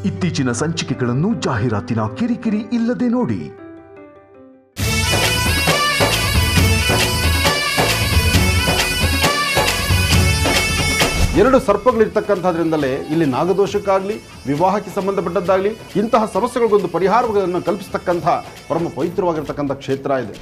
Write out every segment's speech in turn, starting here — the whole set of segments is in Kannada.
ಇತ್ತೀಚಿನ ಸಂಚಿಕೆಗಳನ್ನು ಜಾಹೀರಾತಿನ ಕಿರಿಕಿರಿ ಇಲ್ಲದೆ ನೋಡಿ. ಎರಡು ಸರ್ಪಗಳಿರ್ತಕ್ಕಂಥದ್ರಿಂದಲೇ ಇಲ್ಲಿ ನಾಗದೋಷಕ್ಕಾಗಲಿ ವಿವಾಹಕ್ಕೆ ಸಂಬಂಧಪಟ್ಟದ್ದಾಗಲಿ ಇಂತಹ ಸಮಸ್ಯೆಗಳಿಗೊಂದು ಪರಿಹಾರಗಳನ್ನು ಕಲ್ಪಿಸತಕ್ಕಂಥ ಪರಮ ಪವಿತ್ರವಾಗಿರ್ತಕ್ಕಂಥ ಕ್ಷೇತ್ರ ಇದೆ.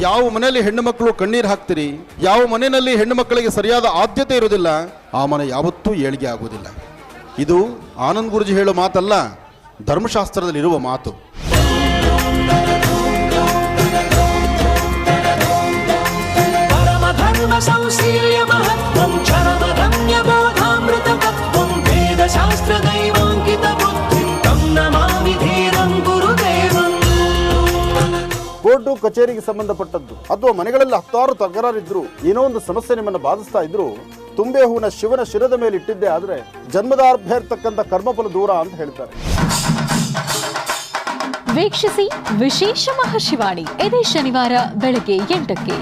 ಯಾವ ಮನೆಯಲ್ಲಿ ಹೆಣ್ಣು ಮಕ್ಕಳು ಕಣ್ಣೀರು ಹಾಕ್ತೀರಿ, ಯಾವ ಮನೆಯಲ್ಲಿ ಹೆಣ್ಣು ಮಕ್ಕಳಿಗೆ ಸರಿಯಾದ ಆದ್ಯತೆ ಇರುವುದಿಲ್ಲ, ಆ ಮನೆ ಯಾವತ್ತೂ ಏಳಿಗೆ ಆಗುವುದಿಲ್ಲ. ಇದು ಆನಂದ್ ಗುರೂಜಿ ಹೇಳೋ ಮಾತಲ್ಲ, ಧರ್ಮಶಾಸ್ತ್ರದಲ್ಲಿರುವ ಮಾತು. ಕೋರ್ಟು ಕಚೇರಿಗೆ ಸಂಬಂಧಪಟ್ಟದ್ದು ಅಥವಾ ಮನೆಗಳಲ್ಲಿ ಹತ್ತಾರು ತಕರಾರಿದ್ರು, ಏನೋ ಒಂದು ಸಮಸ್ಯೆ ನಿಮ್ಮನ್ನು ಬಾಧಿಸ್ತಾ ಇದ್ರು, ತುಂಬೆ ಹೂವಿನ ಶಿವನ ಶಿರದ ಮೇಲೆ ಇಟ್ಟಿದ್ದೆ ಆದ್ರೆ ಜನ್ಮದಾರ್ಭ್ಯ ಇರ್ತಕ್ಕಂಥ ಕರ್ಮಫಲ ದೂರ ಅಂತ ಹೇಳ್ತಾರೆ. ವೀಕ್ಷಿಸಿ ವಿಶೇಷ ಮಹಾಶಿವಾಣಿ ಇದೇ ಶನಿವಾರ ಬೆಳಗ್ಗೆ 8ಕ್ಕೆ.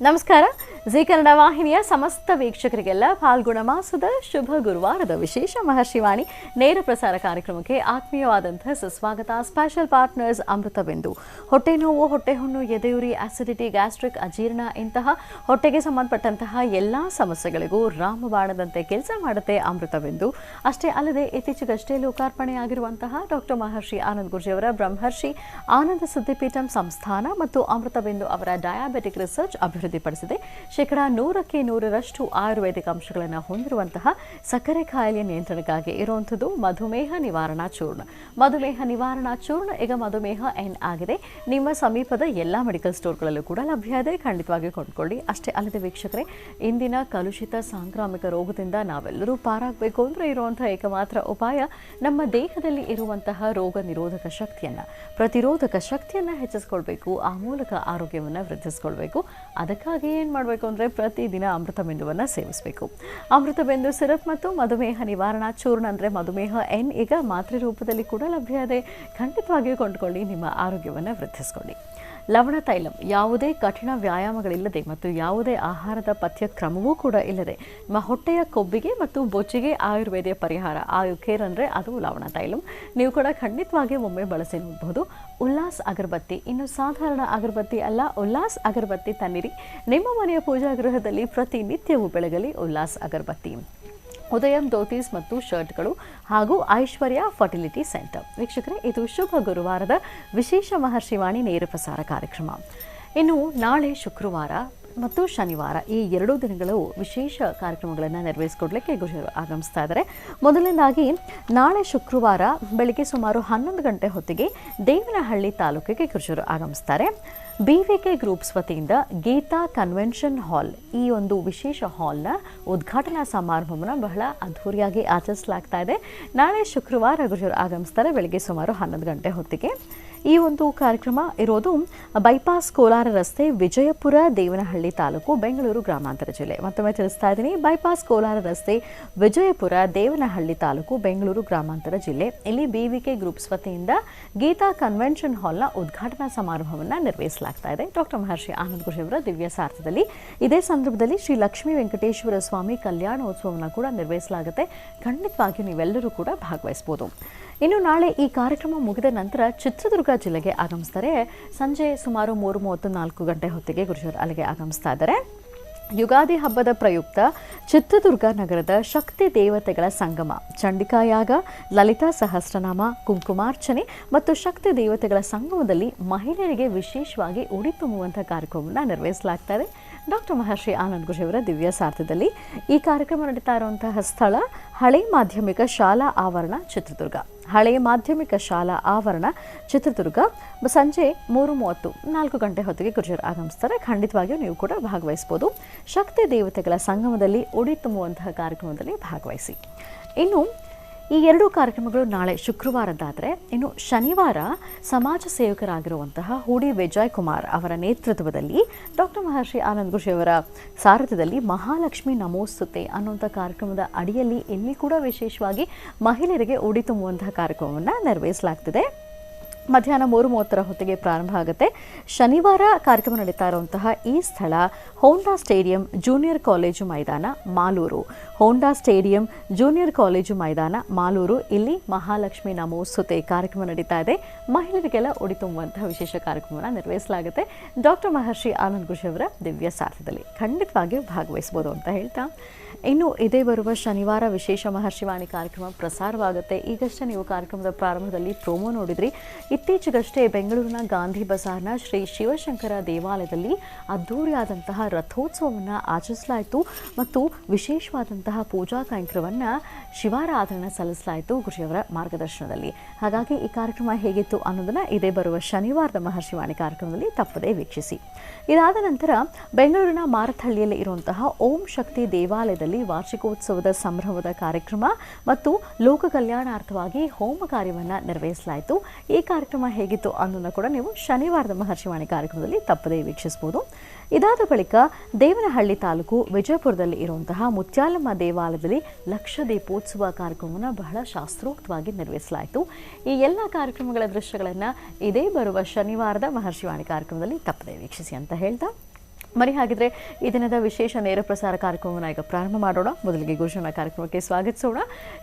ನಮಸ್ಕಾರ. ಜಿ ಕನ್ನಡ ವಾಹಿನಿಯ ಸಮಸ್ತ ವೀಕ್ಷಕರಿಗೆಲ್ಲ ಫಾಲ್ಗುಣ ಮಾಸದ ಶುಭ ಗುರುವಾರದ ವಿಶೇಷ ಮಹರ್ಷಿವಾಣಿ ನೇರ ಪ್ರಸಾರ ಕಾರ್ಯಕ್ರಮಕ್ಕೆ ಆತ್ಮೀಯವಾದಂತಹ ಸುಸ್ವಾಗತ. ಸ್ಪೆಷಲ್ ಪಾರ್ಟ್ನರ್ಸ್ ಅಮೃತ ಬಿಂದು. ಹೊಟ್ಟೆ ನೋವು, ಹೊಟ್ಟೆ ಹುಣ್ಣು, ಎದೆಯುರಿ, ಆಸಿಡಿಟಿ, ಗ್ಯಾಸ್ಟ್ರಿಕ್, ಅಜೀರ್ಣ ಇಂತಹ ಹೊಟ್ಟೆಗೆ ಸಂಬಂಧಪಟ್ಟಂತಹ ಎಲ್ಲ ಸಮಸ್ಯೆಗಳಿಗೂ ರಾಮಬಾಣದಂತೆ ಕೆಲಸ ಮಾಡುತ್ತೆ ಅಮೃತ ಬಿಂದು. ಅಷ್ಟೇ ಅಲ್ಲದೆ ಇತ್ತೀಚೆಗಷ್ಟೇ ಲೋಕಾರ್ಪಣೆಯಾಗಿರುವಂತಹ ಡಾಕ್ಟರ್ ಮಹರ್ಷಿ ಆನಂದ್ ಗುರೂಜಿಯವರ ಬ್ರಹ್ಮರ್ಷಿ ಆನಂದ ಸಿದ್ಧಿಪೀಠಂ ಸಂಸ್ಥಾನ ಮತ್ತು ಅಮೃತ ಬಿಂದು ಅವರ ಡಯಾಬೆಟಿಕ್ ರಿಸರ್ಚ್ ಅಭಿವೃದ್ಧಿಪಡಿಸಿದೆ. 100% ಆಯುರ್ವೇದಿಕ್ ಅಂಶಗಳನ್ನು ಹೊಂದಿರುವಂತಹ ಸಕ್ಕರೆ ಕಾಯಿಲೆ ನಿಯಂತ್ರಣಕ್ಕಾಗಿ ಇರುವಂಥದ್ದು ಮಧುಮೇಹ ನಿವಾರಣಾ ಚೂರ್ಣ. ಮಧುಮೇಹ ನಿವಾರಣಾ ಚೂರ್ಣ ಈಗ ಮಧುಮೇಹ ಎನ್ ಆಗಿದೆ. ನಿಮ್ಮ ಸಮೀಪದ ಎಲ್ಲ ಮೆಡಿಕಲ್ ಸ್ಟೋರ್ಗಳಲ್ಲೂ ಕೂಡ ಲಭ್ಯ ಇದೆ, ಖಂಡಿತವಾಗಿ ಕೊಂಡ್ಕೊಳ್ಳಿ. ಅಷ್ಟೇ ಅಲ್ಲದೆ ವೀಕ್ಷಕರೇ, ಇಂದಿನ ಕಲುಷಿತ ಸಾಂಕ್ರಾಮಿಕ ರೋಗದಿಂದ ನಾವೆಲ್ಲರೂ ಪಾರಾಗಬೇಕು ಅಂದರೆ ಇರುವಂತಹ ಏಕಮಾತ್ರ ಉಪಾಯ ನಮ್ಮ ದೇಹದಲ್ಲಿ ಇರುವಂತಹ ರೋಗ ನಿರೋಧಕ ಶಕ್ತಿಯನ್ನು, ಪ್ರತಿರೋಧಕ ಶಕ್ತಿಯನ್ನು ಹೆಚ್ಚಿಸ್ಕೊಳ್ಬೇಕು. ಆ ಮೂಲಕ ಆರೋಗ್ಯವನ್ನು ವೃದ್ಧಿಸ್ಕೊಳ್ಬೇಕು. ಅದಕ್ಕಾಗಿ ಏನು ಮಾಡಬೇಕು ಅಂದರೆ ಪ್ರತಿದಿನ ಅಮೃತ ಬಿಂದುವನ್ನು ಸೇವಿಸಬೇಕು. ಅಮೃತ ಬಿಂದು ಸಿರಪ್ ಮತ್ತು ಮಧುಮೇಹ ನಿವಾರಣಾ ಚೂರ್ಣ ಅಂದರೆ ಮಧುಮೇಹ ಎನ್ ಈಗ ಮಾತ್ರೆ ರೂಪದಲ್ಲಿ ಕೂಡ ಲಭ್ಯ ಇದೆ. ಖಂಡಿತವಾಗಿಯೂ ಕೊಂಡುಕೊಳ್ಳಿ, ನಿಮ್ಮ ಆರೋಗ್ಯವನ್ನು ವೃದ್ಧಿಸ್ಕೊಳ್ಳಿ. ಲವಣ ತೈಲಂ ಯಾವುದೇ ಕಠಿಣ ವ್ಯಾಯಾಮಗಳಿಲ್ಲದೆ ಮತ್ತು ಯಾವುದೇ ಆಹಾರದ ಪಥ್ಯಕ್ರಮವೂ ಕೂಡ ಇಲ್ಲದೆ ನಿಮ್ಮ ಹೊಟ್ಟೆಯ ಕೊಬ್ಬಿಗೆ ಮತ್ತು ಬೊಜ್ಜಿಗೆ ಆಯುರ್ವೇದ ಪರಿಹಾರ ಆಯುಕೇರ್ ಅಂದರೆ ಅದು ಲವಣ ತೈಲಂ. ನೀವು ಕೂಡ ಖಂಡಿತವಾಗಿ ಒಮ್ಮೆ ಬಳಸಿ ನೋಡಬಹುದು. ಉಲ್ಲಾಸ್ ಅಗರಬತ್ತಿ, ಇನ್ನು ಸಾಧಾರಣ ಅಗರಬತ್ತಿ ಅಲ್ಲ, ಉಲ್ಲಾಸ್ ಅಗರಬತ್ತಿ ತನ್ನಿರಿ. ನಿಮ್ಮ ಮನೆಯ ಪೂಜಾ ಗೃಹದಲ್ಲಿ ಪ್ರತಿನಿತ್ಯವೂ ಬೆಳಗಲಿ ಉಲ್ಲಾಸ್ ಅಗರಬತ್ತಿ. ಉದಯಂ ಧೋತೀಸ್ ಮತ್ತು ಶರ್ಟ್ಗಳು ಹಾಗೂ ಐಶ್ವರ್ಯ ಫರ್ಟಿಲಿಟಿ ಸೆಂಟರ್. ವೀಕ್ಷಕರೇ, ಇದು ಶುಭ ಗುರುವಾರದ ವಿಶೇಷ ಮಹರ್ಷಿವಾಣಿ ನೇರ ಪ್ರಸಾರ ಕಾರ್ಯಕ್ರಮ. ಇನ್ನು ನಾಳೆ ಶುಕ್ರವಾರ ಮತ್ತು ಶನಿವಾರ ಈ 2 ದಿನಗಳು ವಿಶೇಷ ಕಾರ್ಯಕ್ರಮಗಳನ್ನು ನೆರವೇರಿಸಿಕೊಡ್ಲಿಕ್ಕೆ ಗುರುಜರು ಆಗಮಿಸ್ತಾ ಇದ್ದಾರೆ. ಮೊದಲನೇದಾಗಿ ನಾಳೆ ಶುಕ್ರವಾರ ಬೆಳಗ್ಗೆ ಸುಮಾರು 11 ಗಂಟೆ ಹೊತ್ತಿಗೆ ದೇವನಹಳ್ಳಿ ತಾಲೂಕಿಗೆ ಗುರುಜರು ಆಗಮಿಸ್ತಾರೆ. BVK ಗ್ರೂಪ್ಸ್ ವತಿಯಿಂದ ಗೀತಾ ಕನ್ವೆನ್ಷನ್ ಹಾಲ್, ಈ ಒಂದು ವಿಶೇಷ ಹಾಲ್ನ ಉದ್ಘಾಟನಾ ಸಮಾರಂಭವನ್ನು ಬಹಳ ಅದ್ಧೂರಿಯಾಗಿ ಆಚರಿಸಲಾಗ್ತಾ ಇದೆ. ನಾಳೆ ಶುಕ್ರವಾರ ಗುರುಜರು ಆಗಮಿಸ್ತಾರೆ ಬೆಳಗ್ಗೆ ಸುಮಾರು 11 ಗಂಟೆ ಹೊತ್ತಿಗೆ. ಈ ಒಂದು ಕಾರ್ಯಕ್ರಮ ಇರೋದು ಬೈಪಾಸ್ ಕೋಲಾರ ರಸ್ತೆ, ವಿಜಯಪುರ, ದೇವನಹಳ್ಳಿ ತಾಲೂಕು, ಬೆಂಗಳೂರು ಗ್ರಾಮಾಂತರ ಜಿಲ್ಲೆ. ಮತ್ತೊಮ್ಮೆ ತಿಳಿಸ್ತಾ ಇದ್ದೀನಿ, ಬೈಪಾಸ್ ಕೋಲಾರ ರಸ್ತೆ, ವಿಜಯಪುರ, ದೇವನಹಳ್ಳಿ ತಾಲೂಕು, ಬೆಂಗಳೂರು ಗ್ರಾಮಾಂತರ ಜಿಲ್ಲೆ. ಇಲ್ಲಿ BVK ಗ್ರೂಪ್ಸ್ ವತಿಯಿಂದ ಗೀತಾ ಕನ್ವೆನ್ಷನ್ ಹಾಲ್ನ ಉದ್ಘಾಟನಾ ಸಮಾರಂಭವನ್ನು ನೆರವೇರಿಸಲಾಗ್ತಾ ಇದೆ. ಡಾಕ್ಟರ್ ಮಹರ್ಷಿ ಆನಂದ್ ಗುರೂಜಿಯವರ ದಿವ್ಯ ಸಾರಥ್ಯದಲ್ಲಿ ಇದೇ ಸಂದರ್ಭದಲ್ಲಿ ಶ್ರೀ ಲಕ್ಷ್ಮೀ ವೆಂಕಟೇಶ್ವರ ಸ್ವಾಮಿ ಕಲ್ಯಾಣೋತ್ಸವವನ್ನು ಕೂಡ ನೆರವೇರಿಸಲಾಗುತ್ತೆ. ಖಂಡಿತವಾಗಿಯೂ ನೀವೆಲ್ಲರೂ ಕೂಡ ಭಾಗವಹಿಸಬಹುದು. ಇನ್ನು ನಾಳೆ ಈ ಕಾರ್ಯಕ್ರಮ ಮುಗಿದ ನಂತರ ಚಿತ್ರದುರ್ಗ ಜಿಲ್ಲೆಗೆ ಆಗಮಿಸ್ತಾರೆ. ಸಂಜೆ ಸುಮಾರು 3:30-4 ಗಂಟೆ ಹೊತ್ತಿಗೆ ಗುರುಜರು ಅಲ್ಲಿಗೆ ಆಗಮಿಸ್ತಾ ಇದ್ದಾರೆ. ಯುಗಾದಿ ಹಬ್ಬದ ಪ್ರಯುಕ್ತ ಚಿತ್ರದುರ್ಗ ನಗರದ ಶಕ್ತಿ ದೇವತೆಗಳ ಸಂಗಮ, ಚಂಡಿಕಾಯಾಗ, ಲಲಿತಾ ಸಹಸ್ರನಾಮ, ಕುಂಕುಮಾರ್ಚನೆ ಮತ್ತು ಶಕ್ತಿ ದೇವತೆಗಳ ಸಂಗಮದಲ್ಲಿ ಮಹಿಳೆಯರಿಗೆ ವಿಶೇಷವಾಗಿ ಉಡಿ ತುಂಬುವಂಥ ಕಾರ್ಯಕ್ರಮವನ್ನು ನೆರವೇರಿಸಲಾಗ್ತಾ ಇದೆ. ಡಾಕ್ಟರ್ ಮಹರ್ಷಿ ಆನಂದ್ ಗುರೂಜಿಯವರ ದಿವ್ಯ ಸಾರಥ್ಯದಲ್ಲಿ ಈ ಕಾರ್ಯಕ್ರಮ ನಡೀತಾ ಇರುವಂತಹ ಸ್ಥಳ ಹಳೆ ಮಾಧ್ಯಮಿಕ ಶಾಲಾ ಆವರಣ, ಚಿತ್ರದುರ್ಗ. ಹಳೆ ಮಾಧ್ಯಮಿಕ ಶಾಲಾ ಆವರಣ, ಚಿತ್ರದುರ್ಗ. ಸಂಜೆ 3:30-4 ಗಂಟೆ ಹೊತ್ತಿಗೆ ಗುರುಜರು ಆಗಮಿಸ್ತಾರೆ. ಖಂಡಿತವಾಗಿಯೂ ನೀವು ಕೂಡ ಭಾಗವಹಿಸ್ಬೋದು. ಶಕ್ತಿ ದೇವತೆಗಳ ಸಂಗಮದಲ್ಲಿ ಉಡಿ ತುಂಬುವಂತಹ ಕಾರ್ಯಕ್ರಮದಲ್ಲಿ ಭಾಗವಹಿಸಿ. ಇನ್ನು ಈ ಎರಡೂ ಕಾರ್ಯಕ್ರಮಗಳು ನಾಳೆ ಶುಕ್ರವಾರದ್ದಾದರೆ, ಇನ್ನು ಶನಿವಾರ ಸಮಾಜ ಸೇವಕರಾಗಿರುವಂತಹ ಹೂಡಿ ವಿಜಯ್ ಕುಮಾರ್ ಅವರ ನೇತೃತ್ವದಲ್ಲಿ ಡಾಕ್ಟರ್ ಮಹರ್ಷಿ ಆನಂದ್ ಗುರುಜಿ ಅವರ ಸಾರಥ್ಯದಲ್ಲಿ ಮಹಾಲಕ್ಷ್ಮಿ ನಮೋಸ್ತುತೆ ಅನ್ನುವಂಥ ಕಾರ್ಯಕ್ರಮದ ಅಡಿಯಲ್ಲಿ ಇಲ್ಲಿ ಕೂಡ ವಿಶೇಷವಾಗಿ ಮಹಿಳೆಯರಿಗೆ ಉಡಿ ತುಂಬುವಂತಹ ಕಾರ್ಯಕ್ರಮವನ್ನು ನೆರವೇರಿಸಲಾಗ್ತಿದೆ. ಮಧ್ಯಾಹ್ನ 3:30 ಹೊತ್ತಿಗೆ ಪ್ರಾರಂಭ ಆಗುತ್ತೆ. ಶನಿವಾರ ಕಾರ್ಯಕ್ರಮ ನಡೀತಾ ಇರುವಂತಹ ಈ ಸ್ಥಳ ಹೋಂಡಾ ಸ್ಟೇಡಿಯಂ ಜೂನಿಯರ್ ಕಾಲೇಜು ಮೈದಾನ, ಮಾಲೂರು. ಹೋಂಡಾ ಸ್ಟೇಡಿಯಂ ಜೂನಿಯರ್ ಕಾಲೇಜು ಮೈದಾನ, ಮಾಲೂರು. ಇಲ್ಲಿ ಮಹಾಲಕ್ಷ್ಮಿ ನಮೋಸ್ತುತೆ ಕಾರ್ಯಕ್ರಮ ನಡೀತಾ ಇದೆ. ಮಹಿಳೆಯರಿಗೆಲ್ಲ ಉಡಿ ತುಂಬುವಂತಹ ವಿಶೇಷ ಕಾರ್ಯಕ್ರಮವನ್ನು ನೆರವೇರಿಸಲಾಗುತ್ತೆ. ಡಾಕ್ಟರ್ ಮಹರ್ಷಿ ಆನಂದ್ ಗುರುಜಿ ಅವರ ದಿವ್ಯ ಸಾರಥ್ಯದಲ್ಲಿ ಖಂಡಿತವಾಗಿಯೂ ಭಾಗವಹಿಸಬಹುದು ಅಂತ ಹೇಳ್ತಾ, ಇನ್ನು ಇದೇ ಬರುವ ಶನಿವಾರ ವಿಶೇಷ ಮಹರ್ಷಿವಾಣಿ ಕಾರ್ಯಕ್ರಮ ಪ್ರಸಾರವಾಗುತ್ತೆ. ಈಗಷ್ಟೇ ನೀವು ಕಾರ್ಯಕ್ರಮದ ಪ್ರಾರಂಭದಲ್ಲಿ ಪ್ರೋಮೋ ನೋಡಿದ್ರಿ. ಇತ್ತೀಚೆಗಷ್ಟೇ ಬೆಂಗಳೂರಿನ ಗಾಂಧಿ ಬಜಾರ್ನ ಶ್ರೀ ಶಿವಶಂಕರ ದೇವಾಲಯದಲ್ಲಿ ಅದ್ಧೂರಿಯಾದಂತಹ ರಥೋತ್ಸವವನ್ನು ಆಚರಿಸಲಾಯಿತು ಮತ್ತು ವಿಶೇಷವಾದಂತಹ ಪೂಜಾ ಕೈಂಕರ್ಯವನ್ನು ಶಿವಾರಾಧನೆ ಸಲ್ಲಿಸಲಾಯಿತು ಗುರುಜಿಯವರ ಮಾರ್ಗದರ್ಶನದಲ್ಲಿ. ಹಾಗಾಗಿ ಈ ಕಾರ್ಯಕ್ರಮ ಹೇಗಿತ್ತು ಅನ್ನೋದನ್ನು ಇದೇ ಬರುವ ಶನಿವಾರದ ಮಹರ್ಷಿವಾಣಿ ಕಾರ್ಯಕ್ರಮದಲ್ಲಿ ತಪ್ಪದೇ ವೀಕ್ಷಿಸಿ. ಇದಾದ ನಂತರ ಬೆಂಗಳೂರಿನ ಮಾರತಹಳ್ಳಿಯಲ್ಲಿ ಇರುವಂತಹ ಓಂ ಶಕ್ತಿ ದೇವಾಲಯದಲ್ಲಿ ವಾರ್ಷಿಕೋತ್ಸವದ ಸಂಭ್ರಮದ ಕಾರ್ಯಕ್ರಮ ಮತ್ತು ಲೋಕ ಕಲ್ಯಾಣಾರ್ಥವಾಗಿ ಹೋಮ ಕಾರ್ಯವನ್ನು ನೆರವೇರಿಸಲಾಯಿತು. ಈ ಕಾರ್ಯಕ್ರಮ ಹೇಗಿತ್ತು ಅನ್ನೋದನ್ನು ಕೂಡ ನೀವು ಶನಿವಾರದ ಮಹರ್ಷಿವಾಣಿ ಕಾರ್ಯಕ್ರಮದಲ್ಲಿ ತಪ್ಪದೇ ವೀಕ್ಷಿಸಬಹುದು. ಇದಾದ ಬಳಿಕ ದೇವನಹಳ್ಳಿ ತಾಲೂಕು ವಿಜಯಪುರದಲ್ಲಿ ಇರುವಂತಹ ಮುತ್ಯಾಲಮ್ಮ ದೇವಾಲಯದಲ್ಲಿ ಲಕ್ಷ ದೀಪೋತ್ಸವ ಕಾರ್ಯಕ್ರಮವನ್ನು ಬಹಳ ಶಾಸ್ತ್ರೋಕ್ತವಾಗಿ ನೆರವೇರಿಸಲಾಯಿತು. ಈ ಎಲ್ಲ ಕಾರ್ಯಕ್ರಮಗಳ ದೃಶ್ಯಗಳನ್ನು ಇದೇ ಬರುವ ಶನಿವಾರದ ಮಹರ್ಷಿವಾಣಿ ಕಾರ್ಯಕ್ರಮದಲ್ಲಿ ತಪ್ಪದೇ ವೀಕ್ಷಿಸಿ ಅಂತ ಹೇಳ್ತಾ, ಮರಿ ಹಾಗಿದ್ರೆ ಈ ದಿನದ ವಿಶೇಷ ನೇರ ಪ್ರಸಾರ ಕಾರ್ಯಕ್ರಮವನ್ನು ಈಗ ಪ್ರಾರಂಭ ಮಾಡೋಣ. ಮೊದಲಿಗೆ ಗುರುಜನ ಕಾರ್ಯಕ್ರಮಕ್ಕೆ ಸ್ವಾಗತಿಸೋಣ.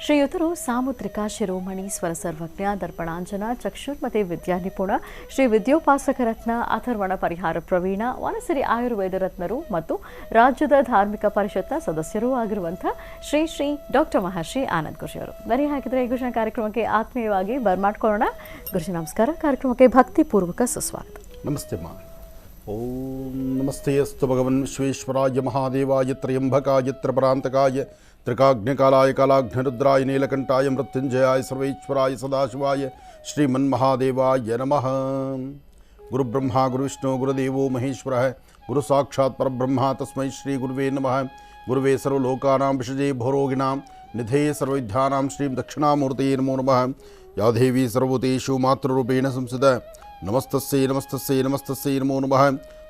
ಶ್ರೀಯುತರು ಸಾಮುದ್ರಿಕ ಶಿರೋಮಣಿ ಸ್ವರ ಸರ್ವಜ್ಞ ದರ್ಪಣಾಂಜನ ಚಕ್ಷುರ್ಮತಿ ವಿದ್ಯಾ ನಿಪುಣ ಶ್ರೀ ವಿದ್ಯೋಪಾಸಕ ರತ್ನ ಅಥರ್ವಣ ಪರಿಹಾರ ಪ್ರವೀಣ ವನಸಿರಿ ಆಯುರ್ವೇದ ರತ್ನರು ಮತ್ತು ರಾಜ್ಯದ ಧಾರ್ಮಿಕ ಪರಿಷತ್ನ ಸದಸ್ಯರೂ ಆಗಿರುವಂಥ ಶ್ರೀ ಶ್ರೀ ಡಾಕ್ಟರ್ ಮಹರ್ಷಿ ಆನಂದ್ ಗುರುಜಿ ಅವರು. ಬರೀ ಹಾಗಿದ್ರೆ ಈ ಗುರುಜನ ಕಾರ್ಯಕ್ರಮಕ್ಕೆ ಆತ್ಮೀಯವಾಗಿ ಬರ್ಮಾಡ್ಕೊಳ್ಳೋಣ. ಗುರುಜಿ ನಮಸ್ಕಾರ. ಕಾರ್ಯಕ್ರಮಕ್ಕೆ ಭಕ್ತಿಪೂರ್ವಕ ಸುಸ್ವಾಗತ. ನಮಸ್ತೆ ಮಾ. ಓಂ ನಮಸ್ತೆ ಅಸ್ತು ಭಗವನ್ ವಿಶ್ವೇಶ್ವರಾಯ ಮಹಾದೇವಾಯ ತ್ರಯಂಬಕಾಯ ತ್ರಿಪರಾಂತಕಾಯ ತ್ರಿಕಾಗ್ನಿಕಾಲಾಯ ಕಾಲಾಗ್ನಿರುದ್ರಾಯ ನೀಲಕಂಠಾಯ ಮೃತ್ಯುಂಜಯಾಯ ಸರ್ವೇಶ್ವರಾಯ ಸದಾಶಿವಾಯ ಶ್ರೀಮನ್ಮಹಾದೇವಾಯ ನಮಃ. ಗುರುಬ್ರಹ್ಮ ಗುರುವಿಷ್ಣು ಗುರುದೇವೋ ಮಹೇಶ್ವರ ಗುರು ಸಾಕ್ಷಾತ್ ಪರಬ್ರಹ್ಮ ತಸ್ಮೈ ಶ್ರೀ ಗುರುವೇ ನಮಃ. ಗುರುವೇ ಸರ್ವಲೋಕಾನಾಂ ವಿಷಜೇ ಭೋರೋಗಿಣಾಂ ನಿಧೇ ಸರ್ವವಿದ್ಯಾನಾಂ ಶ್ರೀಂ ದಕ್ಷಿಣಾಮೂರ್ತಯೇ ನಮೋ ನಮಃ. ಯಾ ದೇವಿ ಸರ್ವಭೂತೇಷು ಮಾತೃರೂಪೇಣ ಸಂಸ್ಥಿತ ನಮಸ್ತಸ್ಯೈ ನಮಸ್ತಸ್ಯೈ ನಮಸ್ತಸ್ಯೈ ನಮೋ ನಮಃ.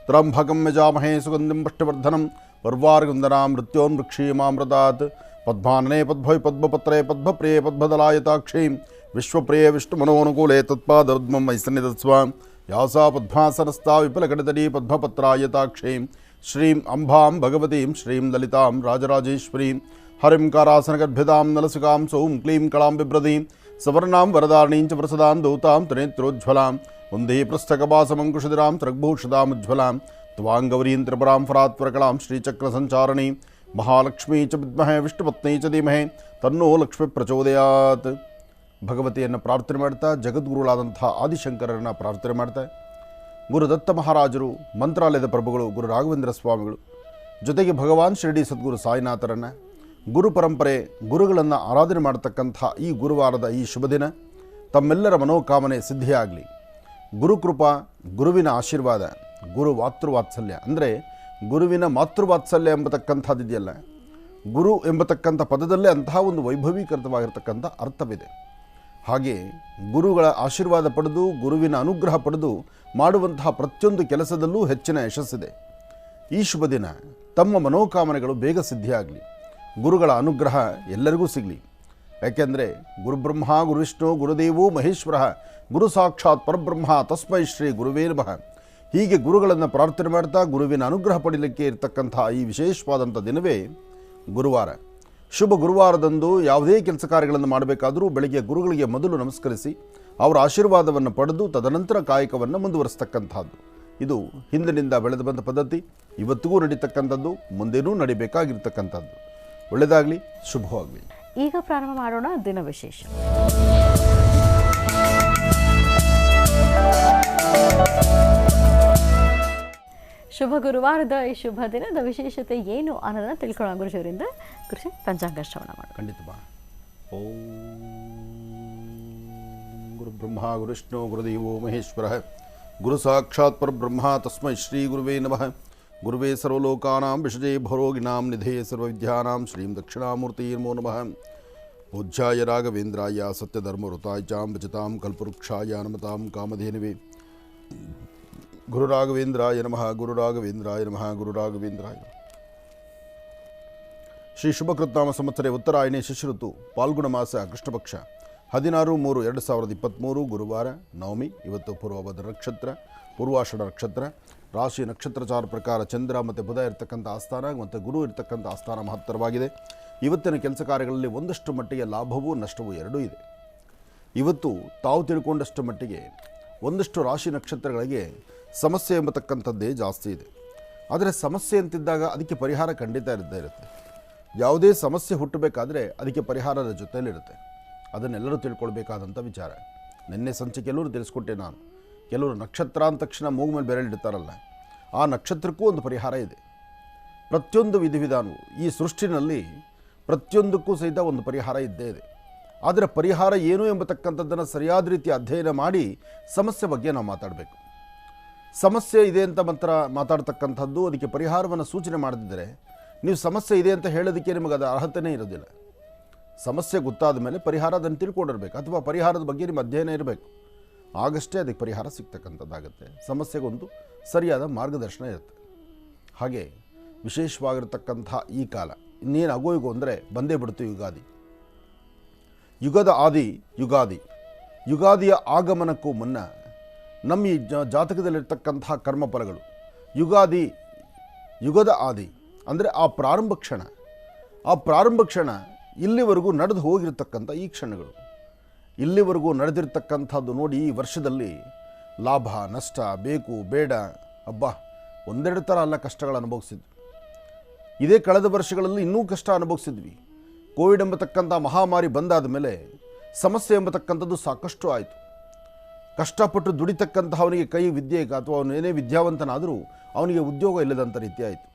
ತ್ರ್ಯಂಬಕಂ ಯಜಾಮಹೇ ಸುಗಂಧಿಂ ಪುಷ್ಟಿವರ್ಧನಂ ಪರ್ವಾರ್ಗಂಧನಾಂ ಮೃತ್ಯೋನ್ಮೃಕ್ಷೀಮಾಮೃತಾತ್. ಪದ್ಮಾನನೆ ಪದ್ಭೈ ಪದ್ಮಪತ್ರೇ ಪದ್ಮಪ್ರಿಯೇ ಪದ್ಮದಲಾಯತಾಕ್ಷೇ ವಿಶ್ವಪ್ರಿಯೇ ವಿಷ್ಣುಮನೋನುಕೂಲೆ ತತ್ಪಾದಪದ್ಮಂ ಮೈಸನ್ನಿಧತ್ಸ್ವ. ಯಾಸಾ ಪದ್ಮಾಸನಸ್ಥಾ ವಿಪುಲಕಟತಟೀ ಪದ್ಮಪತ್ರಾಯತಾಕ್ಷೇ ಶ್ರೀಂ ಅಂಬಾಂ ಭಗವತೀಂ ಶ್ರೀಂ ಲಲಿತಾಂ ರಾಜರಾಜೇಶ್ವರೀಂ ಹರಿಂ ಕಾರಾಸನಗರ್ಭಿತಾಂ ನಲಸಿಕಾಂ ಸೌಂ ಕ್ಲೀಂ ಕಳಾಂ ಬಿಭ್ರದೀಂ ಸವರ್ಣಾಂ ವರದಾರ್ಣೀಂ ಚ ಪ್ರಸದಾಂ ದೌತಾಂ ತ್ರಿನೇತ್ರೋಜ್ವಲಾಂ ಒಂದೇ ಪೃಷ್ಠಕಪಾಸಮಂಕುಶಿರಾಂ ತ್ರಗ್ಭೂಷದಾಮುಜ್ವಲಾಂ ತ್ವಾಂಗವರೀಂ ತ್ರಿಪುರಾಂ ಫರಾತ್ವರಕಳಾಂ ಶ್ರೀಚಕ್ರಸಂಚಾರಣೀ ಮಹಾಲಕ್ಷ್ಮೀ ಚ ವಿದ್ಮಹೇ ವಿಷ್ಣುಪತ್ನಿ ಚ ಧೀಮಹಿ ತನ್ನೋ ಲಕ್ಷ್ಮಿ ಪ್ರಚೋದಯಾತ್. ಭಗವತಿಯನ್ನು ಪ್ರಾರ್ಥನೆ ಮಾಡ್ತಾ ಜಗದ್ಗುರುಗಳಾದಂಥ ಆದಿಶಂಕರರನ್ನು ಪ್ರಾರ್ಥನೆ ಮಾಡ್ತಾ ಗುರುದತ್ತ ಮಹಾರಾಜರು, ಮಂತ್ರಾಲಯದ ಪ್ರಭುಗಳು ಗುರು ರಾಘವೇಂದ್ರ ಸ್ವಾಮಿಗಳು, ಜೊತೆಗೆ ಭಗವಾನ್ ಶಿರಡಿ ಸದ್ಗುರು ಸಾಯಿನಾಥರನ್ನು, ಗುರು ಪರಂಪರೆ ಗುರುಗಳನ್ನು ಆರಾಧನೆ ಮಾಡತಕ್ಕಂಥ ಈ ಗುರುವಾರದ ಈ ಶುಭ ದಿನ ತಮ್ಮೆಲ್ಲರ ಮನೋಕಾಮನೆ ಸಿದ್ಧಿಯಾಗಲಿ. ಗುರುಕೃಪಾ, ಗುರುವಿನ ಆಶೀರ್ವಾದ, ಗುರು ಮಾತೃವಾತ್ಸಲ್ಯ ಅಂದರೆ ಗುರುವಿನ ಮಾತೃವಾತ್ಸಲ್ಯ ಎಂಬತಕ್ಕಂಥದ್ದಿದೆಯಲ್ಲ, ಗುರು ಎಂಬತಕ್ಕಂಥ ಪದದಲ್ಲೇ ಅಂತಹ ಒಂದು ವೈಭವೀಕೃತವಾಗಿರ್ತಕ್ಕಂಥ ಅರ್ಥವಿದೆ. ಹಾಗೆ ಗುರುಗಳ ಆಶೀರ್ವಾದ ಪಡೆದು ಗುರುವಿನ ಅನುಗ್ರಹ ಪಡೆದು ಮಾಡುವಂತಹ ಪ್ರತಿಯೊಂದು ಕೆಲಸದಲ್ಲೂ ಹೆಚ್ಚಿನ ಯಶಸ್ಸಿದೆ. ಈ ಶುಭ ದಿನ ತಮ್ಮ ಮನೋಕಾಮನೆಗಳು ಬೇಗ ಸಿದ್ಧಿಯಾಗಲಿ, ಗುರುಗಳ ಅನುಗ್ರಹ ಎಲ್ಲರಿಗೂ ಸಿಗಲಿ. ಯಾಕೆಂದರೆ ಗುರುಬ್ರಹ್ಮ ಗುರುವಿಷ್ಣು ಗುರುದೇವೋ ಮಹೇಶ್ವರ ಗುರು ಸಾಕ್ಷಾತ್ ಪರಬ್ರಹ್ಮ ತಸ್ಮೈ ಶ್ರೀ ಗುರುವೇ ನಮಃ. ಹೀಗೆ ಗುರುಗಳನ್ನು ಪ್ರಾರ್ಥನೆ ಮಾಡ್ತಾ ಗುರುವಿನ ಅನುಗ್ರಹ ಪಡೀಲಿಕ್ಕೆ ಇರತಕ್ಕಂಥ ಈ ವಿಶೇಷವಾದಂಥ ದಿನವೇ ಗುರುವಾರ. ಶುಭ ಗುರುವಾರದಂದು ಯಾವುದೇ ಕೆಲಸ ಕಾರ್ಯಗಳನ್ನು ಮಾಡಬೇಕಾದರೂ ಬೆಳಗ್ಗೆ ಗುರುಗಳಿಗೆ ಮೊದಲು ನಮಸ್ಕರಿಸಿ ಅವರ ಆಶೀರ್ವಾದವನ್ನು ಪಡೆದು ತದನಂತರ ಕಾಯಕವನ್ನು ಮುಂದುವರಿಸ್ತಕ್ಕಂಥದ್ದು. ಇದು ಹಿಂದಿನಿಂದ ಬೆಳೆದು ಬಂದ ಪದ್ಧತಿ, ಇವತ್ತಿಗೂ ನಡೀತಕ್ಕಂಥದ್ದು, ಮುಂದೇನೂ ನಡಿಬೇಕಾಗಿರ್ತಕ್ಕಂಥದ್ದು. ಒಳ್ಳೆಯದಾಗಲಿ, ಶುಭವಾಗಲಿ. ಈಗ ಪ್ರಾರಂಭ ಮಾಡೋಣ ದಿನ ವಿಶೇಷ. ಶುಭ ಗುರುವಾರದ ಈ ಶುಭ ದಿನದ ವಿಶೇಷತೆ ಏನು ಅನ್ನೋದನ್ನ ತಿಳ್ಕೊಳ್ಳೋಣ ಗುರುಜಿಯವರಿಂದ. ಗುರುಜಿ, ಪಂಚಾಂಗ ಶ್ರವಣ ಮಾಡೋಣ. ಖಂಡಿತ ಬಾ. ಓಂ ಗುರು ಬ್ರಹ್ಮ ಗುರುವಿಷ್ಣು ಗುರುದೇವೋ ಮಹೇಶ್ವರ ಗುರು ಸಾಕ್ಷಾತ್ ಪರಬ್ರಹ್ಮ ತಸ್ಮೈ ಶ್ರೀ ಗುರುವೇ ನಮಃ. ಗುರುವೇ ಸರ್ವಲೋಕಾನಾಂ ವಿಷಜೇ ಭರೋಗಿಣಾಂ ನಿಧೇ ಸರ್ವವಿದ್ಯಾನಾಂ ಶ್ರೀಂ ದಕ್ಷಿಣಾಮೂರ್ತಿ ನಮೋ ನಮಃ. ಪೂಜ್ಯಾಯ ರಾಘವೇಂದ್ರಾಯ ಸತ್ಯಧರ್ಮವೃತಾಯ ಚಾಂ ಭಜತಾಂ ಕಲ್ಪವೃಕ್ಷಾಯ ನಮತಾಂ ಕಾಮಧೇನುವೆ ಗುರುರಾಘವೇಂದ್ರಾಯ ನಮಃ ಗುರುರಾಘವೇಂದ್ರಾಯ ನಮಃ ಗುರುರಾಘವೇಂದ್ರಾಯ. ಶ್ರೀ ಶುಭಕೃತ್ನಾಮ ಸಂವತ್ಸರೆ ಉತ್ತರಾಯಣಿ ಶಿಶಿಋತು ಪಾಲ್ಗುಣ ಮಾಸ ಕೃಷ್ಣಪಕ್ಷ 16-3-2023 ಗುರುವಾರ ನವಮಿ. ಇವತ್ತು ಪೂರ್ವಭದ್ರ ನಕ್ಷತ್ರ, ಪೂರ್ವಾಷಾಢ ನಕ್ಷತ್ರ, ರಾಶಿ ನಕ್ಷತ್ರಚಾರ ಪ್ರಕಾರ ಚಂದ್ರ ಮತ್ತು ಬುಧ ಇರತಕ್ಕಂಥ ಆಸ್ಥಾನ ಮತ್ತು ಗುರು ಇರತಕ್ಕಂಥ ಆಸ್ಥಾನ ಮಹತ್ತರವಾಗಿದೆ. ಇವತ್ತಿನ ಕೆಲಸ ಕಾರ್ಯಗಳಲ್ಲಿ ಒಂದಷ್ಟು ಮಟ್ಟಿಗೆ ಲಾಭವೂ ನಷ್ಟವೂ ಎರಡೂ ಇದೆ. ಇವತ್ತು ತಾವು ತಿಳ್ಕೊಂಡಷ್ಟು ಮಟ್ಟಿಗೆ ಒಂದಷ್ಟು ರಾಶಿ ನಕ್ಷತ್ರಗಳಿಗೆ ಸಮಸ್ಯೆ ಎಂಬತಕ್ಕಂಥದ್ದೇ ಜಾಸ್ತಿ ಇದೆ. ಆದರೆ ಸಮಸ್ಯೆ ಅಂತಿದ್ದಾಗ ಅದಕ್ಕೆ ಪರಿಹಾರ ಖಂಡಿತ ಇರುತ್ತೆ. ಯಾವುದೇ ಸಮಸ್ಯೆ ಹುಟ್ಟಬೇಕಾದ್ರೆ ಅದಕ್ಕೆ ಪರಿಹಾರದ ಜೊತೆಯಲ್ಲಿರುತ್ತೆ. ಅದನ್ನೆಲ್ಲರೂ ತಿಳ್ಕೊಳ್ಬೇಕಾದಂಥ ವಿಚಾರ. ನಿನ್ನೆ ಸಂಚಿಕೆಯಲ್ಲೂ ತಿಳಿಸ್ಕೊಟ್ಟೆ ನಾನು. ಕೆಲವರು ನಕ್ಷತ್ರ ಅಂದ ತಕ್ಷಣ ಮೂಗು ಮೇಲೆ ಬೆರಳಿಡ್ತಾರಲ್ಲ, ಆ ನಕ್ಷತ್ರಕ್ಕೂ ಒಂದು ಪರಿಹಾರ ಇದೆ. ಪ್ರತಿಯೊಂದು ವಿಧಿವಿಧಾನವು ಈ ಸೃಷ್ಟಿನಲ್ಲಿ ಪ್ರತಿಯೊಂದಕ್ಕೂ ಸಹಿತ ಒಂದು ಪರಿಹಾರ ಇದ್ದೇ ಇದೆ. ಆದರೆ ಪರಿಹಾರ ಏನು ಎಂಬತಕ್ಕಂಥದ್ದನ್ನು ಸರಿಯಾದ ರೀತಿ ಅಧ್ಯಯನ ಮಾಡಿ ಸಮಸ್ಯೆ ಬಗ್ಗೆ ನಾವು ಮಾತಾಡಬೇಕು. ಸಮಸ್ಯೆ ಇದೆ ಅಂತ ಮಾತ್ರ ಮಾತಾಡ್ತಕ್ಕಂಥದ್ದು, ಅದಕ್ಕೆ ಪರಿಹಾರವನ್ನು ಸೂಚನೆ ಮಾಡದಿದ್ದರೆ ನೀವು ಸಮಸ್ಯೆ ಇದೆ ಅಂತ ಹೇಳೋದಕ್ಕೆ ನಿಮಗೆ ಅದು ಅರ್ಹತೆಯೇ ಇರೋದಿಲ್ಲ. ಸಮಸ್ಯೆ ಗೊತ್ತಾದ ಮೇಲೆ ಪರಿಹಾರ ಅದನ್ನು ತಿಳ್ಕೊಂಡಿರ್ಬೇಕು, ಅಥವಾ ಪರಿಹಾರದ ಬಗ್ಗೆ ನಿಮ್ಮ ಅಧ್ಯಯನ ಇರಬೇಕು. ಆಗಷ್ಟೇ ಅದಕ್ಕೆ ಪರಿಹಾರ ಸಿಗ್ತಕ್ಕಂಥದ್ದಾಗುತ್ತೆ. ಸಮಸ್ಯೆಗೊಂದು ಸರಿಯಾದ ಮಾರ್ಗದರ್ಶನ ಇರುತ್ತೆ. ಹಾಗೆ ವಿಶೇಷವಾಗಿರ್ತಕ್ಕಂಥ ಈ ಕಾಲ ಇನ್ನೇನು ಆಗೋಯಿಗೋ ಅಂದರೆ ಬಂದೇ ಬಿಡ್ತು ಯುಗಾದಿ. ಯುಗದ ಆದಿ ಯುಗಾದಿ. ಯುಗಾದಿಯ ಆಗಮನಕ್ಕೂ ಮುನ್ನ ನಮ್ಮ ಈ ಜಾತಕದಲ್ಲಿರ್ತಕ್ಕಂತಹ ಕರ್ಮಫಲಗಳು, ಯುಗಾದಿ ಯುಗದ ಆದಿ ಅಂದರೆ ಆ ಪ್ರಾರಂಭ ಕ್ಷಣ ಇಲ್ಲಿವರೆಗೂ ನಡೆದು ಹೋಗಿರ್ತಕ್ಕಂಥ ಈ ಕ್ಷಣಗಳು, ಇಲ್ಲಿವರೆಗೂ ನಡೆದಿರ್ತಕ್ಕಂಥದ್ದು ನೋಡಿ. ಈ ವರ್ಷದಲ್ಲಿ ಲಾಭ ನಷ್ಟ, ಬೇಕು ಬೇಡ, ಒಂದೆರಡು ಥರ ಅಲ್ಲ ಕಷ್ಟಗಳು ಅನುಭವಿಸಿದ್ವಿ. ಇದೇ ಕಳೆದ ವರ್ಷಗಳಲ್ಲಿ ಇನ್ನೂ ಕಷ್ಟ ಅನುಭವಿಸಿದ್ವಿ. ಕೋವಿಡ್ ಎಂಬತಕ್ಕಂಥ ಮಹಾಮಾರಿ ಬಂದಾದ ಮೇಲೆ ಸಮಸ್ಯೆ ಎಂಬತಕ್ಕಂಥದ್ದು ಸಾಕಷ್ಟು ಆಯಿತು. ಕಷ್ಟಪಟ್ಟು ದುಡಿತಕ್ಕಂತಹವನಿಗೆ ಕೈ ವಿದ್ಯೆ ಅಥವಾ ಅವನೇನೇ ವಿದ್ಯಾವಂತನಾದರೂ ಅವನಿಗೆ ಉದ್ಯೋಗ ಇಲ್ಲದಂಥ ರೀತಿ ಆಯಿತು.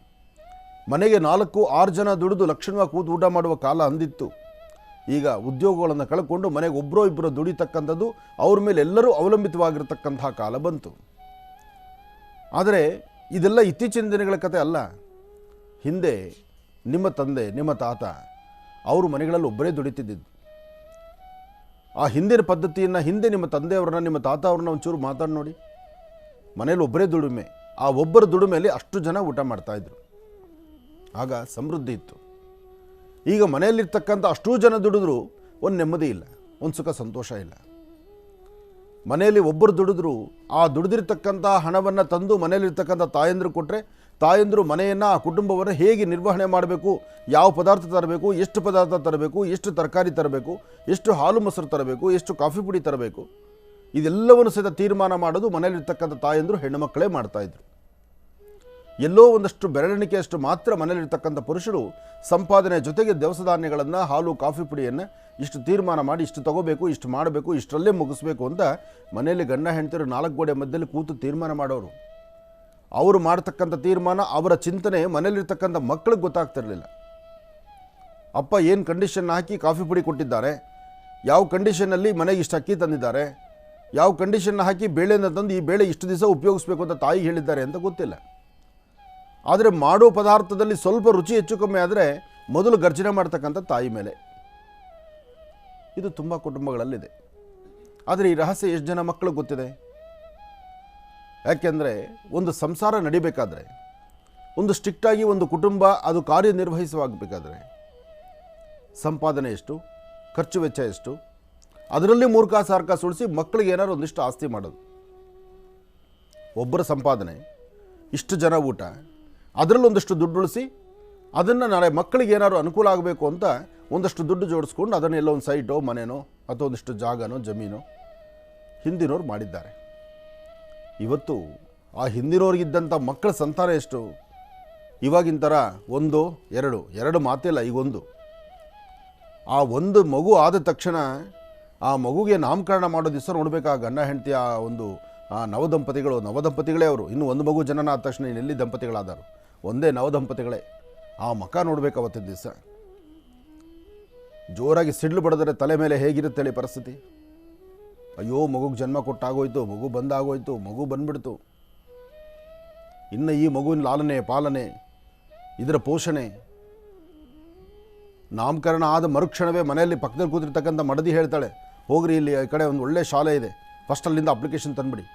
ಮನೆಗೆ 4-6 ಜನ ದುಡಿದು ಲಕ್ಷಣವಾಗಿ ಕೂತು ಊಟ ಮಾಡುವ ಕಾಲ ಅಂದಿತ್ತು. ಈಗ ಉದ್ಯೋಗಗಳನ್ನು ಕಳ್ಕೊಂಡು ಮನೆಗೆ ಒಬ್ಬರೋ ಇಬ್ಬರೋ ದುಡಿತಕ್ಕಂಥದ್ದು, ಅವ್ರ ಮೇಲೆ ಎಲ್ಲರೂ ಅವಲಂಬಿತವಾಗಿರ್ತಕ್ಕಂತಹ ಕಾಲ ಬಂತು. ಆದರೆ ಇದೆಲ್ಲ ಇತ್ತೀಚಿನ ದಿನಗಳ ಕತೆ ಅಲ್ಲ. ಹಿಂದೆ ನಿಮ್ಮ ತಂದೆ ನಿಮ್ಮ ತಾತ ಅವರು ಮನೆಗಳಲ್ಲಿ ಒಬ್ಬರೇ ದುಡಿತಿದ್ದಿದ್ದು. ಆ ಹಿಂದಿನ ಪದ್ಧತಿಯನ್ನು, ಹಿಂದೆ ನಿಮ್ಮ ತಂದೆಯವ್ರನ್ನ ನಿಮ್ಮ ತಾತ ಅವ್ರನ್ನ ಒಂಚೂರು ಮಾತಾಡಿ ನೋಡಿ. ಮನೇಲಿ ಒಬ್ಬರೇ ದುಡಿಮೆ, ಆ ಒಬ್ಬರ ದುಡಿಮೆಯಲ್ಲಿ ಅಷ್ಟು ಜನ ಊಟ ಮಾಡ್ತಾಯಿದ್ರು. ಆಗ ಸಮೃದ್ಧಿ ಇತ್ತು. ಈಗ ಮನೆಯಲ್ಲಿರ್ತಕ್ಕಂಥ ಅಷ್ಟೂ ಜನ ದುಡಿದ್ರು ಒಂದು ನೆಮ್ಮದಿ ಇಲ್ಲ, ಒಂದು ಸುಖ ಸಂತೋಷ ಇಲ್ಲ. ಮನೆಯಲ್ಲಿ ಒಬ್ಬರು ದುಡಿದ್ರು ಆ ದುಡಿದಿರ್ತಕ್ಕಂಥ ಹಣವನ್ನು ತಂದು ಮನೆಯಲ್ಲಿರ್ತಕ್ಕಂಥ ತಾಯಂದ್ರು ಕೊಟ್ಟರೆ, ತಾಯಂದರು ಮನೆಯನ್ನು, ಆ ಕುಟುಂಬವನ್ನು ಹೇಗೆ ನಿರ್ವಹಣೆ ಮಾಡಬೇಕು, ಯಾವ ಪದಾರ್ಥ ತರಬೇಕು, ಎಷ್ಟು ಪದಾರ್ಥ ತರಬೇಕು, ಎಷ್ಟು ತರಕಾರಿ ತರಬೇಕು, ಎಷ್ಟು ಹಾಲು ಮೊಸರು ತರಬೇಕು, ಎಷ್ಟು ಕಾಫಿ ಪುಡಿ ತರಬೇಕು, ಇದೆಲ್ಲವನ್ನು ಸಹಿತ ತೀರ್ಮಾನ ಮಾಡೋದು ಮನೆಯಲ್ಲಿರ್ತಕ್ಕಂಥ ತಾಯಂದರು ಹೆಣ್ಣು ಮಕ್ಕಳೇ ಮಾಡ್ತಾಯಿದ್ರು. ಎಲ್ಲೋ ಒಂದಷ್ಟು ಬೆರಳೆಣಿಕೆಯಷ್ಟು ಮಾತ್ರ ಮನೆಯಲ್ಲಿರ್ತಕ್ಕಂಥ ಪುರುಷರು ಸಂಪಾದನೆ ಜೊತೆಗೆ ದವಸ ಧಾನ್ಯಗಳನ್ನು, ಹಾಲು ಕಾಫಿ ಪುಡಿಯನ್ನು ಇಷ್ಟು ತೀರ್ಮಾನ ಮಾಡಿ ಇಷ್ಟು ತಗೋಬೇಕು, ಇಷ್ಟು ಮಾಡಬೇಕು, ಇಷ್ಟರಲ್ಲೇ ಮುಗಿಸ್ಬೇಕು ಅಂತ ಮನೆಯಲ್ಲಿ ಗಂಡ ಹೆಂಡತಿರು 4 ಗೋಡೆ ಮಧ್ಯದಲ್ಲಿ ಕೂತು ತೀರ್ಮಾನ ಮಾಡೋರು. ಅವರು ಮಾಡ್ತಕ್ಕಂಥ ತೀರ್ಮಾನ, ಅವರ ಚಿಂತನೆ ಮನೆಯಲ್ಲಿರ್ತಕ್ಕಂಥ ಮಕ್ಕಳಿಗೆ ಗೊತ್ತಾಗ್ತಿರಲಿಲ್ಲ. ಅಪ್ಪ ಏನು ಕಂಡೀಷನ್ ಹಾಕಿ ಕಾಫಿ ಪುಡಿ ಕೊಟ್ಟಿದ್ದಾರೆ, ಯಾವ ಕಂಡೀಷನ್ನಲ್ಲಿ ಮನೆಗೆ ಇಷ್ಟು ಅಕ್ಕಿ ತಂದಿದ್ದಾರೆ, ಯಾವ ಕಂಡೀಷನ್ ಹಾಕಿ ಬೇಳೆನ ತಂದು ಈ ಬೇಳೆ ಇಷ್ಟು ದಿವಸ ಉಪಯೋಗಿಸ್ಬೇಕು ಅಂತ ತಾಯಿ ಹೇಳಿದ್ದಾರೆ ಅಂತ ಗೊತ್ತಿಲ್ಲ. ಆದರೆ ಮಾಡೋ ಪದಾರ್ಥದಲ್ಲಿ ಸ್ವಲ್ಪ ರುಚಿ ಹೆಚ್ಚು ಕಮ್ಮಿ ಆದರೆ ಮೊದಲು ಗರ್ಜನೆ ಮಾಡ್ತಕ್ಕಂಥ ತಾಯಿ ಮೇಲೆ. ಇದು ತುಂಬ ಕುಟುಂಬಗಳಲ್ಲಿದೆ. ಆದರೆ ಈ ರಹಸ್ಯ ಎಷ್ಟು ಜನ ಮಕ್ಕಳಿಗೆ ಗೊತ್ತಿದೆ? ಯಾಕೆಂದರೆ ಒಂದು ಸಂಸಾರ ನಡಿಬೇಕಾದ್ರೆ, ಒಂದು ಸ್ಟ್ರಿಕ್ಟಾಗಿ ಒಂದು ಕುಟುಂಬ ಅದು ಕಾರ್ಯನಿರ್ವಹಿಸವಾಗಬೇಕಾದ್ರೆ ಸಂಪಾದನೆ ಎಷ್ಟು, ಖರ್ಚು ವೆಚ್ಚ ಎಷ್ಟು, ಅದರಲ್ಲಿ ಮೂರ್ಖ ಸಾರ್ಕ ಸುಳಿಸಿ ಮಕ್ಕಳಿಗೆ ಏನಾದ್ರು ಒಂದಿಷ್ಟು ಆಸ್ತಿ ಮಾಡೋದು. ಒಬ್ಬರ ಸಂಪಾದನೆ, ಇಷ್ಟು ಜನ ಊಟ, ಅದರಲ್ಲೊಂದಷ್ಟು ದುಡ್ಡು ಉಳಿಸಿ ಅದನ್ನು ನಾಳೆ ಮಕ್ಕಳಿಗೆ ಏನಾದ್ರು ಅನುಕೂಲ ಆಗಬೇಕು ಅಂತ ಒಂದಷ್ಟು ದುಡ್ಡು ಜೋಡಿಸ್ಕೊಂಡು ಅದನ್ನೆಲ್ಲ ಒಂದು ಸೈಟೋ ಮನೆನೋ ಅಥವಾ ಒಂದಿಷ್ಟು ಜಾಗನೋ ಜಮೀನೋ ಹಿಂದಿನವ್ರು ಮಾಡಿದ್ದಾರೆ. ಇವತ್ತು ಆ ಹಿಂದಿನವ್ರಿಗಿದ್ದಂಥ ಮಕ್ಕಳ ಸಂತಾನ ಎಷ್ಟು? ಇವಾಗಿನ ಥರ 1-2 ಮಾತಿಲ್ಲ, ಈಗ ಆ ಒಂದು ಮಗು ಆದ ತಕ್ಷಣ ಆ ಮಗುಗೆ ನಾಮಕರಣ ಮಾಡೋ ದಿವಸ ನೋಡಬೇಕು ಆ ಗಂಡ ಹೆಂಡತಿ, ಆ ಒಂದು ನವದಂಪತಿಗಳೇ ಅವರು. ಇನ್ನು ಒಂದು ಮಗು ಜನನ ಆದ ತಕ್ಷಣ ಇನ್ನೆಲ್ಲಿ ದಂಪತಿಗಳಾದರು, ಒಂದೇ ನವದಂಪತಿಗಳೇ. ಆ ಮಕ ನೋಡ್ಬೇಕು ಅವತ್ತಿನ ದಿವಸ. ಜೋರಾಗಿ ಸಿಡ್ಲು ಬಡಿದ್ರೆ ತಲೆ ಮೇಲೆ ಹೇಗಿರುತ್ತೆ ಪರಿಸ್ಥಿತಿ? ಅಯ್ಯೋ ಮಗುಗೆ ಜನ್ಮ ಕೊಟ್ಟಾಗೋಯ್ತು, ಮಗು ಬಂದಾಗೋಯ್ತು, ಮಗು ಬಂದ್ಬಿಡ್ತು, ಇನ್ನು ಈ ಮಗುವಿನ ಲಾಲನೆ ಪಾಲನೆ, ಇದರ ಪೋಷಣೆ, ನಾಮಕರಣ ಆದ ಮರುಕ್ಷಣವೇ ಮನೆಯಲ್ಲಿ ಪಕ್ಕದಲ್ಲಿ ಕೂತಿರ್ತಕ್ಕಂಥ ಮಡದಿ ಹೇಳ್ತಾಳೆ, ಹೋಗ್ರಿ ಇಲ್ಲಿ ಈ ಕಡೆ ಒಂದು ಒಳ್ಳೆ ಶಾಲೆ ಇದೆ, ಫಸ್ಟ್ ಅಲ್ಲಿಂದ ಅಪ್ಲಿಕೇಶನ್ ತಂದುಬಿಡಿ.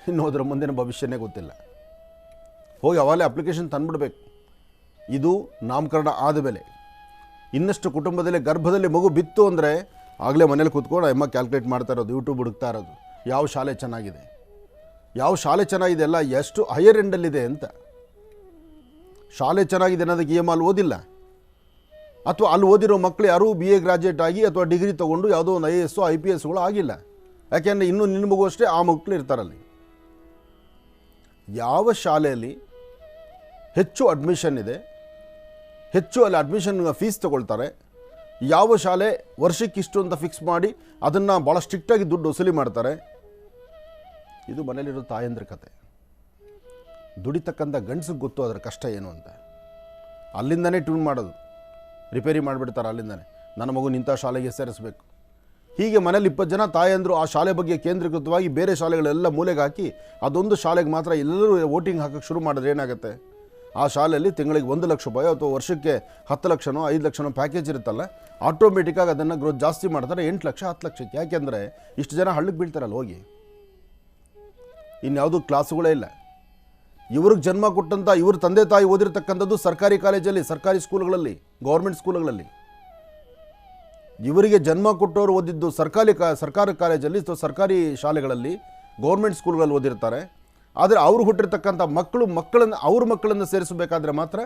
ಇನ್ನು ಹೋದ್ರೆ ಮುಂದಿನ ಭವಿಷ್ಯನೇ ಗೊತ್ತಿಲ್ಲ. ಹೋಗಿ ಅವಾಗಲೇ ಅಪ್ಲಿಕೇಶನ್ ತಂದುಬಿಡ್ಬೇಕು. ಇದು ನಾಮಕರಣ ಆದ ಮೇಲೆ. ಇನ್ನಷ್ಟು ಕುಟುಂಬದಲ್ಲಿ ಗರ್ಭದಲ್ಲಿ ಮಗು ಬಿತ್ತು ಅಂದರೆ ಆಗಲೇ ಮನೇಲಿ ಕೂತ್ಕೊಂಡು ಅಮ್ಮ ಕ್ಯಾಲ್ಕುಲೇಟ್ ಮಾಡ್ತಾ ಇರೋದು, ಯೂಟ್ಯೂಬ್ ಹುಡುಕ್ತಾ ಇರೋದು, ಯಾವ ಶಾಲೆ ಚೆನ್ನಾಗಿದೆ, ಯಾವ ಶಾಲೆ ಚೆನ್ನಾಗಿದೆ ಅಲ್ಲ, ಎಷ್ಟು ಹೈಯರ್ ಎಂಡಲ್ಲಿದೆ ಅಂತ. ಶಾಲೆ ಚೆನ್ನಾಗಿದೆ ಅನ್ನೋದಕ್ಕೆ EM ಅಲ್ಲಿ ಓದಿಲ್ಲ, ಅಥವಾ ಅಲ್ಲಿ ಓದಿರೋ ಮಕ್ಕಳು ಯಾರೂ BA ಗ್ರಾಜ್ಯುಯೇಟ್ ಆಗಿ ಅಥವಾ ಡಿಗ್ರಿ ತೊಗೊಂಡು ಯಾವುದೋ ಒಂದು IAS IPSಗಳು ಆಗಿಲ್ಲ. ಯಾಕೆಂದರೆ ಇನ್ನೂ ನಿನ್ನ ಮಗು ಅಷ್ಟೇ ಆ ಮಕ್ಕಳು ಇರ್ತಾರಲ್ಲಿ. ಯಾವ ಶಾಲೆಯಲ್ಲಿ ಹೆಚ್ಚು ಅಡ್ಮಿಷನ್ ಇದೆ, ಹೆಚ್ಚು ಅಲ್ಲಿ ಅಡ್ಮಿಷನ್ ಫೀಸ್ ತೊಗೊಳ್ತಾರೆ, ಯಾವ ಶಾಲೆ ವರ್ಷಕ್ಕಿಷ್ಟು ಅಂತ ಫಿಕ್ಸ್ ಮಾಡಿ ಅದನ್ನು ಭಾಳ ಸ್ಟ್ರಿಕ್ಟಾಗಿ ದುಡ್ಡು ವಸೂಲಿ ಮಾಡ್ತಾರೆ, ಇದು ಮನೇಲಿರೋ ತಾಯಂದ್ರ ಕತೆ. ದುಡಿತಕ್ಕಂಥ ಗಂಡಸಿಗೆ ಗೊತ್ತು ಅದರ ಕಷ್ಟ ಏನು ಅಂತ. ಅಲ್ಲಿಂದನೇ ಟ್ಯೂನ್ ಮಾಡೋದು, ರಿಪೇರಿ ಮಾಡಿಬಿಡ್ತಾರೆ ಅಲ್ಲಿಂದನೇ. ನನ್ನ ಮಗು ನಿಂಥ ಶಾಲೆಗೆ ಸೇರಿಸಬೇಕು. ಹೀಗೆ ಮನೇಲಿ 20 ಜನ ತಾಯಂದರು ಆ ಶಾಲೆ ಬಗ್ಗೆ ಕೇಂದ್ರೀಕೃತವಾಗಿ ಬೇರೆ ಶಾಲೆಗಳೆಲ್ಲ ಮೂಲೆಗೆ ಹಾಕಿ ಅದೊಂದು ಶಾಲೆಗೆ ಮಾತ್ರ ಎಲ್ಲರೂ ವೋಟಿಂಗ್ ಹಾಕೋಕ್ಕೆ ಶುರು ಮಾಡಿದ್ರೆ ಏನಾಗುತ್ತೆ, ಆ ಶಾಲೆಯಲ್ಲಿ ತಿಂಗಳಿಗೆ 1 ಲಕ್ಷ ರೂಪಾಯಿ ಅಥವಾ ವರ್ಷಕ್ಕೆ 10 ಲಕ್ಷನೋ 5 ಲಕ್ಷನೋ ಪ್ಯಾಕೇಜ್ ಇರುತ್ತಲ್ಲ, ಆಟೋಮೆಟಿಕ್ಕಾಗಿ ಅದನ್ನು ಗ್ರೋತ್ ಜಾಸ್ತಿ ಮಾಡ್ತಾರೆ, 8 ಲಕ್ಷ 10 ಲಕ್ಷಕ್ಕೆ. ಯಾಕೆಂದರೆ ಇಷ್ಟು ಜನ ಹಳ್ಳಕ್ಕೆ ಬೀಳ್ತಾರಲ್ಲ ಹೋಗಿ. ಇನ್ಯಾವುದೂ ಕ್ಲಾಸುಗಳೇ ಇಲ್ಲ. ಇವ್ರಿಗೆ ಜನ್ಮ ಕೊಟ್ಟಂಥ ಇವ್ರ ತಂದೆ ತಾಯಿ ಓದಿರ್ತಕ್ಕಂಥದ್ದು ಸರ್ಕಾರಿ ಕಾಲೇಜಲ್ಲಿ, ಸರ್ಕಾರಿ ಸ್ಕೂಲ್ಗಳಲ್ಲಿ, ಗೌರ್ಮೆಂಟ್ ಸ್ಕೂಲ್ಗಳಲ್ಲಿ. ಇವರಿಗೆ ಜನ್ಮ ಕೊಟ್ಟವರು ಓದಿದ್ದು ಸರ್ಕಾರಿ ಕಾಲೇಜಲ್ಲಿ ಅಥವಾ ಸರ್ಕಾರಿ ಶಾಲೆಗಳಲ್ಲಿ, ಗೌರ್ಮೆಂಟ್ ಸ್ಕೂಲ್ಗಳಲ್ಲಿ ಓದಿರ್ತಾರೆ. ಆದರೆ ಅವರು ಹುಟ್ಟಿರ್ತಕ್ಕಂಥ ಅವ್ರ ಮಕ್ಕಳನ್ನು ಸೇರಿಸಬೇಕಾದ್ರೆ ಮಾತ್ರ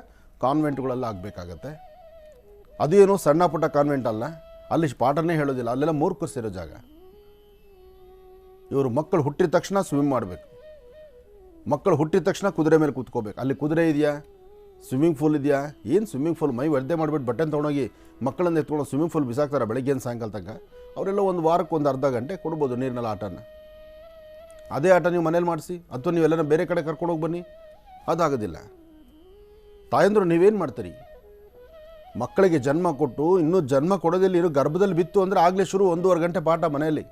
ಕಾನ್ವೆಂಟ್ಗಳೆಲ್ಲ ಆಗಬೇಕಾಗತ್ತೆ. ಅದು ಏನು ಸಣ್ಣ ಪುಟ್ಟ ಕಾನ್ವೆಂಟ್ ಅಲ್ಲ, ಅಲ್ಲಿ ಪಾಠನೇ ಹೇಳೋದಿಲ್ಲ, ಅಲ್ಲೆಲ್ಲ ಮೂರ್ಖರು ಸೇರೋ ಜಾಗ. ಇವರು ಮಕ್ಕಳು ಹುಟ್ಟಿದ ತಕ್ಷಣ ಸ್ವಿಮ್ ಮಾಡಬೇಕು, ಮಕ್ಕಳು ಹುಟ್ಟಿದ ತಕ್ಷಣ ಕುದುರೆ ಮೇಲೆ ಕೂತ್ಕೋಬೇಕು. ಅಲ್ಲಿ ಕುದುರೆ ಇದೆಯಾ, ಸ್ವಿಮ್ಮಿಂಗ್ ಪೂಲ್ ಇದೆಯಾ? ಏನು ಸ್ವಿಮ್ಮಿಂಗ್ ಪೂಲ್? ಮೈ ಒದ್ದೆ ಮಾಡಿಬಿಟ್ಟು ಬಟ್ಟೆನ ತೊಗೊಂಡೋಗಿ ಮಕ್ಕಳನ್ನ ಎತ್ಕೊಂಡು ಸ್ವಿಮ್ಮಿಂಗ್ ಪೂಲ್ ಬಿಸಾಕ್ತಾರೆ ಬೆಳಗ್ಗೆಯಿಂದ ಸಾಯಂಕಾಲ ತನಕ. ಅವರೆಲ್ಲ ಒಂದು ವಾರಕ್ಕೆ ಒಂದು ಅರ್ಧ ಗಂಟೆ ಕೊಡ್ಬೋದು ನೀರಿನಲ್ಲಿ ಆಟನ. ಅದೇ ಆಟ ನೀವು ಮನೇಲಿ ಮಾಡಿಸಿ, ಅಥವಾ ನೀವೆಲ್ಲನ ಬೇರೆ ಕಡೆ ಕರ್ಕೊಂಡೋಗಿ ಬನ್ನಿ, ಅದಾಗೋದಿಲ್ಲ. ತಾಯಂದರು ನೀವೇನು ಮಾಡ್ತೀರಿ? ಮಕ್ಕಳಿಗೆ ಜನ್ಮ ಕೊಟ್ಟು ಇನ್ನೂ ಜನ್ಮ ಕೊಡೋದಿಲ್ಲ, ಇರೋ ಗರ್ಭದಲ್ಲಿ ಬಿತ್ತು ಅಂದರೆ ಆಗಲೇ ಶುರು 1.5 ಗಂಟೆ ಪಾಠ ಮನೆಯಲ್ಲಿ.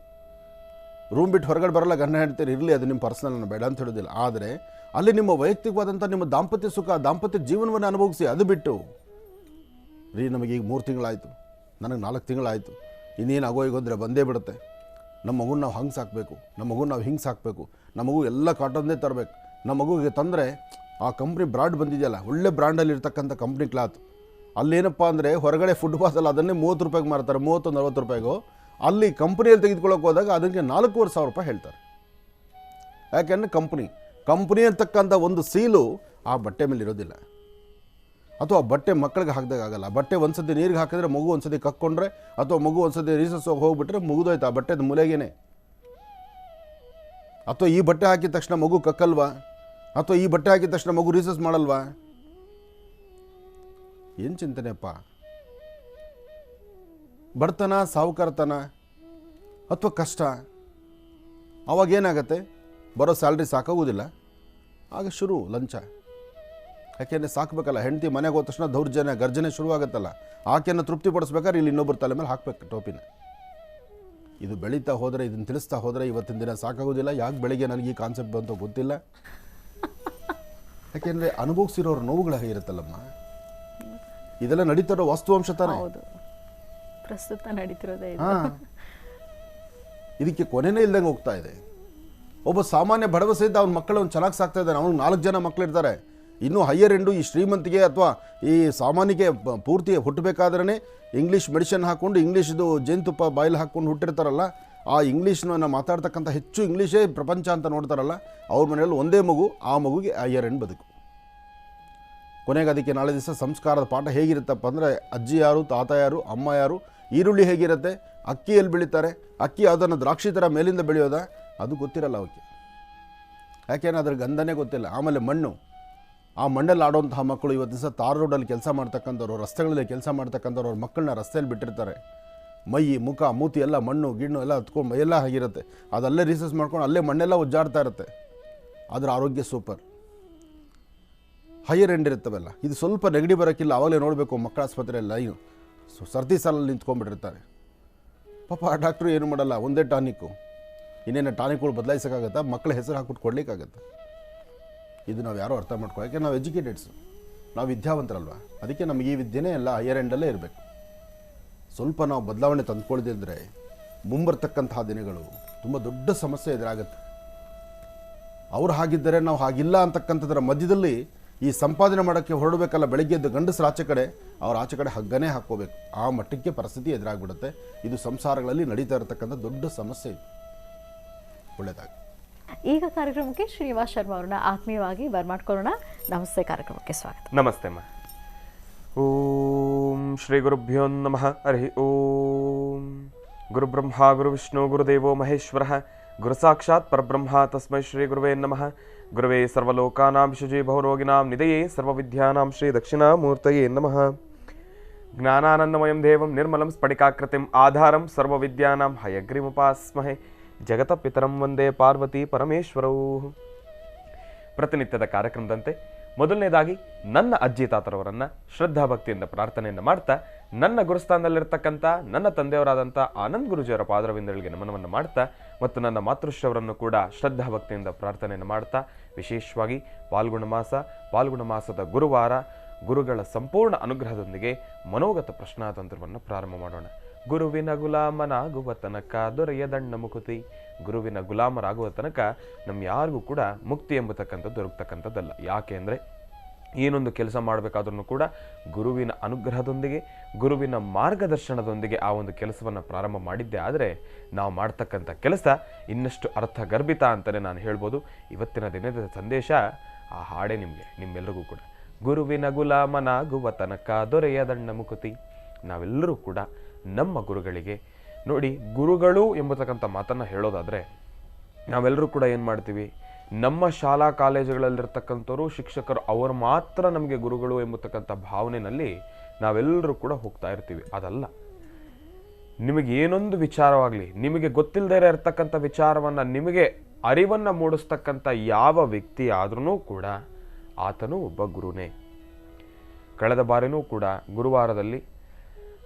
ರೂಮ್ ಬಿಟ್ಟು ಹೊರಗಡೆ ಬರಲ್ಲ, ಗಂಡ ಹೇಳ್ತೀರಿ, ಇರಲಿ ಅದು ನಿಮ್ಮ ಪರ್ಸನಲ್, ನಾನು ಬೇಡ ಅಂತ ಹೇಳೋದಿಲ್ಲ. ಆದರೆ ಅಲ್ಲಿ ನಿಮ್ಮ ವೈಯಕ್ತಿಕವಾದಂಥ ನಿಮ್ಮ ದಾಂಪತ್ಯ ಸುಖ, ದಾಂಪತ್ಯ ಜೀವನವನ್ನು ಅನುಭವಿಸಿ. ಅದು ಬಿಟ್ಟು ರೀ ನಮಗೆ ಈಗ 3 ತಿಂಗಳಾಯಿತು, ನನಗೆ 4 ತಿಂಗಳಾಯಿತು, ಇನ್ನೇನು ಆಗೋ ಈಗೋದ್ರೆ ಬಂದೇ ಬಿಡುತ್ತೆ, ನಮ್ಮ ಮಗುನ ನಾವು ಹಂಗೆ ಸಾಕಬೇಕು, ನಮ್ಮ ಮಗುನ ನಾವು ಹಿಂಗೆ ಸಾಕಬೇಕು, ನಮ್ಮ ಮಗು ಎಲ್ಲ ಕಾಟನ್ನೇ ತರಬೇಕು, ನಮ್ಮ ಮಗುಗೆ ತಂದರೆ ಆ ಕಂಪ್ನಿ ಬ್ರಾಂಡ್ ಬಂದಿದೆಯಲ್ಲ, ಒಳ್ಳೆ ಬ್ರ್ಯಾಂಡಲ್ಲಿ ಇರ್ತಕ್ಕಂಥ ಕಂಪ್ನಿ ಕ್ಲಾತ್, ಅಲ್ಲೇನಪ್ಪ ಅಂದರೆ ಹೊರಗಡೆ ಫುಟ್ಪಾತಲ್ಲಿ ಅದನ್ನೇ 30 ರೂಪಾಯಿಗೆ ಮಾರ್ತಾರೆ, 30-40 ರೂಪಾಯಿಗೋ. ಅಲ್ಲಿ ಕಂಪ್ನಿಯಲ್ಲಿ ತೆಗೆದುಕೊಳ್ಳೋಕೆ ಹೋದಾಗ ಅದಕ್ಕೆ 4,500 ರೂಪಾಯಿ ಹೇಳ್ತಾರೆ. ಯಾಕೆಂದರೆ ಕಂಪ್ನಿ ಅಂತಕ್ಕಂಥ ಒಂದು ಸೀಲು ಆ ಬಟ್ಟೆ ಮೇಲೆ ಇರೋದಿಲ್ಲ, ಅಥವಾ ಬಟ್ಟೆ ಮಕ್ಕಳಿಗೆ ಹಾಕಿದಾಗ ಆಗಲ್ಲ. ಬಟ್ಟೆ ಒಂದ್ಸತಿ ನೀರಿಗೆ ಹಾಕಿದ್ರೆ, ಮಗು ಒಂದ್ಸತಿ ಕಕ್ಕೊಂಡ್ರೆ, ಅಥವಾ ಮಗು ಒಂದ್ಸತಿ ರೀಸಸ್ ಹೋಗಿಬಿಟ್ರೆ ಮುಗಿದೋಯ್ತು ಆ ಬಟ್ಟೆದ ಮೂಲೆಗೇನೆ. ಅಥವಾ ಈ ಬಟ್ಟೆ ಹಾಕಿದ ತಕ್ಷಣ ಮಗು ಕಕ್ಕಲ್ವಾ, ಅಥವಾ ಈ ಬಟ್ಟೆ ಹಾಕಿದ ತಕ್ಷಣ ಮಗು ರೀಸಸ್ ಮಾಡಲ್ವಾ? ಏನು ಚಿಂತನೆಯಪ್ಪ? ಬಡತನ, ಸಾಹುಕಾರತನ ಅಥವಾ ಕಷ್ಟ, ಅವಾಗೇನಾಗತ್ತೆ, ಬರೋ ಸ್ಯಾಲ್ರಿ ಸಾಕಾಗೋದಿಲ್ಲ, ಆಗ ಶುರು ಲಂಚ. ಯಾಕೆಂದರೆ ಸಾಕಬೇಕಲ್ಲ, ಹೆಂಡತಿ ಮನೆಗೆ ಹೋದ ತಕ್ಷಣ ದೌರ್ಜನ್ಯ ಗರ್ಜನೆ ಶುರುವಾಗುತ್ತಲ್ಲ, ಆಕೆಯನ್ನು ತೃಪ್ತಿಪಡಿಸ್ಬೇಕಾದ್ರೆ ಇಲ್ಲಿ ಇನ್ನೊಬ್ಬರ ತಲೆ ಮೇಲೆ ಹಾಕ್ಬೇಕು ಟೋಪಿನ. ಇದು ಬೆಳೀತಾ ಹೋದರೆ, ಇದನ್ನು ತಿಳಿಸ್ತಾ ಹೋದರೆ ಇವತ್ತಿನ ದಿನ ಸಾಕಾಗೋದಿಲ್ಲ. ಯಾಕೆ ಬೆಳಿಗ್ಗೆ ನನಗೆ ಈ ಕಾನ್ಸೆಪ್ಟ್ ಬಂತು ಗೊತ್ತಿಲ್ಲ. ಯಾಕೆಂದರೆ ಅನುಭವಿಸಿರೋರು ನೋವುಗಳಾಗಿರುತ್ತಲ್ಲಮ್ಮ. ಇದೆಲ್ಲ ನಡೀತಾರೋ ವಾಸ್ತವಾಂಶ ತಾನೇ, ಪ್ರಸ್ತುತ ನಡೀತಿರೋದೇ. ಇದಕ್ಕೆ ಕೊನೆನೇ ಇಲ್ದಂಗೆ ಹೋಗ್ತಾ ಇದೆ. ಒಬ್ಬ ಸಾಮಾನ್ಯ ಬಡವಸೆ ಇದ್ದ ಅವ್ನ ಮಕ್ಕಳನ್ನು ಚೆನ್ನಾಗಿ ಸಾಕ್ತಾ ಇದ್ದಾನೆ, ಅವ್ನಿಗೆ 4 ಜನ ಮಕ್ಕಳಿರ್ತಾರೆ. ಇನ್ನೂ ಹೈಯರ್ ಎಂಡು ಈ ಶ್ರೀಮಂತಿಗೆ ಅಥವಾ ಈ ಸಾಮಾನ್ಯಕ್ಕೆ ಪೂರ್ತಿ ಹುಟ್ಟಬೇಕಾದ್ರೆ ಇಂಗ್ಲೀಷ್ ಮೆಡಿಸಿನ್ ಹಾಕ್ಕೊಂಡು, ಇಂಗ್ಲೀಷ್ದು ಜೇನುತುಪ್ಪ ಬಾಯಲ್ಲಿ ಹಾಕ್ಕೊಂಡು ಹುಟ್ಟಿರ್ತಾರಲ್ಲ, ಆ ಇಂಗ್ಲೀಷ್ನ ಮಾತಾಡ್ತಕ್ಕಂಥ ಹೆಚ್ಚು ಇಂಗ್ಲೀಷೇ ಪ್ರಪಂಚ ಅಂತ ನೋಡ್ತಾರಲ್ಲ, ಅವ್ರ ಮನೆಯಲ್ಲಿ ಒಂದೇ ಮಗು, ಆ ಮಗುಗೆ ಹೈಯರ್ ಎಂಡ್ ಬದುಕು. ಕೊನೆಗೆ ಅದಕ್ಕೆ ನಾಳೆ ದಿವಸ ಸಂಸ್ಕಾರದ ಪಾಠ ಹೇಗಿರುತ್ತಪ್ಪ ಅಂದರೆ, ಅಜ್ಜಿ ಯಾರು, ತಾತ ಯಾರು, ಅಮ್ಮ ಯಾರು, ಈರುಳ್ಳಿ ಹೇಗಿರುತ್ತೆ, ಅಕ್ಕಿಯಲ್ಲಿ ಬೆಳೀತಾರೆ, ಅಕ್ಕಿ ಯಾವುದನ್ನು ದ್ರಾಕ್ಷಿ ಥರ ಮೇಲಿಂದ ಬೆಳೆಯೋದ, ಅದು ಗೊತ್ತಿರಲ್ಲ ಅವಕ್ಕೆ. ಯಾಕೆಂದ್ರೆ ಅದ್ರ ಗಂಧನೇ ಗೊತ್ತಿಲ್ಲ. ಆಮೇಲೆ ಮಣ್ಣು, ಆ ಮಣ್ಣಲ್ಲಿ ಆಡೋಂತಹ ಮಕ್ಕಳು ಇವತ್ತು ದಿವಸ ತಾರ್ ರೋಡಲ್ಲಿ ಕೆಲಸ ಮಾಡ್ತಕ್ಕಂಥವ್ರು, ರಸ್ತೆಗಳಲ್ಲಿ ಕೆಲಸ ಮಾಡ್ತಕ್ಕಂಥವ್ರು, ಅವ್ರ ಮಕ್ಕಳನ್ನ ರಸ್ತೆಯಲ್ಲಿ ಬಿಟ್ಟಿರ್ತಾರೆ. ಮೈ, ಮುಖ, ಮೂತಿ ಎಲ್ಲ ಮಣ್ಣು ಗಿಣ್ಣು ಎಲ್ಲ ಹತ್ಕೊಂಡು ಎಲ್ಲ ಆಗಿರುತ್ತೆ. ಅದಲ್ಲೇ ರೀಸಸ್ ಮಾಡ್ಕೊಂಡು ಅಲ್ಲೇ ಮಣ್ಣೆಲ್ಲ ಉಜ್ಜಾಡ್ತಾ ಇರುತ್ತೆ. ಅದರ ಆರೋಗ್ಯ ಸೂಪರ್. Higher end ಇರ್ತವೆಲ್ಲ. ಇದು ಸ್ವಲ್ಪ ನೆಗಡಿ ಬರೋಕ್ಕಿಲ್ಲ, ಆವಾಗಲೇ ನೋಡಬೇಕು ಮಕ್ಕಳ ಆಸ್ಪತ್ರೆಯಲ್ಲಿ ಲೈನು ಸರ್ದಿ ಸಾಲಲ್ಲಿ ನಿಂತ್ಕೊಂಡ್ಬಿಟ್ಟಿರ್ತಾರೆ. ಪಾಪ ಆ ಡಾಕ್ಟ್ರು ಏನು ಮಾಡಲ್ಲ, ಒಂದೇ ಟಾನಿಕ್ಕು, ಇನ್ನೇನು ಟಾನಿಕ್ಗಳು ಬದಲಾಯಿಸೋಕ್ಕಾಗತ್ತಾ? ಮಕ್ಕಳ ಹೆಸರು ಹಾಕ್ಬಿಟ್ಟು ಕೊಡಲಿಕ್ಕಾಗತ್ತೆ? ಇದು ನಾವು ಯಾರೋ ಅರ್ಥ ಮಾಡ್ಕೋ. ಯಾಕೆ ನಾವು ಎಜುಕೇಟೆಡ್ಸು, ನಾವು ವಿದ್ಯಾವಂತರಲ್ವ, ಅದಕ್ಕೆ ನಮಗೆ ಈ ವಿದ್ಯೆನೇ ಎಲ್ಲ ಹೈಯರ್ ಎಂಡಲ್ಲೇ ಇರಬೇಕು. ಸ್ವಲ್ಪ ನಾವು ಬದಲಾವಣೆ ತಂದುಕೊಳ್ಳದಿದ್ದರೆ ಮುಂಬರ್ತಕ್ಕಂತಹ ದಿನಗಳು ತುಂಬ ದೊಡ್ಡ ಸಮಸ್ಯೆ ಎದುರಾಗುತ್ತೆ. ಅವ್ರು ಹಾಗಿದ್ದರೆ ನಾವು ಹಾಗಿಲ್ಲ ಅಂತಕ್ಕಂಥದ್ರ ಮಧ್ಯದಲ್ಲಿ ಈ ಸಂಪಾದನೆ ಮಾಡೋಕ್ಕೆ ಹೊರಡಬೇಕಲ್ಲ, ಬೆಳಗ್ಗೆ ಎದ್ದು ಗಂಡಸರ ಆಚೆ ಕಡೆ ಅವ್ರ ಆಚೆ ಕಡೆ ಹಗ್ಗನೇ ಹಾಕ್ಕೋಬೇಕು, ಆ ಮಟ್ಟಕ್ಕೆ ಪರಿಸ್ಥಿತಿ ಎದುರಾಗ್ಬಿಡುತ್ತೆ. ಇದು ಸಂಸಾರಗಳಲ್ಲಿ ನಡೀತಾ ಇರತಕ್ಕಂಥ ದೊಡ್ಡ ಸಮಸ್ಯೆ ಇದು. ಒಳ್ಳೆಯದಾಗಿ ಈಗ ಕಾರ್ಯಕ್ರಮಕ್ಕೆ ಶ್ರೀನಿವಾಸ್ ಶರ್ಮಾ ಅವ್ರನ್ನ ಆತ್ಮೀಯವಾಗಿ ಬರ್ಮಾಡ್ಕೊಳ್ಳೋಣ. ನಮಸ್ತೆ, ಕಾರ್ಯಕ್ರಮಕ್ಕೆ ಸ್ವಾಗತ. ನಮಸ್ತೆ ಅಮ್ಮ. ಓಂ ಶ್ರೀ ಗುರುಭ್ಯೋ ನಮಃ. ಹರಿ ಓಂ. ಗುರುಬ್ರಹ್ಮ ಗುರುವಿಷ್ಣು ಗುರುದೇವೋ ಮಹೇಶ್ವರ ಗುರು ಸಾಕ್ಷಾತ್ ಪರಬ್ರಹ್ಮ ತಸ್ಮೈ ಶ್ರೀ ಗುರುವೇ ನಮಃ. ಗುರುವೇ ಸರ್ವಲೋಕಾನಾಂ ಶುಚಿ ಬಹುರೋಗಿನಾಂ ನಿಧಯೇ ಸರ್ವವಿದ್ಯಾನಾಂ ಶ್ರೀ ದಕ್ಷಿಣಾಮೂರ್ತಯೇ ನಮಃ. ಜ್ಞಾನಾನಂದಮಯಂ ದೇವಂ ನಿರ್ಮಲಂ ಸ್ಫಟಿಕಾಕೃತಿಂ ಆಧಾರಂ ಸರ್ವವಿದ್ಯಾನಾಂ ಹಯಗ್ರೀಮುಪಾಸ್ಮಹೇ. ಜಗತ ಪಿತರಂ ವಂದೇ ಪಾರ್ವತಿ ಪರಮೇಶ್ವರೌ. ಪ್ರತಿನಿತ್ಯದ ಕಾರ್ಯಕ್ರಮದಂತೆ ಮೊದಲನೇದಾಗಿ ನನ್ನ ಅಜ್ಜಿ ತಾತರವರನ್ನ ಶ್ರದ್ಧಾಭಕ್ತಿಯಿಂದ ಪ್ರಾರ್ಥನೆಯನ್ನು ಮಾಡ್ತಾ, ನನ್ನ ಗುರುಸ್ಥಾನದಲ್ಲಿರ್ತಕ್ಕಂಥ ನನ್ನ ತಂದೆಯವರಾದಂಥ ಆನಂದ್ ಗುರುಜಿಯವರ ಪಾದರವಿಂದಗಳಿಗೆ ನಮನವನ್ನು ಮಾಡ್ತಾ, ಮತ್ತು ನನ್ನ ಮಾತೃಶ್ರವರನ್ನು ಕೂಡ ಶ್ರದ್ಧಾಭಕ್ತಿಯಿಂದ ಪ್ರಾರ್ಥನೆಯನ್ನು ಮಾಡ್ತಾ, ವಿಶೇಷವಾಗಿ ಪಾಲ್ಗುಣ ಮಾಸದ ಗುರುವಾರ ಗುರುಗಳ ಸಂಪೂರ್ಣ ಅನುಗ್ರಹದೊಂದಿಗೆ ಮನೋಗತ ಪ್ರಶ್ನಾತಂತ್ರವನ್ನು ಪ್ರಾರಂಭ ಮಾಡೋಣ. ಗುರುವಿನ ಗುಲಾಮನಾಗುವ ತನಕ ದೊರೆಯದಣ್ಣ ಮುಕುತಿ. ಗುರುವಿನ ಗುಲಾಮರಾಗುವ ತನಕ ನಮ್ಮ ಯಾರಿಗೂ ಕೂಡ ಮುಕ್ತಿ ಎಂಬತಕ್ಕಂಥದ್ದು ದೊರಕತಕ್ಕಂಥದ್ದಲ್ಲ. ಯಾಕೆ ಅಂದರೆ ಏನೊಂದು ಕೆಲಸ ಮಾಡಬೇಕಾದ್ರೂ ಕೂಡ ಗುರುವಿನ ಅನುಗ್ರಹದೊಂದಿಗೆ, ಗುರುವಿನ ಮಾರ್ಗದರ್ಶನದೊಂದಿಗೆ ಆ ಒಂದು ಕೆಲಸವನ್ನು ಪ್ರಾರಂಭ ಮಾಡಿದ್ದೆ ಆದರೆ ನಾವು ಮಾಡ್ತಕ್ಕಂಥ ಕೆಲಸ ಇನ್ನಷ್ಟು ಅರ್ಥಗರ್ಭಿತ ಅಂತಲೇ ನಾನು ಹೇಳ್ಬೋದು. ಇವತ್ತಿನ ದಿನದ ಸಂದೇಶ ಆ ಹಾಡೇ ನಿಮ್ಮೆಲ್ಲರಿಗೂ ಕೂಡ. ಗುರುವಿನ ಗುಲಾಮನಾಗುವ ತನಕ ದೊರೆಯದಣ್ಣ ಮುಕುತಿ. ನಾವೆಲ್ಲರೂ ಕೂಡ ನಮ್ಮ ಗುರುಗಳಿಗೆ ನೋಡಿ, ಗುರುಗಳು ಎಂಬತಕ್ಕಂಥ ಮಾತನ್ನು ಹೇಳೋದಾದರೆ ನಾವೆಲ್ಲರೂ ಕೂಡ ಏನು ಮಾಡ್ತೀವಿ, ನಮ್ಮ ಶಾಲಾ ಕಾಲೇಜುಗಳಲ್ಲಿರ್ತಕ್ಕಂಥವ್ರು ಶಿಕ್ಷಕರು ಅವರು ಮಾತ್ರ ನಮಗೆ ಗುರುಗಳು ಎಂಬತಕ್ಕಂಥ ಭಾವನೆಯಲ್ಲಿ ನಾವೆಲ್ಲರೂ ಕೂಡ ಹೋಗ್ತಾ ಇರ್ತೀವಿ. ಅದಲ್ಲ, ನಿಮಗೆ ಏನೊಂದು ವಿಚಾರವಾಗಲಿ, ನಿಮಗೆ ಗೊತ್ತಿಲ್ಲದೇ ಇರತಕ್ಕಂಥ ವಿಚಾರವನ್ನು ನಿಮಗೆ ಅರಿವನ್ನು ಮೂಡಿಸ್ತಕ್ಕಂಥ ಯಾವ ವ್ಯಕ್ತಿ ಆದ್ರೂ ಕೂಡ ಆತನು ಒಬ್ಬ ಗುರುನೇ. ಕಳೆದ ಬಾರಿನೂ ಕೂಡ ಗುರುವಾರದಲ್ಲಿ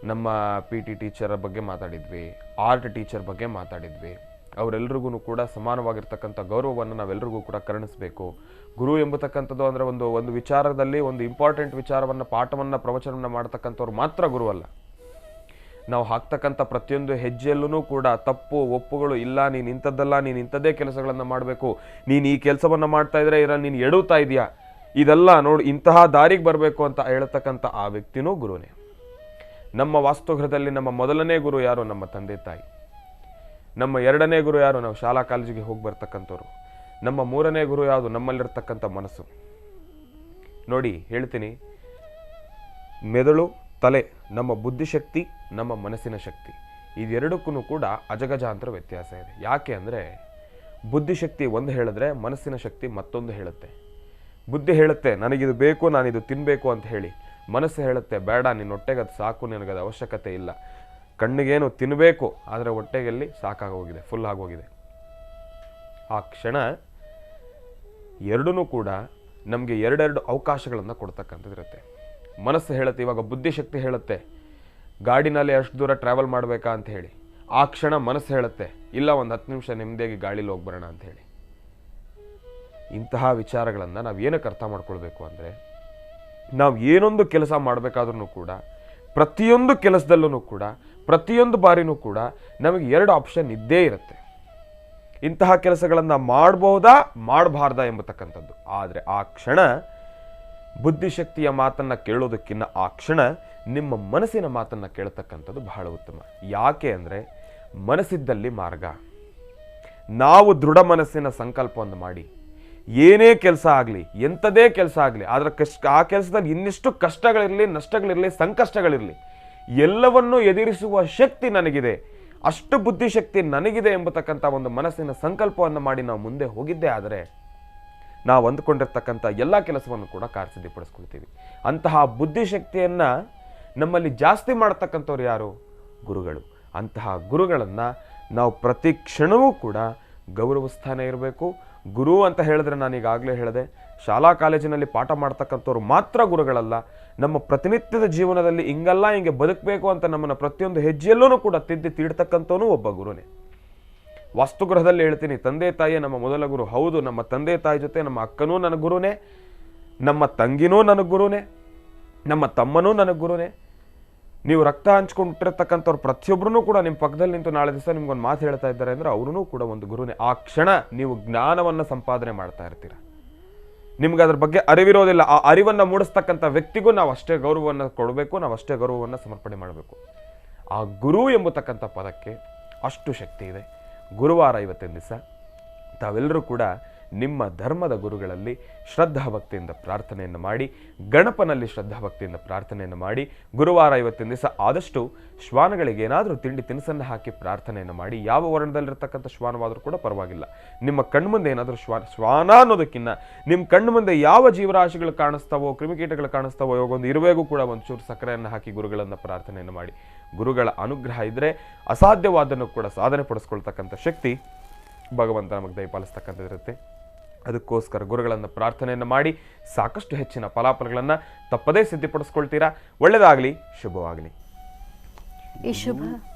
ನಮ್ಮ PT ಟೀಚರ್ ಬಗ್ಗೆ ಮಾತಾಡಿದ್ವಿ, ಆರ್ಟ್ ಟೀಚರ್ ಬಗ್ಗೆ ಮಾತಾಡಿದ್ವಿ. ಅವರೆಲ್ಲರಿಗೂ ಕೂಡ ಸಮಾನವಾಗಿರ್ತಕ್ಕಂಥ ಗೌರವವನ್ನು ನಾವೆಲ್ಲರಿಗೂ ಕೂಡ ಕರುಣಿಸಬೇಕು. ಗುರು ಎಂಬತಕ್ಕಂಥದ್ದು ಅಂದರೆ ಒಂದು ವಿಚಾರದಲ್ಲಿ ಒಂದು ಇಂಪಾರ್ಟೆಂಟ್ ವಿಚಾರವನ್ನು, ಪಾಠವನ್ನು, ಪ್ರವಚನವನ್ನು ಮಾಡ್ತಕ್ಕಂಥವ್ರು ಮಾತ್ರ ಗುರು ಅಲ್ಲ. ನಾವು ಹಾಕ್ತಕ್ಕಂಥ ಪ್ರತಿಯೊಂದು ಹೆಜ್ಜೆಯಲ್ಲೂ ಕೂಡ ತಪ್ಪು ಒಪ್ಪುಗಳು ಇಲ್ಲ, ನೀನು ಇಂಥದ್ದಲ್ಲ, ನೀನು ಇಂಥದ್ದೇ ಕೆಲಸಗಳನ್ನು ಮಾಡಬೇಕು, ನೀನು ಈ ಕೆಲಸವನ್ನು ಮಾಡ್ತಾ ಇದ್ರೆ ಇದರಲ್ಲಿ ನೀನು ಎಡುತ್ತಾ ಇದೆಯಾ, ಇದೆಲ್ಲ ನೋಡಿ ಇಂತಹ ದಾರಿಗೆ ಬರಬೇಕು ಅಂತ ಹೇಳ್ತಕ್ಕಂಥ ಆ ವ್ಯಕ್ತಿನೂ ಗುರುನೇ. ನಮ್ಮ ವಾಸ್ತುಗೃಹದಲ್ಲಿ ನಮ್ಮ ಮೊದಲನೇ ಗುರು ಯಾರು? ನಮ್ಮ ತಂದೆ ತಾಯಿ. ನಮ್ಮ ಎರಡನೇ ಗುರು ಯಾರು? ನಾವು ಶಾಲಾ ಕಾಲೇಜಿಗೆ ಹೋಗಿ ಬರ್ತಕ್ಕಂಥವ್ರು. ನಮ್ಮ ಮೂರನೇ ಗುರು ಯಾವುದು? ನಮ್ಮಲ್ಲಿರ್ತಕ್ಕಂಥ ಮನಸ್ಸು. ನೋಡಿ ಹೇಳ್ತೀನಿ, ಮೆದುಳು, ತಲೆ, ನಮ್ಮ ಬುದ್ಧಿಶಕ್ತಿ, ನಮ್ಮ ಮನಸ್ಸಿನ ಶಕ್ತಿ, ಇದೆರಡಕ್ಕೂ ಕೂಡ ಅಜಗಜಾಂತರ ವ್ಯತ್ಯಾಸ ಇದೆ. ಯಾಕೆ ಅಂದರೆ ಬುದ್ಧಿಶಕ್ತಿ ಒಂದು ಹೇಳಿದ್ರೆ ಮನಸ್ಸಿನ ಶಕ್ತಿ ಮತ್ತೊಂದು ಹೇಳುತ್ತೆ. ಬುದ್ಧಿ ಹೇಳುತ್ತೆ ನನಗಿದು ಬೇಕು, ನಾನಿದು ತಿನ್ನಬೇಕು ಅಂತ ಹೇಳಿ. ಮನಸ್ಸು ಹೇಳುತ್ತೆ ಬೇಡ, ನಿನ್ನ ಹೊಟ್ಟೆಗೆ ಅದು ಸಾಕು, ನಿನಗದು ಅವಶ್ಯಕತೆ ಇಲ್ಲ. ಕಣ್ಣಿಗೇನು ತಿನ್ನಬೇಕು, ಆದರೆ ಹೊಟ್ಟೆಗೆಲ್ಲಿ ಸಾಕಾಗೋಗಿದೆ, ಫುಲ್ ಆಗೋಗಿದೆ. ಆ ಕ್ಷಣ ಎರಡೂ ಕೂಡ ನಮಗೆ ಎರಡೆರಡು ಅವಕಾಶಗಳನ್ನು ಕೊಡ್ತಕ್ಕಂಥದ್ದಿರುತ್ತೆ. ಮನಸ್ಸು ಹೇಳುತ್ತೆ, ಇವಾಗ ಬುದ್ಧಿಶಕ್ತಿ ಹೇಳುತ್ತೆ ಗಾಡಿನಲ್ಲಿ ಅಷ್ಟು ದೂರ ಟ್ರಾವೆಲ್ ಮಾಡಬೇಕಾ ಅಂತ ಹೇಳಿ. ಆ ಕ್ಷಣ ಮನಸ್ಸು ಹೇಳುತ್ತೆ ಇಲ್ಲ, ಒಂದು 10 ನಿಮಿಷ ನೆಮ್ಮದಿಯಾಗಿ ಗಾಡೀಲಿ ಹೋಗ್ಬರೋಣ ಅಂತ ಹೇಳಿ. ಇಂತಹ ವಿಚಾರಗಳನ್ನು ನಾವು ಏನಕ್ಕೆ ಅರ್ಥ ಮಾಡ್ಕೊಳ್ಬೇಕು ಅಂದರೆ, ನಾವು ಏನೊಂದು ಕೆಲಸ ಮಾಡಬೇಕಾದ್ರೂ ಕೂಡ ಪ್ರತಿಯೊಂದು ಕೆಲಸದಲ್ಲೂ ಕೂಡ ಪ್ರತಿಯೊಂದು ಬಾರಿನೂ ಕೂಡ ನಮಗೆ 2 ಆಪ್ಷನ್ ಇದ್ದೇ ಇರುತ್ತೆ. ಇಂತಹ ಕೆಲಸಗಳನ್ನು ಮಾಡಬಹುದಾ ಮಾಡಬಾರ್ದಾ ಎಂಬತಕ್ಕಂಥದ್ದು. ಆದರೆ ಆ ಕ್ಷಣ ಬುದ್ಧಿಶಕ್ತಿಯ ಮಾತನ್ನು ಕೇಳೋದಕ್ಕಿಂತ ಆ ಕ್ಷಣ ನಿಮ್ಮ ಮನಸ್ಸಿನ ಮಾತನ್ನು ಕೇಳತಕ್ಕಂಥದ್ದು ಬಹಳ ಉತ್ತಮ. ಯಾಕೆ ಅಂದರೆ ಮನಸ್ಸಿದ್ದಲ್ಲಿ ಮಾರ್ಗ. ನಾವು ದೃಢ ಮನಸ್ಸಿನ ಸಂಕಲ್ಪವನ್ನು ಮಾಡಿ ಏನೇ ಕೆಲಸ ಆಗಲಿ, ಎಂಥದೇ ಕೆಲಸ ಆಗಲಿ, ಅದರ ಆ ಕೆಲಸದಲ್ಲಿ ಇನ್ನೆಷ್ಟು ಕಷ್ಟಗಳಿರಲಿ, ನಷ್ಟಗಳಿರಲಿ, ಸಂಕಷ್ಟಗಳಿರಲಿ, ಎಲ್ಲವನ್ನೂ ಎದುರಿಸುವ ಶಕ್ತಿ ನನಗಿದೆ, ಅಷ್ಟು ಬುದ್ಧಿಶಕ್ತಿ ನನಗಿದೆ ಎಂಬತಕ್ಕಂಥ ಒಂದು ಮನಸ್ಸಿನ ಸಂಕಲ್ಪವನ್ನು ಮಾಡಿ ನಾವು ಮುಂದೆ ಹೋಗಿದ್ದೇ ಆದರೆ ನಾವು ಅಂದುಕೊಂಡಿರ್ತಕ್ಕಂಥ ಎಲ್ಲ ಕೆಲಸವನ್ನು ಕೂಡ ಕಾರ್ಯಸಿದ್ಧಿಪಡಿಸ್ಕೊಳ್ತೀವಿ. ಅಂತಹ ಬುದ್ಧಿಶಕ್ತಿಯನ್ನು ನಮ್ಮಲ್ಲಿ ಜಾಸ್ತಿ ಮಾಡತಕ್ಕಂಥವ್ರು ಯಾರು? ಗುರುಗಳು. ಅಂತಹ ಗುರುಗಳನ್ನು ನಾವು ಪ್ರತಿ ಕ್ಷಣವೂ ಕೂಡ ಗೌರವಿಸ್ತಾನೆ ಇರಬೇಕು. ಗುರು ಅಂತ ಹೇಳಿದ್ರೆ ನಾನೀಗಾಗಲೇ ಹೇಳಿದೆ, ಶಾಲಾ ಕಾಲೇಜಿನಲ್ಲಿ ಪಾಠ ಮಾಡ್ತಕ್ಕಂಥವ್ರು ಮಾತ್ರ ಗುರುಗಳಲ್ಲ. ನಮ್ಮ ಪ್ರತಿನಿತ್ಯದ ಜೀವನದಲ್ಲಿ ಹಿಂಗೆ ಬದುಕಬೇಕು ಅಂತ ನಮ್ಮನ್ನು ಪ್ರತಿಯೊಂದು ಹೆಜ್ಜೆಯಲ್ಲೂ ಕೂಡ ತೀಡ್ತಕ್ಕಂಥವನು ಒಬ್ಬ ಗುರುನೇ. ವಾಸ್ತುಗೃಹದಲ್ಲಿ ಹೇಳ್ತೀನಿ, ತಂದೆ ತಾಯಿಯೇ ನಮ್ಮ ಮೊದಲ ಗುರು. ಹೌದು, ನಮ್ಮ ತಂದೆ ತಾಯಿ ಜೊತೆ ನಮ್ಮ ಅಕ್ಕನೂ ನನ್ನ ಗುರುನೇ, ನಮ್ಮ ತಂಗಿನೂ ನನಗೆ ಗುರುನೇ, ನಮ್ಮ ತಮ್ಮನೂ ನನಗೆ ಗುರುನೇ. ನೀವು ರಕ್ತ ಹಂಚ್ಕೊಂಡಿರ್ತಕ್ಕಂಥವ್ರು ಪ್ರತಿಯೊಬ್ಬರೂ ಕೂಡ ನಿಮ್ಮ ಪಕ್ಕದಲ್ಲಿ ನಿಂತು ನಾಳೆ ದಿವಸ ನಿಮ್ಗೊಂದು ಮಾತು ಹೇಳ್ತಾ ಇದ್ದಾರೆ ಅಂದರೆ ಅವರೂ ಕೂಡ ಒಂದು ಗುರುನೇ. ಆ ಕ್ಷಣ ನೀವು ಜ್ಞಾನವನ್ನು ಸಂಪಾದನೆ ಮಾಡ್ತಾ ಇರ್ತೀರ. ನಿಮ್ಗೆ ಅದ್ರ ಬಗ್ಗೆ ಅರಿವಿರೋದಿಲ್ಲ. ಆ ಅರಿವನ್ನು ಮೂಡಿಸ್ತಕ್ಕಂಥ ವ್ಯಕ್ತಿಗೂ ನಾವು ಅಷ್ಟೇ ಗೌರವವನ್ನು ಕೊಡಬೇಕು, ನಾವು ಅಷ್ಟೇ ಗೌರವವನ್ನು ಸಮರ್ಪಣೆ ಮಾಡಬೇಕು. ಆ ಗುರು ಎಂಬತಕ್ಕಂಥ ಪದಕ್ಕೆ ಅಷ್ಟು ಶಕ್ತಿ ಇದೆ. ಗುರುವಾರ ಇವತ್ತಿನ ದಿವಸ ತಾವೆಲ್ಲರೂ ಕೂಡ ನಿಮ್ಮ ಧರ್ಮದ ಗುರುಗಳಲ್ಲಿ ಶ್ರದ್ಧಾಭಕ್ತಿಯಿಂದ ಪ್ರಾರ್ಥನೆಯನ್ನು ಮಾಡಿ, ಗಣಪನಲ್ಲಿ ಶ್ರದ್ಧಾಭಕ್ತಿಯಿಂದ ಪ್ರಾರ್ಥನೆಯನ್ನು ಮಾಡಿ, ಗುರುವಾರ ಇವತ್ತಿನ ದಿವಸ ಆದಷ್ಟು ಶ್ವಾನಗಳಿಗೆ ಏನಾದರೂ ತಿಂಡಿ ತಿನಿಸನ್ನು ಹಾಕಿ ಪ್ರಾರ್ಥನೆಯನ್ನು ಮಾಡಿ. ಯಾವ ವರ್ಣದಲ್ಲಿರ್ತಕ್ಕಂಥ ಶ್ವಾನವಾದರೂ ಕೂಡ ಪರವಾಗಿಲ್ಲ. ನಿಮ್ಮ ಕಣ್ಮುಂದೆ ಏನಾದರೂ ಶ್ವಾನ ಅನ್ನೋದಕ್ಕಿಂತ ನಿಮ್ಮ ಕಣ್ಮುಂದೆ ಯಾವ ಜೀವರಾಶಿಗಳು ಕಾಣಿಸ್ತಾವೋ, ಕ್ರಿಮಿಕೀಟಗಳು ಕಾಣಿಸ್ತಾವೋ, ಇವಾಗ ಒಂದು ಇರುವೆಗೂ ಕೂಡ ಒಂಚೂರು ಸಕ್ಕರೆಯನ್ನು ಹಾಕಿ ಗುರುಗಳನ್ನು ಪ್ರಾರ್ಥನೆಯನ್ನು ಮಾಡಿ. ಗುರುಗಳ ಅನುಗ್ರಹ ಇದ್ದರೆ ಅಸಾಧ್ಯವಾದನ್ನು ಕೂಡ ಸಾಧನೆ ಪಡಿಸ್ಕೊಳ್ತಕ್ಕಂಥ ಶಕ್ತಿ ಭಗವಂತ ನಮಗೆ ದಯಪಾಲಿಸ್ತಕ್ಕಂಥದ್ದಿರುತ್ತೆ. ಅದಕ್ಕೋಸ್ಕರ ಗುರುಗಳನ್ನು ಪ್ರಾರ್ಥನೆಯನ್ನು ಮಾಡಿ ಸಾಕಷ್ಟು ಹೆಚ್ಚಿನ ಫಲಾಫಲಗಳನ್ನು ತಪ್ಪದೇ ಸಿದ್ಧಪಡಿಸ್ಕೊಳ್ತೀರಾ. ಒಳ್ಳೆಯದಾಗಲಿ, ಶುಭವಾಗಲಿ. ಈ ಶುಭ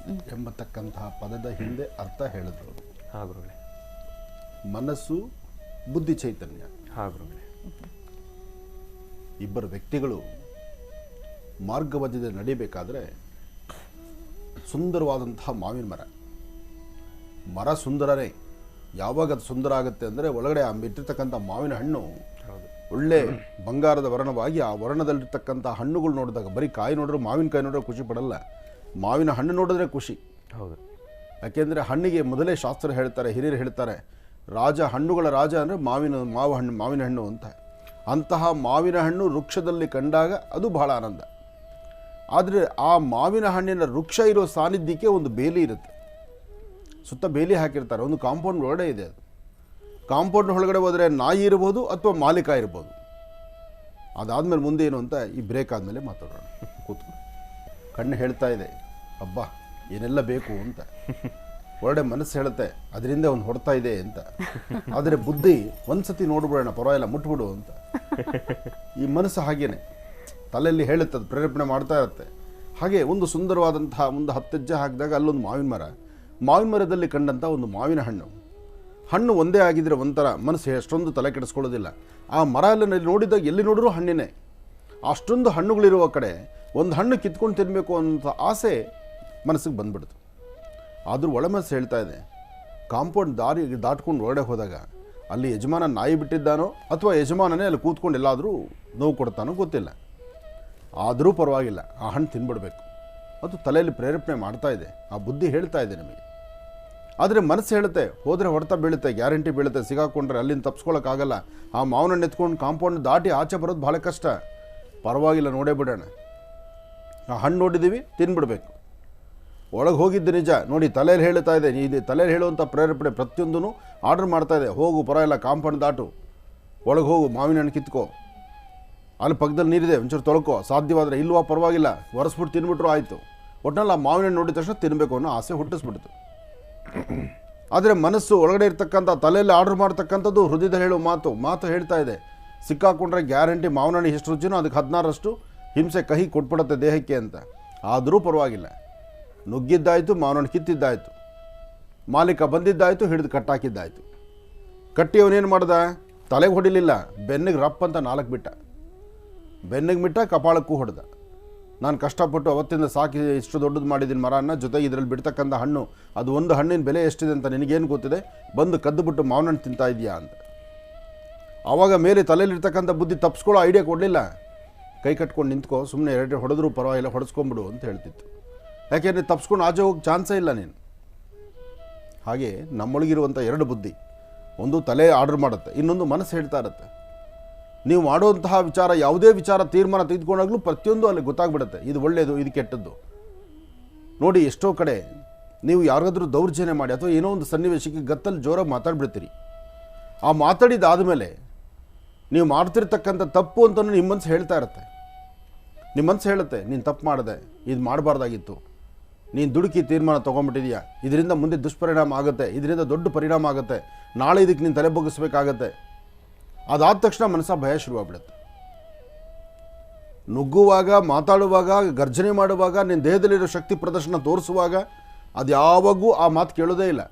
ಎಂಬತಕ್ಕಂತಹ ಪದದ ಹಿಂದೆ ಅರ್ಥ ಹೇಳಿದ್ರು. ಹಾ ಗುರುಗಳೇ. ಮನಸ್ಸು, ಬುದ್ಧಿ, ಚೈತನ್ಯ. ಹಾ ಗುರುಗಳೇ. ಇಬ್ಬರು ವ್ಯಕ್ತಿಗಳು ಮಾರ್ಗಮಧ್ಯದಲ್ಲಿ ನಡಿಬೇಕಾದ್ರೆ ಸುಂದರವಾದಂತಹ ಮಾವಿನ ಮರ ಸುಂದರನೇ. ಯಾವಾಗ ಅದು ಸುಂದರ ಆಗುತ್ತೆ ಅಂದರೆ ಒಳಗಡೆ ಇಟ್ಟಿರ್ತಕ್ಕಂಥ ಮಾವಿನ ಹಣ್ಣು ಒಳ್ಳೆ ಬಂಗಾರದ ವರ್ಣವಾಗಿ ಆ ವರ್ಣದಲ್ಲಿರ್ತಕ್ಕಂಥ ಹಣ್ಣುಗಳು ನೋಡಿದಾಗ ಬರೀ ಕಾಯಿ ನೋಡಿದ್ರೆ, ಮಾವಿನಕಾಯಿ ನೋಡಿದ್ರೆ ಖುಷಿ ಪಡಲ್ಲ, ಮಾವಿನ ಹಣ್ಣು ನೋಡಿದ್ರೆ ಖುಷಿ. ಹೌದು. ಯಾಕೆಂದರೆ ಹಣ್ಣಿಗೆ ಮೊದಲೇ ಶಾಸ್ತ್ರ ಹೇಳ್ತಾರೆ, ಹಿರಿಯರು ಹೇಳ್ತಾರೆ, ಹಣ್ಣುಗಳ ರಾಜ ಅಂದರೆ ಮಾವಿನ ಹಣ್ಣು ಅಂತ. ಅಂತಹ ಮಾವಿನ ಹಣ್ಣು ವೃಕ್ಷದಲ್ಲಿ ಕಂಡಾಗ ಅದು ಬಹಳ ಆನಂದ. ಆದರೆ ಆ ಮಾವಿನ ಹಣ್ಣಿನ ವೃಕ್ಷ ಇರೋ ಸಾನ್ನಿಧ್ಯಕ್ಕೆ ಒಂದು ಬೇಲಿ ಇರುತ್ತೆ, ಸುತ್ತ ಬೇಲಿ ಹಾಕಿರ್ತಾರೆ. ಒಂದು ಕಾಂಪೌಂಡ್ ಒಳಗಡೆ ಇದೆ. ಅದು ಕಾಂಪೌಂಡ್ ಒಳಗಡೆ ಹೋದರೆ ನಾಯಿ ಇರ್ಬೋದು ಅಥವಾ ಮಾಲೀಕ ಇರ್ಬೋದು. ಅದಾದಮೇಲೆ ಮುಂದೆ ಏನು ಅಂತ ಈ ಬ್ರೇಕ್ ಆದಮೇಲೆ ಮಾತಾಡೋಣ. ಕೂತ್ಕೊಂಡು ಕಣ್ಣು ಹೇಳ್ತಾ ಇದೆ, ಅಬ್ಬಾ ಏನೆಲ್ಲ ಬೇಕು ಅಂತ. ಒಳ್ಳೆ ಮನಸ್ಸು ಹೇಳುತ್ತೆ, ಅದರಿಂದ ಒಂದು ಹೊಡ್ತಾ ಇದೆ ಅಂತ. ಆದರೆ ಬುದ್ಧಿ ಒಂದ್ಸತಿ ನೋಡ್ಬಿಡೋಣ, ಪರವಾಗಿಲ್ಲ, ಮುಟ್ಬಿಡು ಅಂತ. ಈ ಮನಸ್ಸು ಹಾಗೇನೆ ತಲೆಯಲ್ಲಿ ಹೇಳುತ್ತೆ, ಅದು ಪ್ರೇರೇಪಣೆ ಮಾಡ್ತಾ ಇರುತ್ತೆ. ಹಾಗೆ ಒಂದು ಸುಂದರವಾದಂತಹ ಒಂದು 10 ಹೆಜ್ಜೆ ಹಾಕಿದಾಗ ಅಲ್ಲೊಂದು ಮಾವಿನ ಮರದಲ್ಲಿ ಕಂಡಂಥ ಒಂದು ಮಾವಿನ ಹಣ್ಣು ಒಂದೇ ಆಗಿದ್ರೆ ಒಂಥರ ಮನಸ್ಸು ಅಷ್ಟೊಂದು ತಲೆ ಕೆಡಿಸ್ಕೊಳ್ಳೋದಿಲ್ಲ. ಆ ಮರ ಎಲ್ಲ ನೋಡಿದಾಗ ಎಲ್ಲಿ ನೋಡಿದ್ರೂ ಹಣ್ಣಿನೇ. ಅಷ್ಟೊಂದು ಹಣ್ಣುಗಳಿರುವ ಕಡೆ ಒಂದು ಹಣ್ಣು ಕಿತ್ಕೊಂಡು ತಿನ್ನಬೇಕು ಅಂತ ಆಸೆ ಮನಸ್ಸಿಗೆ ಬಂದ್ಬಿಡ್ತು. ಆದರೂ ಒಳ ಮನಸ್ಸು ಹೇಳ್ತಾ ಇದೆ, ಕಾಂಪೌಂಡ್ ದಾಟ್ಕೊಂಡು ಒಳಗಡೆ ಹೋದಾಗ ಅಲ್ಲಿ ಯಜಮಾನ ನಾಯಿ ಬಿಟ್ಟಿದ್ದಾನೋ ಅಥವಾ ಯಜಮಾನನೇ ಅಲ್ಲಿ ಕೂತ್ಕೊಂಡು ಎಲ್ಲಾದರೂ ನೋವು ಕೊಡ್ತಾನೋ ಗೊತ್ತಿಲ್ಲ, ಆದರೂ ಪರವಾಗಿಲ್ಲ, ಆ ಹಣ್ಣು ತಿನ್ಬಿಡ್ಬೇಕು. ಅದು ತಲೆಯಲ್ಲಿ ಪ್ರೇರೇಪಣೆ ಮಾಡ್ತಾ ಇದೆ, ಆ ಬುದ್ಧಿ ಹೇಳ್ತಾ ಇದೆ ನಮಗೆ. ಆದರೆ ಮನಸ್ಸು ಹೇಳುತ್ತೆ, ಹೋದರೆ ಹೊಡೆತ ಬೀಳುತ್ತೆ, ಗ್ಯಾರಂಟಿ ಬೀಳುತ್ತೆ, ಸಿಗಾಕೊಂಡ್ರೆ ಅಲ್ಲಿಂದ ತಪ್ಪಿಸ್ಕೊಳ್ಳೋಕ್ಕಾಗಲ್ಲ, ಆ ಮಾವನನ್ನು ಎತ್ಕೊಂಡು ಕಾಂಪೌಂಡ್ ದಾಟಿ ಆಚೆ ಬರೋದು ಭಾಳ ಕಷ್ಟ, ಪರವಾಗಿಲ್ಲ ನೋಡೇ ಬಿಡೋಣ, ಆ ಹಣ್ಣು ನೋಡಿದ್ದೀವಿ ತಿನ್ಬಿಡ್ಬೇಕು. ಒಳಗೆ ಹೋಗಿದ್ದು ನಿಜ, ನೋಡಿ ತಲೆಯಲ್ಲಿ ಹೇಳ್ತಾ ಇದೆ, ಇದು ತಲೆಯಲ್ಲಿ ಹೇಳುವಂಥ ಪ್ರೇರೇಪಣೆ ಪ್ರತಿಯೊಂದೂ ಆರ್ಡರ್ ಮಾಡ್ತಾ ಇದೆ. ಹೋಗು, ಪರವಾಗಿಲ್ಲ, ಕಾಂಪೌಂಡ್ ದಾಟು, ಒಳಗೆ ಹೋಗು, ಮಾವಿನ ಹಣ್ಣು ಕಿತ್ಕೋ, ಅಲ್ಲಿ ಪಕ್ಕದಲ್ಲಿ ನೀರಿದೆ ಒಂಚೂರು ತೊಳ್ಕೋ, ಸಾಧ್ಯವಾದರೆ ಇಲ್ವಾ ಪರವಾಗಿಲ್ಲ, ಒರೆಸ್ಬಿಟ್ಟು ತಿನ್ಬಿಟ್ರು ಆಯಿತು. ಒಟ್ಟಿನಲ್ಲಿ ಆ ಮಾವಿನ ಹಣ್ಣು ನೋಡಿದ ತಕ್ಷಣ ತಿನ್ನಬೇಕು ಅನ್ನೋ ಆಸೆ ಹುಟ್ಟಿಸ್ಬಿಡ್ತು. ಆದರೆ ಮನಸ್ಸು ಒಳಗಡೆ ಇರ್ತಕ್ಕಂಥ ತಲೆಯಲ್ಲಿ ಆರ್ಡರ್ ಮಾಡ್ತಕ್ಕಂಥದ್ದು ಹೃದಯದಲ್ಲಿ ಹೇಳೋ ಮಾತು ಹೇಳ್ತಾ ಇದೆ, ಸಿಕ್ಕಾಕೊಂಡ್ರೆ ಗ್ಯಾರಂಟಿ ಮಾವಿನ ಹಣ್ಣು ಎಷ್ಟು ರುಚಿನೋ ಅದಕ್ಕೆ 16ರಷ್ಟು ಹಿಂಸೆ ಕಹಿ ಕೊಟ್ಬಿಡುತ್ತೆ ದೇಹಕ್ಕೆ ಅಂತ. ಆದರೂ ಪರವಾಗಿಲ್ಲ, ನುಗ್ಗಿದ್ದಾಯಿತು, ಮಾವಿನ ಹಣ್ಣು ಕಿತ್ತಿದ್ದಾಯಿತು, ಮಾಲೀಕ ಬಂದಿದ್ದಾಯಿತು, ಹಿಡಿದು ಕಟ್ಟಾಕಿದ್ದಾಯಿತು. ಕಟ್ಟಿ ಅವನೇನು ಮಾಡ್ದ, ತಲೆಗೆ ಹೊಡಿಲಿಲ್ಲ, ಬೆನ್ನಿಗೆ ರಪ್ಪ ಅಂತ 4 ಬಿಟ್ಟ, ಬೆನ್ನಿಗೆ ಬಿಟ್ಟ, ಕಪಾಳಕ್ಕೂ ಹೊಡೆದ. ನಾನು ಕಷ್ಟಪಟ್ಟು ಅವತ್ತಿಂದ ಸಾಕಿ ಇಷ್ಟು ದೊಡ್ಡದು ಮಾಡಿದ್ದೀನಿ ಮರನ, ಜೊತೆಗೆ ಇದರಲ್ಲಿ ಬಿಡ್ತಕ್ಕಂಥ ಹಣ್ಣು, ಅದು ಒಂದು ಹಣ್ಣಿನ ಬೆಲೆ ಎಷ್ಟಿದೆ ಅಂತ ನಿನಗೇನು ಗೊತ್ತಿದೆ, ಬಂದು ಕದ್ದುಬಿಟ್ಟು ಮಾವಿನ ಹಣ್ಣು ತಿಂತಾ ಇದೆಯಾ ಅಂತ. ಆವಾಗ ಮೇಲೆ ತಲೆಯಲ್ಲಿರ್ತಕ್ಕಂಥ ಬುದ್ಧಿ ತಪ್ಪಿಸ್ಕೊಳ್ಳೋ ಐಡಿಯಾ ಕೊಡಲಿಲ್ಲ, ಕೈ ಕಟ್ಕೊಂಡು ನಿಂತ್ಕೋ, ಸುಮ್ಮನೆ 2 ಹೊಡೆದ್ರೂ ಪರವಾಗಿಲ್ಲ, ಹೊಡೆಸ್ಕೊಂಬಿಡು ಅಂತ ಹೇಳ್ತಿತ್ತು. ಯಾಕೆಂದರೆ ತಪ್ಪಿಸ್ಕೊಂಡು ಆಚೆ ಹೋಗಿ ಚಾನ್ಸೇ ಇಲ್ಲ ನೀನು. ಹಾಗೆ ನಮ್ಮೊಳಗಿರುವಂಥ 2 ಬುದ್ಧಿ, ಒಂದು ತಲೆ ಆರ್ಡರ್ ಮಾಡುತ್ತೆ, ಇನ್ನೊಂದು ಮನಸ್ಸು ಹೇಳ್ತಾ ಇರುತ್ತೆ. ನೀವು ಮಾಡುವಂತಹ ವಿಚಾರ, ಯಾವುದೇ ವಿಚಾರ ತೀರ್ಮಾನ ತೆಗೆದುಕೊಂಡಾಗಲೂ ಪ್ರತಿಯೊಂದು ಅಲ್ಲಿ ಗೊತ್ತಾಗ್ಬಿಡುತ್ತೆ, ಇದು ಒಳ್ಳೆಯದು, ಇದು ಕೆಟ್ಟದ್ದು. ನೋಡಿ, ಎಷ್ಟೋ ಕಡೆ ನೀವು ಯಾರಿಗಾದ್ರೂ ದೌರ್ಜನ್ಯ ಮಾಡಿ ಅಥವಾ ಏನೋ ಒಂದು ಸನ್ನಿವೇಶಕ್ಕೆ ಗತ್ತಲ್ಲಿ ಜೋರಾಗಿ ಮಾತಾಡ್ಬಿಡ್ತೀರಿ. ಆ ಮಾತಾಡಿದಾದಮೇಲೆ ನೀವು ಮಾಡ್ತಿರ್ತಕ್ಕಂಥ ತಪ್ಪು ಅಂತಲೂ ನಿಮ್ಮ ಮನಸ್ಸು ಹೇಳ್ತಾ ಇರುತ್ತೆ. ನಿಮ್ಮ ಮನಸ್ಸು ಹೇಳುತ್ತೆ, ನೀನು ತಪ್ಪು ಮಾಡಿದೆ, ಇದು ಮಾಡಬಾರ್ದಾಗಿತ್ತು, ನೀನು ದುಡುಕಿ ತೀರ್ಮಾನ ತೊಗೊಂಡ್ಬಿಟ್ಟಿದೆಯಾ, ಇದರಿಂದ ಮುಂದೆ ದುಷ್ಪರಿಣಾಮ ಆಗುತ್ತೆ, ಇದರಿಂದ ದೊಡ್ಡ ಪರಿಣಾಮ ಆಗುತ್ತೆ, ನಾಳೆ ಇದಕ್ಕೆ ನೀನು ತಲೆ ಬಗ್ಗಿಸ್ಬೇಕಾಗತ್ತೆ. ಅದಾದ ತಕ್ಷಣ ಮನಸ್ಸ ಭಯ ಶುರುವಾಗ್ಬಿಡುತ್ತೆ. ನುಗ್ಗುವಾಗ, ಮಾತಾಡುವಾಗ, ಗರ್ಜನೆ ಮಾಡುವಾಗ, ನಿನ್ನ ದೇಹದಲ್ಲಿರೋ ಶಕ್ತಿ ಪ್ರದರ್ಶನ ತೋರಿಸುವಾಗ ಅದು ಯಾವಾಗೂ ಆ ಮಾತು ಕೇಳೋದೇ ಇಲ್ಲ.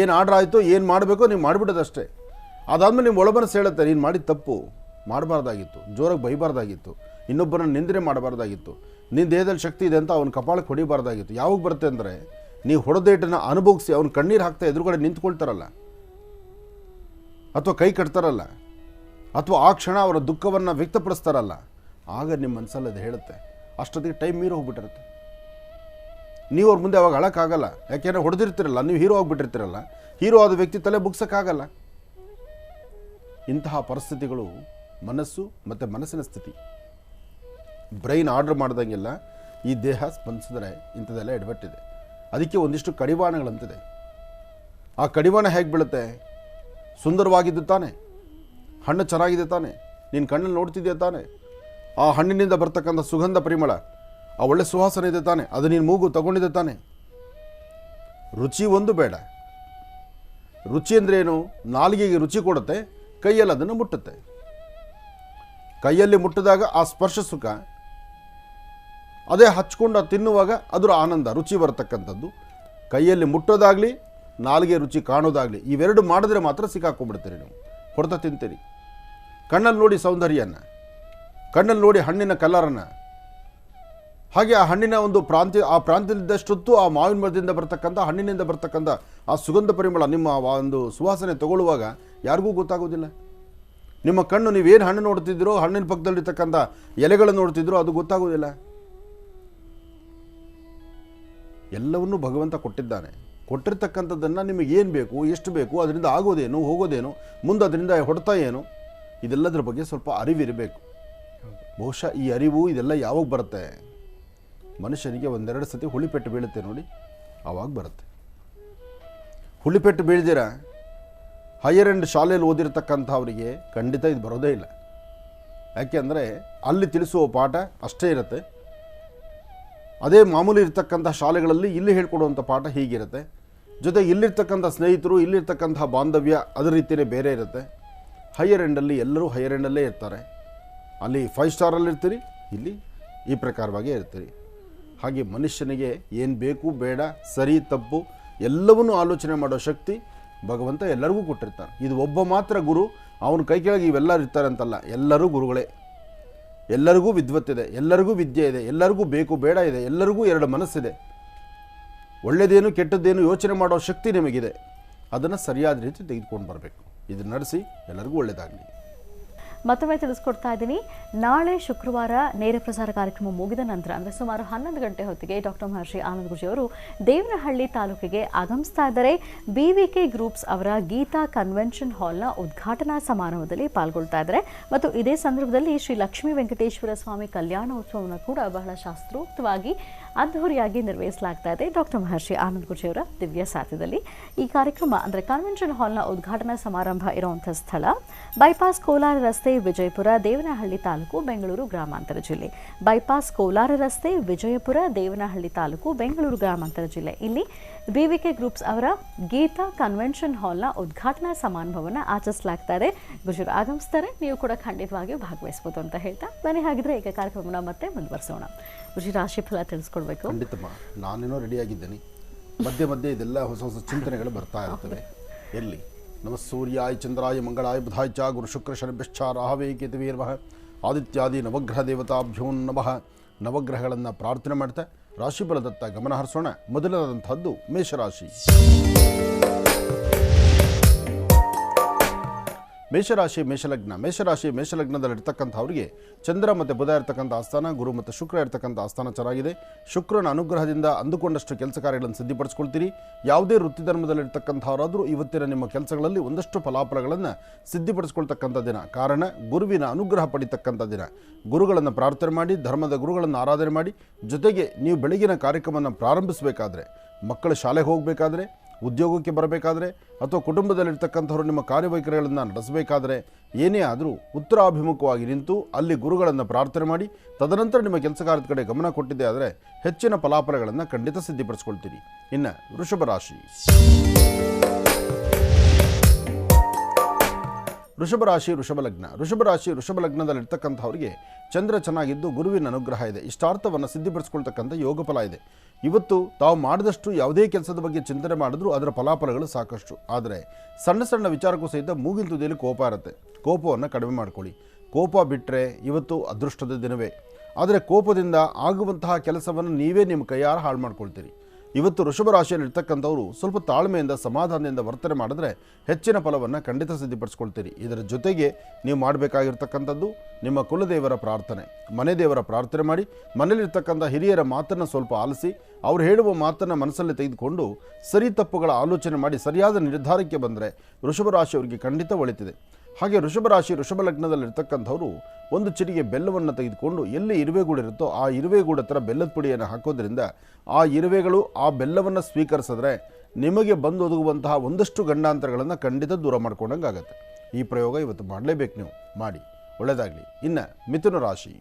ಏನು ಆರ್ಡ್ರ್ ಆಯಿತು, ಏನು ಮಾಡಬೇಕೋ ನೀವು ಮಾಡಿಬಿಡೋದಷ್ಟೇ. ಅದಾದಮೇಲೆ ನಿಮ್ಮ ಒಳಮನಸ್ಸು ಹೇಳುತ್ತೆ, ನೀನು ಮಾಡಿದ ತಪ್ಪು, ಮಾಡಬಾರ್ದಾಗಿತ್ತು, ಜೋರಾಗಿ ಬೈಬಾರ್ದಾಗಿತ್ತು, ಇನ್ನೊಬ್ಬರನ್ನ ನಿಂದನೆ ಮಾಡಬಾರ್ದಾಗಿತ್ತು, ನಿನ್ನ ದೇಹದಲ್ಲಿ ಶಕ್ತಿ ಇದೆ ಅಂತ ಅವನ ಕಪಾಳಕ್ಕೆ ಹೊಡಿಬಾರ್ದಾಗಿತ್ತು. ಯಾವಾಗ ಬರುತ್ತೆ ಅಂದರೆ ನೀವು ಹೊಡೆದೇಟನ್ನು ಅನುಭವಿಸಿ ಅವ್ನು ಕಣ್ಣೀರು ಹಾಕ್ತಾ ಎದುರುಗಡೆ ನಿಂತ್ಕೊಳ್ತಾರಲ್ಲ, ಅಥವಾ ಕೈ ಕಟ್ತಾರಲ್ಲ, ಅಥವಾ ಆ ಕ್ಷಣ ಅವರ ದುಃಖವನ್ನು ವ್ಯಕ್ತಪಡಿಸ್ತಾರಲ್ಲ, ಆಗ ನಿಮ್ಮ ಮನಸ್ಸಲ್ಲಿ ಅದು ಹೇಳುತ್ತೆ. ಅಷ್ಟೊತ್ತಿಗೆ ಟೈಮ್ ಮೀರಿ ಹೋಗ್ಬಿಟ್ಟಿರುತ್ತೆ. ನೀವು ಅವ್ರ ಮುಂದೆ ಅವಾಗ ಅಳಕ್ಕಾಗಲ್ಲ, ಯಾಕೆಂದರೆ ಹೊಡೆದಿರ್ತಿರಲ್ಲ, ನೀವು ಹೀರೋ ಆಗಿಬಿಟ್ಟಿರ್ತಿರಲ್ಲ, ಹೀರೋ ಆದ ವ್ಯಕ್ತಿ ತಲೆ ಬುಗ್ಸೋಕ್ಕಾಗಲ್ಲ. ಇಂತಹ ಪರಿಸ್ಥಿತಿಗಳು ಮನಸ್ಸು ಮತ್ತು ಮನಸ್ಸಿನ ಸ್ಥಿತಿ. ಬ್ರೈನ್ ಆರ್ಡರ್ ಮಾಡ್ದಂಗೆಲ್ಲ ಈ ದೇಹ ಸ್ಪಂದಿಸಿದ್ರೆ ಇಂಥದ್ದೆಲ್ಲ ಎಡವಟ್ಟಿದೆ. ಅದಕ್ಕೆ ಒಂದಿಷ್ಟು ಕಡಿವಾಣಗಳಂತಿದೆ. ಆ ಕಡಿವಾಣ ಹೇಗೆ ಬೀಳುತ್ತೆ? ಸುಂದರವಾಗಿದ್ದು ತಾನೆ, ಹಣ್ಣು ಚೆನ್ನಾಗಿದೆ ತಾನೆ, ನೀನು ಕಣ್ಣಲ್ಲಿ ನೋಡ್ತಿದ್ಯಾ ತಾನೆ, ಆ ಹಣ್ಣಿನಿಂದ ಬರ್ತಕ್ಕಂಥ ಸುಗಂಧ ಪರಿಮಳ, ಆ ಒಳ್ಳೆ ಸುವಾಸನೆ ಇದೆ ತಾನೆ, ಅದು ನೀನು ಮೂಗು ತಗೊಂಡಿದೆ ತಾನೆ. ರುಚಿ ಒಂದು ಬೇಡ. ರುಚಿ ಅಂದರೆ ಏನು? ನಾಲಿಗೆಗೆ ರುಚಿ ಕೊಡುತ್ತೆ, ಕೈಯಲ್ಲಿ ಅದನ್ನು ಮುಟ್ಟುತ್ತೆ. ಕೈಯಲ್ಲಿ ಮುಟ್ಟಿದಾಗ ಆ ಸ್ಪರ್ಶ ಸುಖ, ಅದೇ ಹಚ್ಕೊಂಡು ತಿನ್ನುವಾಗ ಅದರ ಆನಂದ, ರುಚಿ ಬರತಕ್ಕಂಥದ್ದು. ಕೈಯಲ್ಲಿ ಮುಟ್ಟೋದಾಗಲಿ, ನಾಲಿಗೆ ರುಚಿ ಕಾಣೋದಾಗಲಿ, ಇವೆರಡು ಮಾಡಿದ್ರೆ ಮಾತ್ರ ಸಿಕ್ಕಾಕೊಂಡ್ಬಿಡ್ತೀರಿ ನೀವು, ಹೊಡೆತ ತಿಂತೀರಿ. ಕಣ್ಣಲ್ಲಿ ನೋಡಿ ಸೌಂದರ್ಯನ, ಕಣ್ಣಲ್ಲಿ ನೋಡಿ ಹಣ್ಣಿನ ಕಲರನ್ನು, ಹಾಗೆ ಆ ಹಣ್ಣಿನ ಒಂದು ಪ್ರಾಂತ್ಯದಷ್ಟೊತ್ತು ಆ ಮಾವಿನ ಮರದಿಂದ ಬರ್ತಕ್ಕಂಥ, ಹಣ್ಣಿನಿಂದ ಬರ್ತಕ್ಕಂಥ ಆ ಸುಗಂಧ ಪರಿಮಳ, ನಿಮ್ಮ ಒಂದು ಸುವಾಸನೆ ತಗೊಳ್ಳುವಾಗ ಯಾರಿಗೂ ಗೊತ್ತಾಗೋದಿಲ್ಲ. ನಿಮ್ಮ ಕಣ್ಣು ನೀವೇನು ಹಣ್ಣು ನೋಡ್ತಿದ್ದೀರೋ, ಹಣ್ಣಿನ ಪಕ್ಕದಲ್ಲಿರ್ತಕ್ಕಂಥ ಎಲೆಗಳನ್ನು ನೋಡ್ತಿದ್ರೋ ಅದು ಗೊತ್ತಾಗೋದಿಲ್ಲ. ಎಲ್ಲವನ್ನೂ ಭಗವಂತ ಕೊಟ್ಟಿದ್ದಾನೆ. ಕೊಟ್ಟಿರ್ತಕ್ಕಂಥದ್ದನ್ನು ನಿಮಗೆ ಏನು ಬೇಕು, ಎಷ್ಟು ಬೇಕು, ಅದರಿಂದ ಆಗೋದೇನು, ಹೋಗೋದೇನು, ಮುಂದೆ ಅದರಿಂದ ಹೊಡ್ತಾ ಏನು, ಇದೆಲ್ಲದರ ಬಗ್ಗೆ ಸ್ವಲ್ಪ ಅರಿವಿರಬೇಕು. ಬಹುಶಃ ಈ ಅರಿವು ಇದೆಲ್ಲ ಯಾವಾಗ ಬರುತ್ತೆ? ಮನುಷ್ಯನಿಗೆ ಒಂದೆರಡು ಸತಿ ಹುಳಿಪೆಟ್ಟು ಬೀಳುತ್ತೆ ನೋಡಿ, ಆವಾಗ ಬರುತ್ತೆ. ಹುಳಿಪೆಟ್ಟು ಬೀಳ್ದಿರ ಹೈಯರ್ ಎಂಡ್ ಶಾಲೆಯಲ್ಲಿ ಓದಿರ್ತಕ್ಕಂಥವರಿಗೆ ಖಂಡಿತ ಇದು ಬರೋದೇ ಇಲ್ಲ. ಯಾಕೆ ಅಂದರೆ ಅಲ್ಲಿ ತಿಳಿಸುವ ಪಾಠ ಅಷ್ಟೇ ಇರುತ್ತೆ. ಅದೇ ಮಾಮೂಲಿ ಇರ್ತಕ್ಕಂಥ ಶಾಲೆಗಳಲ್ಲಿ ಇಲ್ಲಿ ಹೇಳ್ಕೊಡುವಂಥ ಪಾಠ ಹೀಗಿರುತ್ತೆ. ಜೊತೆಗೆ ಇಲ್ಲಿರ್ತಕ್ಕಂಥ ಸ್ನೇಹಿತರು, ಇಲ್ಲಿರ್ತಕ್ಕಂಥ ಬಾಂಧವ್ಯ ಅದರ ರೀತಿಯೇ ಬೇರೆ ಇರುತ್ತೆ. ಹೈಯರ್ ಎಂಡಲ್ಲಿ ಎಲ್ಲರೂ ಹೈಯರ್ ಎಂಡಲ್ಲೇ ಇರ್ತಾರೆ. ಅಲ್ಲಿ 5 ಸ್ಟಾರಲ್ಲಿ ಇರ್ತೀರಿ, ಇಲ್ಲಿ ಈ ಪ್ರಕಾರವಾಗೇ ಇರ್ತೀರಿ. ಹಾಗೆ ಮನುಷ್ಯನಿಗೆ ಏನು ಬೇಕು ಬೇಡ, ಸರಿ ತಪ್ಪು ಎಲ್ಲವನ್ನೂ ಆಲೋಚನೆ ಮಾಡೋ ಶಕ್ತಿ ಭಗವಂತ ಎಲ್ಲರಿಗೂ ಕೊಟ್ಟಿರ್ತಾನೆ. ಇದು ಒಬ್ಬ ಮಾತ್ರ ಗುರು, ಅವನ ಕೈ ಕೆಳಗೆ ಇವೆಲ್ಲ ಇರ್ತಾರೆ ಅಂತಲ್ಲ, ಎಲ್ಲರೂ ಗುರುಗಳೇ. ಎಲ್ಲರಿಗೂ ವಿದ್ವತ್ತಿದೆ, ಎಲ್ಲರಿಗೂ ವಿದ್ಯೆ ಇದೆ, ಎಲ್ಲರಿಗೂ ಬೇಕು ಬೇಡ ಇದೆ, ಎಲ್ಲರಿಗೂ ಎರಡು ಮನಸ್ಸಿದೆ. ಒಳ್ಳೆಯದೇನು ಕೆಟ್ಟದ್ದೇನು ಯೋಚನೆ ಮಾಡೋ ಶಕ್ತಿ ನಿಮಗಿದೆ. ಅದನ್ನು ಸರಿಯಾದ ರೀತಿ ತೆಗೆದುಕೊಂಡು ಬರಬೇಕು. ಇದನ್ನು ನಡೆಸಿ ಎಲ್ಲರಿಗೂ ಒಳ್ಳೆಯದಾಗಲಿ. ಮತ್ತೊಮ್ಮೆ ತಿಳಿಸ್ಕೊಡ್ತಾ ಇದ್ದೀನಿ, ನಾಳೆ ಶುಕ್ರವಾರ ನೇರ ಪ್ರಸಾರ ಕಾರ್ಯಕ್ರಮ ಮುಗಿದ ನಂತರ ಅಂದರೆ ಸುಮಾರು 11 ಗಂಟೆ ಹೊತ್ತಿಗೆ ಡಾಕ್ಟರ್ ಮಹರ್ಷಿ ಆನಂದ್ ಗುರೂಜಿ ಅವರು ದೇವನಹಳ್ಳಿ ತಾಲೂಕಿಗೆ ಆಗಮಿಸ್ತಾ ಇದ್ದಾರೆ. BVK ಗ್ರೂಪ್ಸ್ ಅವರ ಗೀತಾ ಕನ್ವೆನ್ಷನ್ ಹಾಲ್ನ ಉದ್ಘಾಟನಾ ಸಮಾರಂಭದಲ್ಲಿ ಪಾಲ್ಗೊಳ್ತಾ ಇದ್ದಾರೆ. ಮತ್ತು ಇದೇ ಸಂದರ್ಭದಲ್ಲಿ ಶ್ರೀ ಲಕ್ಷ್ಮೀ ವೆಂಕಟೇಶ್ವರ ಸ್ವಾಮಿ ಕಲ್ಯಾಣೋತ್ಸವವನ್ನು ಕೂಡ ಬಹಳ ಶಾಸ್ತ್ರೋಕ್ತವಾಗಿ ಅದ್ಧೂರಿಯಾಗಿ ನಿರ್ವಹಿಸಲಾಗ್ತಾ ಇದೆ ಡಾಕ್ಟರ್ ಮಹರ್ಷಿ ಆನಂದ್ ಗುರೂಜಿ ಅವರ ದಿವ್ಯ ಸಾಥ್ಯದಲ್ಲಿ. ಈ ಕಾರ್ಯಕ್ರಮ ಅಂದರೆ ಕನ್ವೆನ್ಷನ್ ಹಾಲ್ನ ಉದ್ಘಾಟನಾ ಸಮಾರಂಭ ಇರುವಂಥ ಸ್ಥಳ ಬೈಪಾಸ್ ಕೋಲಾರ ರಸ್ತೆ, ವಿಜಯಪುರ, ದೇವನಹಳ್ಳಿ ತಾಲೂಕು, ಬೆಂಗಳೂರು ಗ್ರಾಮಾಂತರ ಜಿಲ್ಲೆ. ಬೈಪಾಸ್ ಕೋಲಾರ ರಸ್ತೆ, ವಿಜಯಪುರ, ದೇವನಹಳ್ಳಿ ತಾಲೂಕು, ಬೆಂಗಳೂರು ಗ್ರಾಮಾಂತರ ಜಿಲ್ಲೆ. ಇಲ್ಲಿ BVK ಗ್ರೂಪ್ಸ್ ಅವರ ಗೀತಾ ಕನ್ವೆನ್ಷನ್ ಹಾಲ್ನ ಉದ್ಘಾಟನಾ ಸಮಾರಂಭವನ್ನು ಆಚರಿಸಲಾಗ್ತಾ ಇದೆ. ಗುರುಜರು ಆಗಮಿಸ್ತಾರೆ, ನೀವು ಕೂಡ ಖಂಡಿತವಾಗಿಯೂ ಭಾಗವಹಿಸಬಹುದು ಅಂತ ಹೇಳ್ತಾ ಬನ್ನಿ. ಹಾಗಿದ್ರೆ ಈಗ ಕಾರ್ಯಕ್ರಮವನ್ನು ಮತ್ತೆ ಮುಂದುವರಿಸೋಣ. ಗುರುಜಿ, ರಾಶಿ ಫಲ ತಿಳಿಸ್ಕೊಡ್ಬೇಕು. ಖಂಡಿತಮ್ಮ, ನಾನೇನೋ ರೆಡಿಯಾಗಿದ್ದೇನೆ. ಮಧ್ಯೆ ಮಧ್ಯೆ ಇದೆಲ್ಲ ಹೊಸ ಹೊಸ ಚಿಂತನೆಗಳು ಬರ್ತಾ ಇರ್ತವೆ. ಎಲ್ಲಿ ನಮ ಸೂರ್ಯಾಯ ಚಂದ್ರಾಯ ಮಂಗಳಾಯ ಬುಧಾಯ ಚ ಗುರು ಶುಕ್ರ ಶನಿಭ್ಯಶ್ಚ ರಾಹವೇ ಕೇತುವೇ ನಮಃ ಆದಿತ್ಯಾದಿ ನವಗ್ರಹ ದೇವತಾಭ್ಯೋ ನಮಃ. ನವಗ್ರಹಗಳನ್ನು ಪ್ರಾರ್ಥನೆ ಮಾಡ್ತಾ ರಾಶಿಫಲದತ್ತ ಗಮನ ಹರಿಸೋಣ. ಮೊದಲನಾದಂಥದ್ದು ಮೇಷರಾಶಿ. ಮೇಷರಾಶಿ ಮೇಷಲಗ್ನ. ಮೇಷರಾಶಿ ಮೇಷಲಗ್ನದಲ್ಲಿರ್ತಕ್ಕಂಥವ್ರಿಗೆ ಚಂದ್ರ ಮತ್ತು ಬುಧ ಇರ್ತಕ್ಕಂಥ ಆಸ್ಥಾನ, ಗುರು ಮತ್ತು ಶುಕ್ರ ಇರ್ತಕ್ಕಂಥ ಆಸ್ಥಾನ ಚೆನ್ನಾಗಿದೆ. ಶುಕ್ರನ ಅನುಗ್ರಹದಿಂದ ಅಂದುಕೊಂಡಷ್ಟು ಕೆಲಸ ಕಾರ್ಯಗಳನ್ನು ಸಿದ್ಧಿಪಡಿಸ್ಕೊಳ್ತೀರಿ. ಯಾವುದೇ ವೃತ್ತಿ ಧರ್ಮದಲ್ಲಿರ್ತಕ್ಕಂಥವರಾದರೂ ಇವತ್ತಿನ ನಿಮ್ಮ ಕೆಲಸಗಳಲ್ಲಿ ಒಂದಷ್ಟು ಫಲಾಫಲಗಳನ್ನು ಸಿದ್ಧಿಪಡಿಸ್ಕೊಳ್ತಕ್ಕಂಥ ದಿನ. ಕಾರಣ ಗುರುವಿನ ಅನುಗ್ರಹ ಪಡಿತಕ್ಕಂಥ ದಿನ. ಗುರುಗಳನ್ನು ಪ್ರಾರ್ಥನೆ ಮಾಡಿ, ಧರ್ಮದ ಗುರುಗಳನ್ನು ಆರಾಧನೆ ಮಾಡಿ. ಜೊತೆಗೆ ನೀವು ಬೆಳಗಿನ ಕಾರ್ಯಕ್ರಮವನ್ನು ಪ್ರಾರಂಭಿಸಬೇಕಾದ್ರೆ, ಮಕ್ಕಳು ಶಾಲೆಗೆ ಹೋಗಬೇಕಾದ್ರೆ, ಉದ್ಯೋಗಕ್ಕೆ ಬರಬೇಕಾದ್ರೆ, ಅಥವಾ ಕುಟುಂಬದಲ್ಲಿರ್ತಕ್ಕಂಥವ್ರು ನಿಮ್ಮ ಕಾರ್ಯವೈಖರಿಗಳನ್ನು ನಡೆಸಬೇಕಾದ್ರೆ, ಏನೇ ಆದರೂ ಉತ್ತರಾಭಿಮುಖವಾಗಿ ನಿಂತು ಅಲ್ಲಿ ಗುರುಗಳನ್ನು ಪ್ರಾರ್ಥನೆ ಮಾಡಿ ತದನಂತರ ನಿಮ್ಮ ಕೆಲಸ ಕಾರ್ಯದ ಕಡೆ ಗಮನ ಕೊಟ್ಟಿದ್ದೆ ಆದರೆ ಹೆಚ್ಚಿನ ಫಲಾಫಲಗಳನ್ನು ಖಂಡಿತ ಸಿದ್ಧಿಪಡಿಸ್ಕೊಳ್ತೀರಿ. ಇನ್ನು ವೃಷಭ ರಾಶಿ. ವೃಷಭ ರಾಶಿ ವೃಷಭ ಲಗ್ನ. ವೃಷಭ ರಾಶಿ ವೃಷಭ ಲಗ್ನದಲ್ಲಿರ್ತಕ್ಕಂಥವ್ರಿಗೆ ಚಂದ್ರ ಚೆನ್ನಾಗಿದ್ದು ಗುರುವಿನ ಅನುಗ್ರಹ ಇದೆ. ಇಷ್ಟಾರ್ಥವನ್ನು ಸಿದ್ಧಿಪಡಿಸ್ಕೊಳ್ತಕ್ಕಂಥ ಯೋಗ ಫಲ ಇದೆ. ಇವತ್ತು ತಾವು ಮಾಡಿದಷ್ಟು ಯಾವುದೇ ಕೆಲಸದ ಬಗ್ಗೆ ಚಿಂತನೆ ಮಾಡಿದ್ರೂ ಅದರ ಫಲಾಫಲಗಳು ಸಾಕಷ್ಟು. ಆದರೆ ಸಣ್ಣ ಸಣ್ಣ ವಿಚಾರಕ್ಕೂ ಸಹಿತ ಮೂಗಿನ ತುದಿಯಲ್ಲಿ ಕೋಪ ಇರುತ್ತೆ. ಕೋಪವನ್ನು ಕಡಿಮೆ ಮಾಡ್ಕೊಳ್ಳಿ. ಕೋಪ ಬಿಟ್ಟರೆ ಇವತ್ತು ಅದೃಷ್ಟದ ದಿನವೇ. ಆದರೆ ಕೋಪದಿಂದ ಆಗುವಂತಹ ಕೆಲಸವನ್ನು ನೀವೇ ನಿಮ್ಮ ಕೈಯಾರ ಹಾಳು ಮಾಡ್ಕೊಳ್ತೀರಿ. ಇವತ್ತು ವೃಷಭ ರಾಶಿಯಲ್ಲಿ ಇರ್ತಕ್ಕಂಥವ್ರು ಸ್ವಲ್ಪ ತಾಳ್ಮೆಯಿಂದ ಸಮಾಧಾನದಿಂದ ವರ್ತನೆ ಮಾಡಿದ್ರೆ ಹೆಚ್ಚಿನ ಫಲವನ್ನು ಖಂಡಿತ ಸಿದ್ಧಪಡಿಸ್ಕೊಳ್ತೀರಿ. ಇದರ ಜೊತೆಗೆ ನೀವು ಮಾಡಬೇಕಾಗಿರ್ತಕ್ಕಂಥದ್ದು ನಿಮ್ಮ ಕುಲದೇವರ ಪ್ರಾರ್ಥನೆ, ಮನೆ ದೇವರ ಪ್ರಾರ್ಥನೆ ಮಾಡಿ, ಮನೆಯಲ್ಲಿರ್ತಕ್ಕಂಥ ಹಿರಿಯರ ಮಾತನ್ನು ಸ್ವಲ್ಪ ಆಲಿಸಿ, ಅವ್ರು ಹೇಳುವ ಮಾತನ್ನು ಮನಸ್ಸಲ್ಲಿ ತೆಗೆದುಕೊಂಡು ಸರಿ ತಪ್ಪುಗಳ ಆಲೋಚನೆ ಮಾಡಿ ಸರಿಯಾದ ನಿರ್ಧಾರಕ್ಕೆ ಬಂದರೆ ವೃಷಭ ರಾಶಿಯವರಿಗೆ ಖಂಡಿತ ಒಳಿತಿದೆ. ಹಾಗೆ ವೃಷಭ ರಾಶಿ ವೃಷಭ ಲಗ್ನದಲ್ಲಿರ್ತಕ್ಕಂಥವರು ಒಂದು ಚಿಟಿಗೆ ಬೆಲ್ಲವನ್ನು ತೆಗೆದುಕೊಂಡು ಎಲ್ಲಿ ಇರುವೆಗೂಡಿರುತ್ತೋ ಆ ಇರುವೆಗೂಡ ಹತ್ರ ಬೆಲ್ಲದ ಪುಡಿಯನ್ನು ಹಾಕೋದ್ರಿಂದ ಆ ಇರುವೆಗಳು ಆ ಬೆಲ್ಲವನ್ನು ಸ್ವೀಕರಿಸಿದ್ರೆ ನಿಮಗೆ ಬಂದು ಒದಗುವಂತಹ ಒಂದಷ್ಟು ಗಂಡಾಂತರಗಳನ್ನು ಖಂಡಿತ ದೂರ ಮಾಡ್ಕೊಂಡಂಗೆ ಆಗುತ್ತೆ. ಈ ಪ್ರಯೋಗ ಇವತ್ತು ಮಾಡಲೇಬೇಕು, ನೀವು ಮಾಡಿ, ಒಳ್ಳೆಯದಾಗಲಿ. ಇನ್ನು ಮಿಥುನ ರಾಶಿ.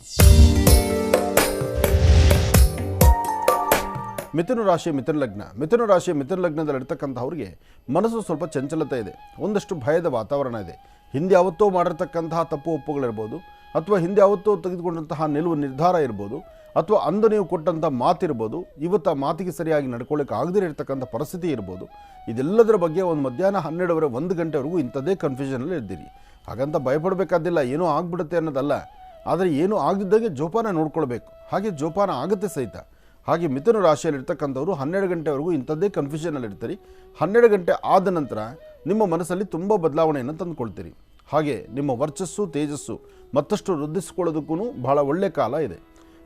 ಮಿಥುನ ರಾಶಿ ಮಿಥುನ ಲಗ್ನ. ಮಿಥುನ ರಾಶಿ ಮಿಥುನ ಲಗ್ನದಲ್ಲಿರ್ತಕ್ಕಂಥವ್ರಿಗೆ ಮನಸ್ಸು ಸ್ವಲ್ಪ ಚಂಚಲತೆ ಇದೆ, ಒಂದಷ್ಟು ಭಯದ ವಾತಾವರಣ ಇದೆ. ಹಿಂದೆ ಯಾವತ್ತೋ ಮಾಡಿರ್ತಕ್ಕಂತಹ ತಪ್ಪು ಒಪ್ಪುಗಳಿರ್ಬೋದು, ಅಥವಾ ಹಿಂದೆ ಯಾವತ್ತೋ ತೆಗೆದುಕೊಂಡಂತಹ ನಿಲುವು ನಿರ್ಧಾರ ಇರ್ಬೋದು, ಅಥವಾ ಅಂದು ನೀವು ಕೊಟ್ಟಂಥ ಮಾತಿರ್ಬೋದು, ಇವತ್ತು ಆ ಮಾತಿಗೆ ಸರಿಯಾಗಿ ನಡ್ಕೊಳ್ಳೋಕೆ ಆಗದೇ ಇರತಕ್ಕಂಥ ಪರಿಸ್ಥಿತಿ ಇರ್ಬೋದು. ಇದೆಲ್ಲದರ ಬಗ್ಗೆ ಒಂದು ಮಧ್ಯಾಹ್ನ 12 1 ಗಂಟೆವರೆಗೂ ಇಂಥದ್ದೇ ಕನ್ಫ್ಯೂಷನಲ್ಲಿ ಇದ್ದೀರಿ. ಹಾಗಂತ ಭಯಪಡಬೇಕಾದಿಲ್ಲ, ಏನೋ ಆಗ್ಬಿಡುತ್ತೆ ಅನ್ನೋದಲ್ಲ. ಆದರೆ ಏನೂ ಆಗದಿದ್ದಾಗೆ ಜೋಪಾನ ನೋಡ್ಕೊಳ್ಬೇಕು. ಹಾಗೆ ಜೋಪಾನ ಆಗುತ್ತೆ ಸಹಿತ. ಹಾಗೆ ಮಿಥುನ ರಾಶಿಯಲ್ಲಿರ್ತಕ್ಕಂಥವ್ರು 12 ಗಂಟೆವರೆಗೂ ಇಂಥದ್ದೇ ಕನ್ಫ್ಯೂಷನಲ್ಲಿರ್ತೀರಿ. 12 ಗಂಟೆ ಆದ ನಂತರ ನಿಮ್ಮ ಮನಸ್ಸಲ್ಲಿ ತುಂಬ ಬದಲಾವಣೆಯನ್ನು ತಂದುಕೊಳ್ತೀರಿ. ಹಾಗೆ ನಿಮ್ಮ ವರ್ಚಸ್ಸು ತೇಜಸ್ಸು ಮತ್ತಷ್ಟು ವೃದ್ಧಿಸಿಕೊಳ್ಳೋದಕ್ಕೂ ಬಹಳ ಒಳ್ಳೆಯ ಕಾಲ ಇದೆ.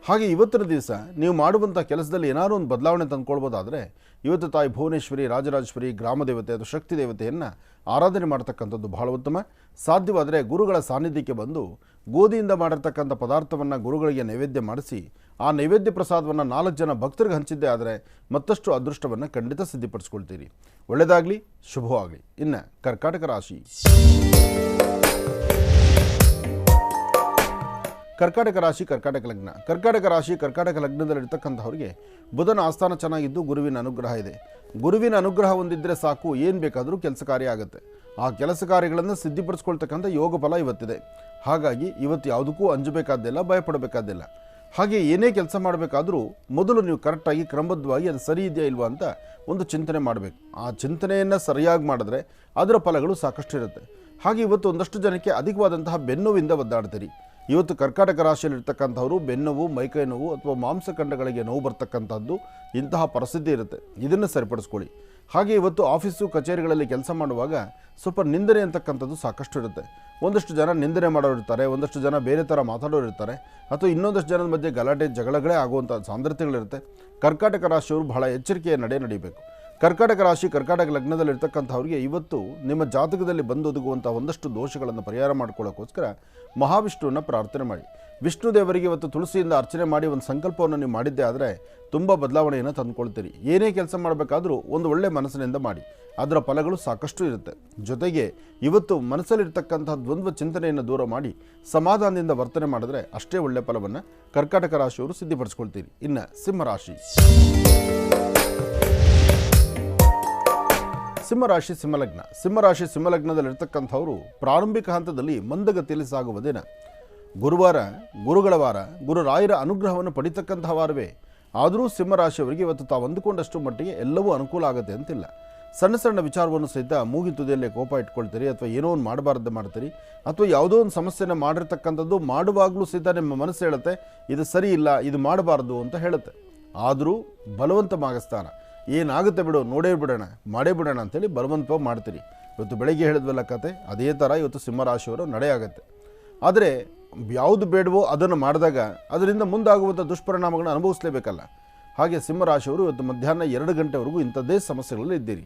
ಹಾಗೆ ಇವತ್ತಿನ ದಿವಸ ನೀವು ಮಾಡುವಂಥ ಕೆಲಸದಲ್ಲಿ ಏನಾದರೂ ಒಂದು ಬದಲಾವಣೆ ತಂದುಕೊಳ್ಬೋದಾದರೆ ಇವತ್ತು ತಾಯಿ ಭುವನೇಶ್ವರಿ, ರಾಜರಾಜೇಶ್ವರಿ, ಗ್ರಾಮ ದೇವತೆ ಅಥವಾ ಶಕ್ತಿ ದೇವತೆಯನ್ನು ಆರಾಧನೆ ಮಾಡ್ತಕ್ಕಂಥದ್ದು ಬಹಳ ಉತ್ತಮ. ಸಾಧ್ಯವಾದರೆ ಗುರುಗಳ ಸಾನ್ನಿಧ್ಯಕ್ಕೆ ಬಂದು ಗೋಧಿಯಿಂದ ಮಾಡಿರ್ತಕ್ಕಂಥ ಪದಾರ್ಥವನ್ನು ಗುರುಗಳಿಗೆ ನೈವೇದ್ಯ ಮಾಡಿಸಿ ಆ ನೈವೇದ್ಯ ಪ್ರಸಾದವನ್ನು 4 ಜನ ಭಕ್ತರಿಗೆ ಹಂಚಿದ್ದೇ ಆದರೆ ಮತ್ತಷ್ಟು ಅದೃಷ್ಟವನ್ನು ಖಂಡಿತ ಸಿದ್ಧಪಡಿಸ್ಕೊಳ್ತೀರಿ. ಒಳ್ಳೆಯದಾಗಲಿ, ಶುಭವಾಗಲಿ. ಇನ್ನು ಕರ್ಕಾಟಕ ರಾಶಿ. ಕರ್ಕಾಟಕ ರಾಶಿ ಕರ್ಕಾಟಕ ಲಗ್ನ. ಕರ್ಕಾಟಕ ರಾಶಿ ಕರ್ಕಾಟಕ ಲಗ್ನದಲ್ಲಿರ್ತಕ್ಕಂಥವ್ರಿಗೆ ಬುಧನ ಆಸ್ಥಾನ ಚೆನ್ನಾಗಿದ್ದು ಗುರುವಿನ ಅನುಗ್ರಹ ಇದೆ. ಗುರುವಿನ ಅನುಗ್ರಹ ಹೊಂದಿದ್ದರೆ ಸಾಕು, ಏನು ಬೇಕಾದರೂ ಕೆಲಸ ಕಾರ್ಯ ಆಗುತ್ತೆ. ಆ ಕೆಲಸ ಕಾರ್ಯಗಳನ್ನು ಸಿದ್ಧಪಡಿಸ್ಕೊಳ್ತಕ್ಕಂಥ ಯೋಗ ಫಲ ಇವತ್ತಿದೆ. ಹಾಗಾಗಿ ಇವತ್ತು ಯಾವುದಕ್ಕೂ ಅಂಜಬೇಕಾದ್ದಿಲ್ಲ, ಭಯಪಡಬೇಕಾದ್ದಿಲ್ಲ. ಹಾಗೆ ಏನೇ ಕೆಲಸ ಮಾಡಬೇಕಾದ್ರೂ ಮೊದಲು ನೀವು ಕರೆಕ್ಟಾಗಿ ಕ್ರಮಬದ್ಧವಾಗಿ ಅದು ಸರಿ ಇದೆಯಾ ಇಲ್ವಾ ಅಂತ ಒಂದು ಚಿಂತನೆ ಮಾಡಬೇಕು. ಆ ಚಿಂತನೆಯನ್ನು ಸರಿಯಾಗಿ ಮಾಡಿದ್ರೆ ಅದರ ಫಲಗಳು ಸಾಕಷ್ಟು ಇರುತ್ತೆ. ಹಾಗೆ ಇವತ್ತು ಒಂದಷ್ಟು ಜನಕ್ಕೆ ಅಧಿಕವಾದಂತಹ ಬೆನ್ನುವಿಂದ ಒದ್ದಾಡ್ತೀರಿ. ಇವತ್ತು ಕರ್ಕಾಟಕ ರಾಶಿಯಲ್ಲಿರ್ತಕ್ಕಂಥವರು ಬೆನ್ನುವು, ಮೈಕೈ ನೋವು ಅಥವಾ ಮಾಂಸಖಂಡಗಳಿಗೆ ನೋವು ಬರ್ತಕ್ಕಂಥದ್ದು ಇಂತಹ ಪರಿಸ್ಥಿತಿ ಇರುತ್ತೆ. ಇದನ್ನು ಸರಿಪಡಿಸ್ಕೊಳ್ಳಿ. ಹಾಗೆ ಇವತ್ತು ಆಫೀಸು ಕಚೇರಿಗಳಲ್ಲಿ ಕೆಲಸ ಮಾಡುವಾಗ ಸ್ವಲ್ಪ ನಿಂದನೆ ಅಂತಕ್ಕಂಥದ್ದು ಸಾಕಷ್ಟು ಇರುತ್ತೆ. ಒಂದಷ್ಟು ಜನ ನಿಂದನೆ ಮಾಡೋರು ಇರ್ತಾರೆ, ಒಂದಷ್ಟು ಜನ ಬೇರೆ ಥರ ಮಾತಾಡೋರು ಇರ್ತಾರೆ, ಅಥವಾ ಇನ್ನೊಂದಷ್ಟು ಜನದ ಮಧ್ಯೆ ಗಲಾಟೆ ಜಗಳಗಳೇ ಆಗುವಂಥ ಸಾಂದ್ರತೆಗಳಿರುತ್ತೆ. ಕರ್ಕಾಟಕ ರಾಶಿಯವರು ಬಹಳ ಎಚ್ಚರಿಕೆಯ ನಡಿಬೇಕು. ಕರ್ಕಾಟಕ ರಾಶಿ ಕರ್ಕಾಟಕ ಲಗ್ನದಲ್ಲಿರ್ತಕ್ಕಂಥವ್ರಿಗೆ ಇವತ್ತು ನಿಮ್ಮ ಜಾತಕದಲ್ಲಿ ಬಂದೊದಗುವಂಥ ಒಂದಷ್ಟು ದೋಷಗಳನ್ನು ಪರಿಹಾರ ಮಾಡ್ಕೊಳ್ಳೋಕ್ಕೋಸ್ಕರ ಮಹಾವಿಷ್ಣುವನ್ನು ಪ್ರಾರ್ಥನೆ ಮಾಡಿ. ವಿಷ್ಣು ದೇವರಿಗೆ ಇವತ್ತು ತುಳಸಿಯಿಂದ ಅರ್ಚನೆ ಮಾಡಿ ಒಂದು ಸಂಕಲ್ಪವನ್ನು ನೀವು ಮಾಡಿದ್ದೇ ಆದರೆ ತುಂಬ ಬದಲಾವಣೆಯನ್ನು ತಂದುಕೊಳ್ತೀರಿ. ಏನೇ ಕೆಲಸ ಮಾಡಬೇಕಾದ್ರೂ ಒಂದು ಒಳ್ಳೆಯ ಮನಸ್ಸಿನಿಂದ ಮಾಡಿ, ಅದರ ಫಲಗಳು ಸಾಕಷ್ಟು ಇರುತ್ತೆ. ಜೊತೆಗೆ ಇವತ್ತು ಮನಸ್ಸಲ್ಲಿರ್ತಕ್ಕಂಥ ದ್ವಂದ್ವ ಚಿಂತನೆಯನ್ನು ದೂರ ಮಾಡಿ ಸಮಾಧಾನದಿಂದ ವರ್ತನೆ ಮಾಡಿದ್ರೆ ಅಷ್ಟೇ ಒಳ್ಳೆಯ ಫಲವನ್ನು ಕರ್ಕಾಟಕ ರಾಶಿಯವರು ಸಿದ್ಧಪಡಿಸ್ಕೊಳ್ತೀರಿ. ಇನ್ನು ಸಿಂಹರಾಶಿ. ಸಿಂಹರಾಶಿ ಸಿಂಹಲಗ್ನ. ಸಿಂಹರಾಶಿ ಸಿಂಹಲಗ್ನದಲ್ಲಿರ್ತಕ್ಕಂಥವರು ಪ್ರಾರಂಭಿಕ ಹಂತದಲ್ಲಿ ಮಂದಗತಿಯಲ್ಲಿ ಸಾಗುವ ದಿನ. ಗುರುವಾರ ಗುರುಗಳ ವಾರ, ಗುರುರಾಯರ ಅನುಗ್ರಹವನ್ನು ಪಡಿತಕ್ಕಂತಹ ವಾರವೇ. ಆದರೂ ಸಿಂಹರಾಶಿಯವರಿಗೆ ಇವತ್ತು ತಾವು ಅಂದುಕೊಂಡಷ್ಟು ಮಟ್ಟಿಗೆ ಎಲ್ಲವೂ ಅನುಕೂಲ ಆಗುತ್ತೆ ಅಂತಿಲ್ಲ. ಸಣ್ಣ ಸಣ್ಣ ವಿಚಾರವನ್ನು ಸಹಿತ ಮೂಗಿ ತುದಿಯಲ್ಲೇ ಕೋಪ ಇಟ್ಕೊಳ್ತೀರಿ, ಅಥವಾ ಏನೋ ಒಂದು ಮಾಡಬಾರ್ದು ಮಾಡ್ತೀರಿ, ಅಥವಾ ಯಾವುದೋ ಒಂದು ಸಮಸ್ಯೆನ ಮಾಡಿರ್ತಕ್ಕಂಥದ್ದು ಮಾಡುವಾಗಲೂ ಸಹಿತ ನಿಮ್ಮ ಮನಸ್ಸು ಹೇಳುತ್ತೆ ಇದು ಸರಿ ಇಲ್ಲ, ಇದು ಮಾಡಬಾರ್ದು ಅಂತ ಹೇಳುತ್ತೆ. ಆದರೂ ಬಲವಂತ ಮಾಗಸ್ಥಾನ ಏನಾಗುತ್ತೆ ಬಿಡು, ನೋಡೇ ಬಿಡೋಣ, ಮಾಡೇ ಬಿಡೋಣ ಅಂತೇಳಿ ಬಲವಂತವಾಗಿ ಮಾಡ್ತೀರಿ. ಇವತ್ತು ಬೆಳಗ್ಗೆ ಹೇಳಿದ್ವಲ್ಲ ಕತೆ, ಅದೇ ಥರ ಇವತ್ತು ಸಿಂಹರಾಶಿಯವರು ನಡೆಯಾಗತ್ತೆ. ಆದರೆ ಯಾವುದು ಬೇಡವೋ ಅದನ್ನು ಮಾಡಿದಾಗ ಅದರಿಂದ ಮುಂದಾಗುವಂಥ ದುಷ್ಪರಿಣಾಮಗಳನ್ನು ಅನುಭವಿಸಲೇಬೇಕಲ್ಲ. ಹಾಗೆ ಸಿಂಹರಾಶಿಯವರು ಇವತ್ತು ಮಧ್ಯಾಹ್ನ 2 ಗಂಟೆವರೆಗೂ ಇಂಥದ್ದೇ ಸಮಸ್ಯೆಗಳಲ್ಲಿ ಇದ್ದೀರಿ.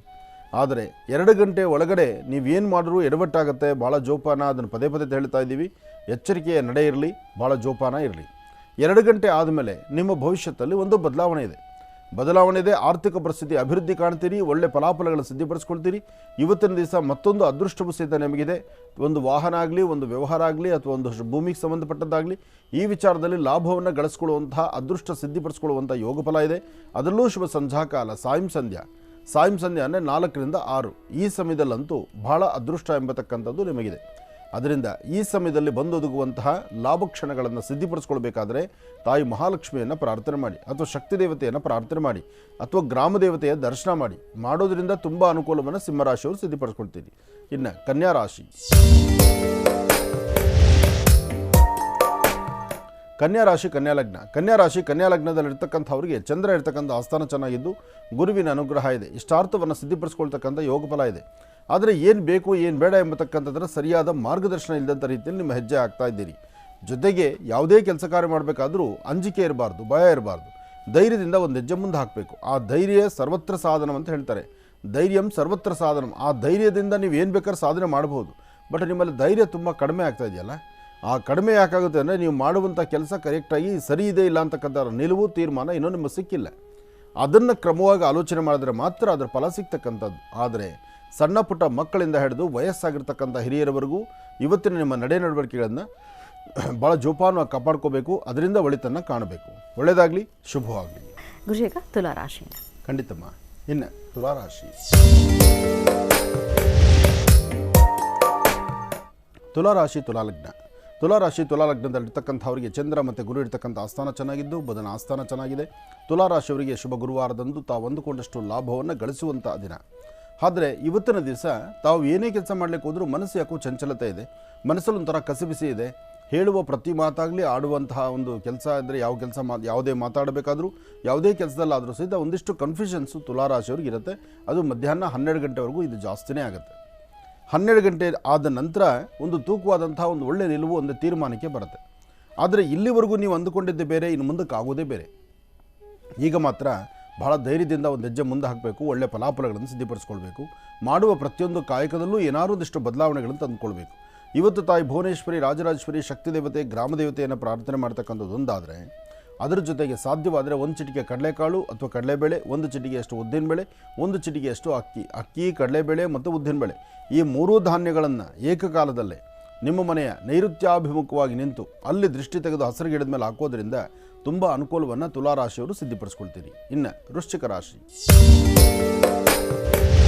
ಆದರೆ 2 ಗಂಟೆ ಒಳಗಡೆ ನೀವೇನು ಮಾಡಿದ್ರೂ ಎಡವಟ್ಟಾಗುತ್ತೆ. ಭಾಳ ಜೋಪಾನ, ಅದನ್ನು ಪದೇ ಪದೇ ಹೇಳ್ತಾ ಇದ್ದೀವಿ, ಎಚ್ಚರಿಕೆಯ ನಡೆ ಇರಲಿ, ಭಾಳ ಜೋಪಾನ ಇರಲಿ. 2 ಗಂಟೆ ಆದಮೇಲೆ ನಿಮ್ಮ ಭವಿಷ್ಯದಲ್ಲಿ ಒಂದು ಬದಲಾವಣೆ ಇದೆ. ಆರ್ಥಿಕ ಪರಿಸ್ಥಿತಿ ಅಭಿವೃದ್ಧಿ ಕಾಣ್ತೀರಿ, ಒಳ್ಳೆ ಫಲಾಫಲಗಳನ್ನು ಸಿದ್ಧಪಡಿಸ್ಕೊಳ್ತೀರಿ. ಇವತ್ತಿನ ದಿವಸ ಮತ್ತೊಂದು ಅದೃಷ್ಟವೂ ಸಹಿತ ನಿಮಗಿದೆ. ಒಂದು ವಾಹನ ಆಗಲಿ, ಒಂದು ವ್ಯವಹಾರ ಆಗಲಿ, ಅಥವಾ ಒಂದು ಭೂಮಿಗೆ ಸಂಬಂಧಪಟ್ಟದ್ದಾಗಲಿ, ಈ ವಿಚಾರದಲ್ಲಿ ಲಾಭವನ್ನು ಗಳಿಸ್ಕೊಳ್ಳುವಂತಹ ಅದೃಷ್ಟ ಸಿದ್ಧಪಡಿಸ್ಕೊಳ್ಳುವಂಥ ಯೋಗ ಫಲ ಇದೆ. ಅದರಲ್ಲೂ ಶುಭ ಸಂಧ್ಯಾಕಾಲ ಸಾಯಂ ಸಂಧ್ಯಾ ಅಂದರೆ 4 ರಿಂದ 6 ಈ ಸಮಯದಲ್ಲಂತೂ ಬಹಳ ಅದೃಷ್ಟ ಎಂಬತಕ್ಕಂಥದ್ದು ನಿಮಗಿದೆ. ಅದರಿಂದ ಈ ಸಮಯದಲ್ಲಿ ಬಂದೊದಗುವಂತಹ ಲಾಭಕ್ಷಣಗಳನ್ನು ಸಿದ್ಧಪಡಿಸ್ಕೊಳ್ಬೇಕಾದ್ರೆ ತಾಯಿ ಮಹಾಲಕ್ಷ್ಮಿಯನ್ನು ಪ್ರಾರ್ಥನೆ ಮಾಡಿ, ಅಥವಾ ಶಕ್ತಿ ದೇವತೆಯನ್ನು ಪ್ರಾರ್ಥನೆ ಮಾಡಿ, ಅಥವಾ ಗ್ರಾಮ ದೇವತೆಯ ದರ್ಶನ ಮಾಡಿ. ಮಾಡೋದ್ರಿಂದ ತುಂಬ ಅನುಕೂಲವನ್ನು ಸಿಂಹರಾಶಿಯವರು ಸಿದ್ಧಪಡಿಸ್ಕೊಳ್ತೀರಿ. ಇನ್ನು ಕನ್ಯಾ ರಾಶಿ. ಕನ್ಯಾ ರಾಶಿ ಕನ್ಯಾ ಲಗ್ನ. ಕನ್ಯಾ ರಾಶಿ ಕನ್ಯಾ ಲಗ್ನದಲ್ಲಿರ್ತಕ್ಕಂಥವ್ರಿಗೆ ಚಂದ್ರ ಇರ್ತಕ್ಕಂಥ ಆಸ್ಥಾನ ಚೆನ್ನಾಗಿದ್ದು ಗುರುವಿನ ಅನುಗ್ರಹ ಇದೆ. ಇಷ್ಟಾರ್ಥವನ್ನು ಸಿದ್ಧಿಪಡಿಸ್ಕೊಳ್ತಕ್ಕಂಥ ಯೋಗ ಫಲ ಇದೆ. ಆದರೆ ಏನು ಬೇಕು ಏನು ಬೇಡ ಎಂಬತಕ್ಕಂಥದ್ರ ಸರಿಯಾದ ಮಾರ್ಗದರ್ಶನ ಇಲ್ಲದಂಥ ರೀತಿಯಲ್ಲಿ ನಿಮ್ಮ ಹೆಜ್ಜೆ ಆಗ್ತಾ ಇದ್ದೀರಿ. ಜೊತೆಗೆ ಯಾವುದೇ ಕೆಲಸ ಕಾರ್ಯ ಮಾಡಬೇಕಾದ್ರೂ ಅಂಜಿಕೆ ಇರಬಾರ್ದು, ಭಯ ಇರಬಾರ್ದು. ಧೈರ್ಯದಿಂದ ಒಂದು ಹೆಜ್ಜೆ ಮುಂದೆ ಹಾಕಬೇಕು. ಆ ಧೈರ್ಯ ಸರ್ವತ್ರ ಸಾಧನ ಅಂತ ಹೇಳ್ತಾರೆ. ಧೈರ್ಯಂ ಸರ್ವತ್ರ ಸಾಧನ. ಆ ಧೈರ್ಯದಿಂದ ನೀವು ಏನು ಬೇಕಾದ್ರೂ ಸಾಧನೆ ಮಾಡ್ಬೋದು. ಬಟ್ ನಿಮ್ಮಲ್ಲಿ ಧೈರ್ಯ ತುಂಬ ಕಡಿಮೆ ಆಗ್ತಾ ಇದೆಯಲ್ಲ, ಆ ಕಡಿಮೆ ಯಾಕಾಗುತ್ತೆ ಅಂದರೆ ನೀವು ಮಾಡುವಂಥ ಕೆಲಸ ಕರೆಕ್ಟಾಗಿ ಸರಿ ಇದೆ ಇಲ್ಲ ಅಂತಕ್ಕಂಥ ನಿಲುವು ತೀರ್ಮಾನ ಇನ್ನೂ ನಿಮಗೆ ಸಿಕ್ಕಿಲ್ಲ. ಅದನ್ನು ಕ್ರಮವಾಗಿ ಆಲೋಚನೆ ಮಾಡಿದ್ರೆ ಮಾತ್ರ ಅದರ ಫಲ ಸಿಗ್ತಕ್ಕಂಥದ್ದು. ಆದರೆ ಸಣ್ಣ ಪುಟ್ಟ ಮಕ್ಕಳಿಂದ ಹಿಡಿದು ವಯಸ್ಸಾಗಿರ್ತಕ್ಕಂಥ ಹಿರಿಯರವರೆಗೂ ಇವತ್ತಿನ ನಿಮ್ಮ ನಡೆ ನಡವಳಿಕೆಗಳನ್ನು ಭಾಳ ಜೋಪಾನವಾಗಿ ಕಾಪಾಡ್ಕೋಬೇಕು. ಅದರಿಂದ ಒಳಿತನ್ನು ಕಾಣಬೇಕು. ಒಳ್ಳೆಯದಾಗಲಿ, ಶುಭವಾಗಲಿ. ಗುರುಜೀಗ ತುಲಾರಾಶಿಯಿಂದ ಖಂಡಿತಮ್ಮ. ಇನ್ನು ತುಲಾರಾಶಿ. ತುಲಾರಾಶಿ ತುಲಾಲಗ್ನ. ತುಲಾರಾಶಿ ತುಲಾಲಗ್ನದಲ್ಲಿರ್ತಕ್ಕಂಥವರಿಗೆ ಚಂದ್ರ ಮತ್ತು ಗುರು ಇರ್ತಕ್ಕಂಥ ಆಸ್ಥಾನ ಚೆನ್ನಾಗಿದ್ದು ಬುಧನ ಆಸ್ಥಾನ ಚೆನ್ನಾಗಿದೆ. ತುಲಾರಾಶಿಯವರಿಗೆ ಶುಭ ಗುರುವಾರದಂದು ತಾವು ಅಂದುಕೊಂಡಷ್ಟು ಲಾಭವನ್ನು ಗಳಿಸುವಂಥ ದಿನ. ಆದರೆ ಇವತ್ತಿನ ದಿವಸ ತಾವು ಏನೇ ಕೆಲಸ ಮಾಡಲಿಕ್ಕೆ ಹೋದರೂ ಮನಸ್ಸು ಯಾಕೋ ಚಂಚಲತೆ ಇದೆ, ಮನಸ್ಸಲ್ಲಿ ಒಂಥರ ಕಸಿಬಿಸಿ ಇದೆ. ಹೇಳುವ ಪ್ರತಿ ಮಾತಾಗಲಿ, ಆಡುವಂತಹ ಒಂದು ಕೆಲಸ ಅಂದರೆ ಯಾವ ಕೆಲಸ ಯಾವುದೇ ಮಾತಾಡಬೇಕಾದ್ರೂ ಯಾವುದೇ ಕೆಲಸದಲ್ಲಾದರೂ ಸಹಿತ ಒಂದಿಷ್ಟು ಕನ್ಫ್ಯೂಷನ್ಸು ತುಲಾರಾಶಿಯವ್ರಿಗೆ ಇರುತ್ತೆ. ಅದು ಮಧ್ಯಾಹ್ನ 12 ಗಂಟೆವರೆಗೂ ಇದು ಜಾಸ್ತಿನೇ ಆಗುತ್ತೆ. 12 ಗಂಟೆ ಆದ ನಂತರ ಒಂದು ತೂಕವಾದಂಥ ಒಂದು ಒಳ್ಳೆಯ ನಿಲುವು, ಒಂದು ತೀರ್ಮಾನಕ್ಕೆ ಬರುತ್ತೆ. ಆದರೆ ಇಲ್ಲಿವರೆಗೂ ನೀವು ಅಂದುಕೊಂಡಿದ್ದೇ ಬೇರೆ, ಇನ್ನು ಮುಂದಕ್ಕೆ ಆಗೋದೇ ಬೇರೆ. ಈಗ ಮಾತ್ರ ಬಹಳ ಧೈರ್ಯದಿಂದ ಒಂದು ಹೆಜ್ಜೆ ಮುಂದೆ ಹಾಕಬೇಕು. ಒಳ್ಳೆಯ ಫಲಾಫಲಗಳನ್ನು ಸಿದ್ಧಪಡಿಸ್ಕೊಳ್ಬೇಕು. ಮಾಡುವ ಪ್ರತಿಯೊಂದು ಕಾಯಕದಲ್ಲೂ ಏನಾದರೂ ಒಂದಿಷ್ಟು ಬದಲಾವಣೆಗಳನ್ನು ತಂದುಕೊಳ್ಬೇಕು. ಇವತ್ತು ತಾಯಿ ಭುವನೇಶ್ವರಿ, ರಾಜರಾಜೇಶ್ವರಿ, ಶಕ್ತಿ ದೇವತೆ, ಗ್ರಾಮ ದೇವತೆಯನ್ನು ಪ್ರಾರ್ಥನೆ ಮಾಡ್ತಕ್ಕಂಥದ್ದೊಂದಾದರೆ ಅದರ ಜೊತೆಗೆ ಸಾಧ್ಯವಾದರೆ ಒಂದು ಚಿಟಿಕೆ ಕಡಲೆಕಾಳು ಅಥವಾ ಕಡಲೆಬೇಳೆ, ಒಂದು ಚಿಟಿಕೆಯಷ್ಟು ಉದ್ದಿನಬೇಳೆ, ಒಂದು ಚಿಟಿಕೆಯಷ್ಟು ಅಕ್ಕಿ, ಕಡಲೆಬೇಳೆ ಮತ್ತು ಉದ್ದಿನಬೇಳೆ, ಈ 3 ಧಾನ್ಯಗಳನ್ನು ಏಕಕಾಲದಲ್ಲೇ ನಿಮ್ಮ ಮನೆಯ ನೈಋತ್ಯಾಭಿಮುಖವಾಗಿ ನಿಂತು ಅಲ್ಲಿ ದೃಷ್ಟಿ ತೆಗೆದು ಹಸಿರು ಗಿಡದ ಮೇಲೆ ಹಾಕೋದ್ರಿಂದ ತುಂಬ ಅನುಕೂಲವನ್ನು ತುಲಾರಾಶಿಯವರು ಸಿದ್ಧಪಡಿಸ್ಕೊಳ್ತೀರಿ. ಇನ್ನು ವೃಶ್ಚಿಕ ರಾಶಿ.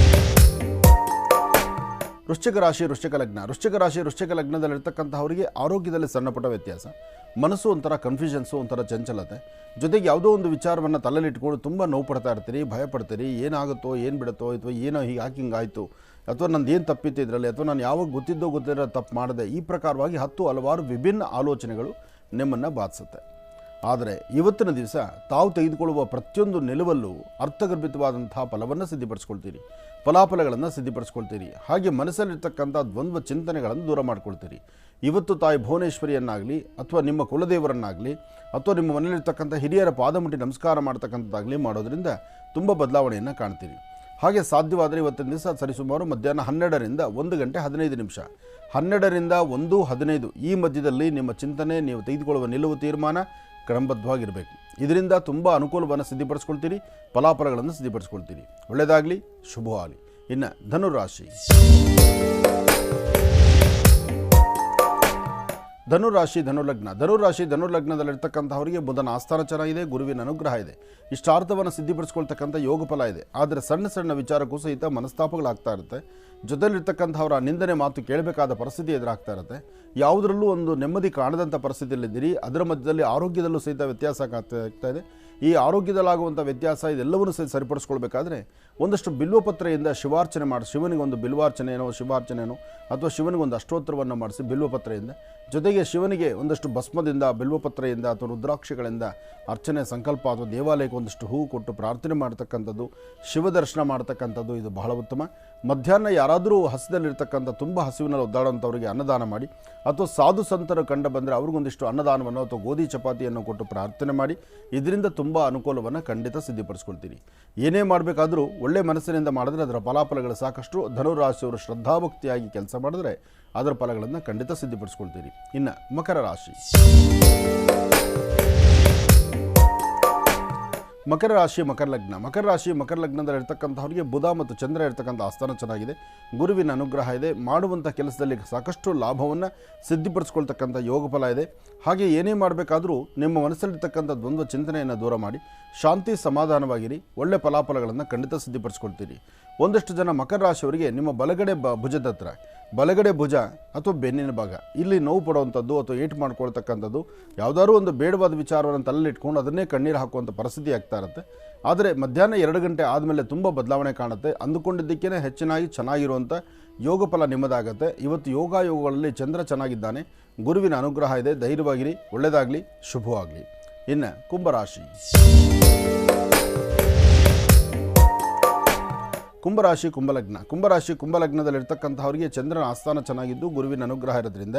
ವೃಶ್ಚಿಕ ರಾಶಿ ವೃಶ್ಚಿಕ ಲಗ್ನ. ವೃಶ್ಚಿಕ ಲಗ್ನದಲ್ಲಿರ್ತಕ್ಕಂಥವರಿಗೆ ಆರೋಗ್ಯದಲ್ಲಿ ಸಣ್ಣಪುಟ್ಟ ವ್ಯತ್ಯಾಸ, ಮನಸ್ಸು ಒಂಥರ ಕನ್ಫ್ಯೂಷನ್ಸು, ಒಂಥರ ಚಂಚಲತೆ, ಜೊತೆಗೆ ಯಾವುದೋ ಒಂದು ವಿಚಾರವನ್ನು ತಲೆಯಲ್ಲಿಟ್ಕೊಂಡು ತುಂಬ ನೋವು ಪಡ್ತಾ ಇರ್ತೀರಿ, ಭಯ ಪಡ್ತೀರಿ. ಏನಾಗುತ್ತೋ, ಏನು ಬಿಡುತ್ತೋ, ಅಥವಾ ಏನೋ ಹಿಂಗಾಯಿತು, ಅಥವಾ ನಂದು ಏನು ತಪ್ಪಿತ್ತು ಇದರಲ್ಲಿ, ಅಥವಾ ನಾನು ಯಾವಾಗ ಗೊತ್ತಿದ್ದೋ ತಪ್ಪು ಮಾಡಿದೆ, ಈ ಪ್ರಕಾರವಾಗಿ ಹಲವಾರು ವಿಭಿನ್ನ ಆಲೋಚನೆಗಳು ನಿಮ್ಮನ್ನು ಬಾಧಿಸುತ್ತೆ. ಆದರೆ ಇವತ್ತಿನ ದಿವಸ ತಾವು ತೆಗೆದುಕೊಳ್ಳುವ ಪ್ರತಿಯೊಂದು ನಿಲುವಲ್ಲೂ ಅರ್ಥಗರ್ಭಿತವಾದಂಥ ಫಲವನ್ನು ಸಿದ್ಧಪಡಿಸ್ಕೊಳ್ತೀರಿ, ಫಲಾಫಲಗಳನ್ನು ಸಿದ್ಧಪಡಿಸ್ಕೊಳ್ತೀರಿ. ಹಾಗೆ ಮನಸ್ಸಲ್ಲಿರ್ತಕ್ಕಂಥ ದ್ವಂದ್ವ ಚಿಂತನೆಗಳನ್ನು ದೂರ ಮಾಡ್ಕೊಳ್ತೀರಿ. ಇವತ್ತು ತಾಯಿ ಭುವನೇಶ್ವರಿಯನ್ನಾಗಲಿ, ಅಥವಾ ನಿಮ್ಮ ಕುಲದೇವರನ್ನಾಗಲಿ, ಅಥವಾ ನಿಮ್ಮ ಮನೆಯಲ್ಲಿರ್ತಕ್ಕಂಥ ಹಿರಿಯರ ಪಾದಮುಟ್ಟಿ ನಮಸ್ಕಾರ ಮಾಡ್ತಕ್ಕಂಥದ್ದಾಗಲಿ ಮಾಡೋದ್ರಿಂದ ತುಂಬ ಬದಲಾವಣೆಯನ್ನು ಕಾಣ್ತೀರಿ. ಹಾಗೆ ಸಾಧ್ಯವಾದರೆ ಇವತ್ತಿನ ದಿವಸ ಸರಿಸುಮಾರು ಮಧ್ಯಾಹ್ನ 12ರಿಂದ 1 ಗಂಟೆ 15 ನಿಮಿಷ, 12ರಿಂದ 1:15 ಈ ಮಧ್ಯದಲ್ಲಿ ನಿಮ್ಮ ಚಿಂತನೆ, ನೀವು ತೆಗೆದುಕೊಳ್ಳುವ ನಿಲುವು ತೀರ್ಮಾನ ಕ್ರಮಬದ್ಧವಾಗಿರಬೇಕು. ಇದರಿಂದ ತುಂಬ ಅನುಕೂಲವನ್ನು ಸಿದ್ಧಪಡಿಸ್ಕೊಳ್ತೀರಿ, ಫಲಾಫಲಗಳನ್ನು ಸಿದ್ಧಪಡಿಸ್ಕೊಳ್ತೀರಿ. ಒಳ್ಳೆಯದಾಗಲಿ, ಶುಭವಾಗಲಿ. ಇನ್ನು ಧನುರಾಶಿ. ಧನುಲಗ್ನದಲ್ಲಿರ್ತಕ್ಕಂಥವರಿಗೆ ಬುಧನ ಆಸ್ಥಾನ ಚೆನ್ನಾಗಿದೆ, ಗುರುವಿನ ಅನುಗ್ರಹ ಇದೆ, ಇಷ್ಟಾರ್ಥವನ್ನು ಸಿದ್ಧಪಡಿಸ್ಕೊಳ್ತಕ್ಕಂಥ ಯೋಗ ಫಲ ಇದೆ. ಆದರೆ ಸಣ್ಣ ಸಣ್ಣ ವಿಚಾರಕ್ಕೂ ಸಹಿತ ಮನಸ್ತಾಪಗಳಾಗ್ತಾ ಇರುತ್ತೆ. ಜೊತೆಲಿರ್ತಕ್ಕಂಥವರ ನಿಂದನೆ ಮಾತು ಕೇಳಬೇಕಾದ ಪರಿಸ್ಥಿತಿ ಎದುರಾಗ್ತಾ ಇರುತ್ತೆ. ಯಾವುದರಲ್ಲೂ ಒಂದು ನೆಮ್ಮದಿ ಕಾಣದಂಥ ಪರಿಸ್ಥಿತಿಯಲ್ಲಿದ್ದೀರಿ. ಅದರ ಮಧ್ಯದಲ್ಲಿ ಆರೋಗ್ಯದಲ್ಲೂ ಸಹಿತ ವ್ಯತ್ಯಾಸ ಆಗ್ತಾ ಇದೆ. ಈ ಆರೋಗ್ಯದಲ್ಲಾಗುವಂಥ ವ್ಯತ್ಯಾಸ ಇದೆಲ್ಲವನ್ನೂ ಸಹಿತ ಸರಿಪಡಿಸ್ಕೊಳ್ಬೇಕಾದ್ರೆ ಒಂದಷ್ಟು ಬಿಲ್ವಪತ್ರೆಯಿಂದ ಶಿವಾರ್ಚನೆ ಮಾಡಿ, ಶಿವನಿಗೆ ಒಂದು ಬಿಲ್ವಾರ್ಚನೆಯೋ ಶಿವಾರ್ಚನೆಯೋ ಅಥವಾ ಶಿವನಿಗೆ ಒಂದು ಅಷ್ಟೋತ್ತರವನ್ನು ಮಾಡಿಸಿ ಬಿಲ್ವಪತ್ರೆಯಿಂದ, ಜೊತೆಗೆ ಶಿವನಿಗೆ ಒಂದಷ್ಟು ಭಸ್ಮದಿಂದ, ಬಿಲ್ವಪತ್ರೆಯಿಂದ ಅಥವಾ ರುದ್ರಾಕ್ಷಿಗಳಿಂದ ಅರ್ಚನೆ ಸಂಕಲ್ಪ ಅಥವಾ ದೇವಾಲಯಕ್ಕೆ ಒಂದಷ್ಟು ಹೂವು ಕೊಟ್ಟು ಪ್ರಾರ್ಥನೆ ಮಾಡ್ತಕ್ಕಂಥದ್ದು, ಶಿವದರ್ಶನ ಮಾಡ್ತಕ್ಕಂಥದ್ದು ಇದು ಬಹಳ ಉತ್ತಮ. ಮಧ್ಯಾಹ್ನ ಯಾರಾದರೂ ಹಸಿದಲ್ಲಿರ್ತಕ್ಕಂಥ ತುಂಬ ಹಸಿವಿನಲ್ಲಿ ಒದ್ದಾಡುವಂಥವ್ರಿಗೆ ಅನ್ನದಾನ ಮಾಡಿ, ಅಥವಾ ಸಾಧು ಸಂತರು ಕಂಡು ಬಂದರೆ ಅವ್ರಿಗೊಂದಿಷ್ಟು ಅನ್ನದಾನವನ್ನು ಅಥವಾ ಗೋಧಿ ಚಪಾತಿಯನ್ನು ಕೊಟ್ಟು ಪ್ರಾರ್ಥನೆ ಮಾಡಿ. ಇದರಿಂದ ತುಂಬ ಅನುಕೂಲವನ್ನು ಖಂಡಿತ ಸಿದ್ಧಪಡಿಸ್ಕೊಳ್ತೀರಿ. ಏನೇ ಮಾಡಬೇಕಾದ್ರೂ ಒಳ್ಳೆ ಮನಸ್ಸಿನಿಂದ ಮಾಡಿದ್ರೆ ಅದರ ಫಲಾಫಲಗಳು ಸಾಕಷ್ಟು. ಧನುರಾಶಿಯವರು ಶ್ರದ್ಧಾಭಕ್ತಿಯಾಗಿ ಕೆಲಸ ಮಾಡಿದ್ರೆ ಅದರ ಫಲಗಳನ್ನು ಖಂಡಿತ ಸಿದ್ಧಪಡಿಸ್ಕೊಳ್ತೀರಿ. ಇನ್ನು ಮಕರ ರಾಶಿ. ಮಕರ ಲಗ್ನದಲ್ಲಿರ್ತಕ್ಕಂಥವ್ರಿಗೆ ಬುಧ ಮತ್ತು ಚಂದ್ರ ಇರ್ತಕ್ಕಂಥ ಆಸ್ಥಾನ ಚೆನ್ನಾಗಿದೆ, ಗುರುವಿನ ಅನುಗ್ರಹ ಇದೆ, ಮಾಡುವಂಥ ಕೆಲಸದಲ್ಲಿ ಸಾಕಷ್ಟು ಲಾಭವನ್ನು ಸಿದ್ಧಪಡಿಸ್ಕೊಳ್ತಕ್ಕಂಥ ಯೋಗ ಫಲ ಇದೆ. ಹಾಗೆ ಏನೇ ಮಾಡಬೇಕಾದ್ರೂ ನಿಮ್ಮ ಮನಸ್ಸಲ್ಲಿರ್ತಕ್ಕಂಥ ದ್ವಂದ್ವ ಚಿಂತನೆಯನ್ನು ದೂರ ಮಾಡಿ ಶಾಂತಿ ಸಮಾಧಾನವಾಗಿರಿ, ಒಳ್ಳೆ ಫಲಾಫಲಗಳನ್ನು ಖಂಡಿತ ಸಿದ್ಧಪಡಿಸ್ಕೊಳ್ತೀರಿ. ಒಂದಷ್ಟು ಜನ ಮಕರ ರಾಶಿಯವರಿಗೆ ನಿಮ್ಮ ಬಲಗಡೆ ಭುಜದ ಹತ್ರ, ಬಲಗಡೆ ಭುಜ ಅಥವಾ ಬೆನ್ನಿನ ಭಾಗ ಇಲ್ಲಿ ನೋವು ಪಡುವಂಥದ್ದು ಅಥವಾ ಏಟು ಮಾಡ್ಕೊಳ್ತಕ್ಕಂಥದ್ದು, ಯಾವುದಾದ್ರೂ ಒಂದು ಬೇಡವಾದ ವಿಚಾರವನ್ನು ತಲೆಯಲ್ಲಿಟ್ಕೊಂಡು ಅದನ್ನೇ ಕಣ್ಣೀರು ಹಾಕುವಂಥ ಪರಿಸ್ಥಿತಿ ಆಗ್ತಾ ಇರುತ್ತೆ. ಆದರೆ ಮಧ್ಯಾಹ್ನ 2 ಗಂಟೆ ಆದಮೇಲೆ ತುಂಬ ಬದಲಾವಣೆ ಕಾಣುತ್ತೆ. ಅಂದುಕೊಂಡಿದ್ದಕ್ಕೇ ಹೆಚ್ಚಿನಾಗಿ ಚೆನ್ನಾಗಿರುವಂಥ ಯೋಗ ಫಲ ನಿಮ್ಮದಾಗತ್ತೆ. ಇವತ್ತು ಯೋಗಗಳಲ್ಲಿ ಚಂದ್ರ ಚೆನ್ನಾಗಿದ್ದಾನೆ, ಗುರುವಿನ ಅನುಗ್ರಹ ಇದೆ. ಧೈರ್ಯವಾಗಿರಿ, ಒಳ್ಳೆಯದಾಗಲಿ, ಶುಭವಾಗಲಿ. ಇನ್ನು ಕುಂಭರಾಶಿ. ಕುಂಭರಾಶಿ ಕುಂಭಲಗ್ನದಲ್ಲಿರ್ತಕ್ಕಂಥವರಿಗೆ ಚಂದ್ರನ ಆಸ್ಥಾನ ಚೆನ್ನಾಗಿದ್ದು ಗುರುವಿನ ಅನುಗ್ರಹ ಇರೋದ್ರಿಂದ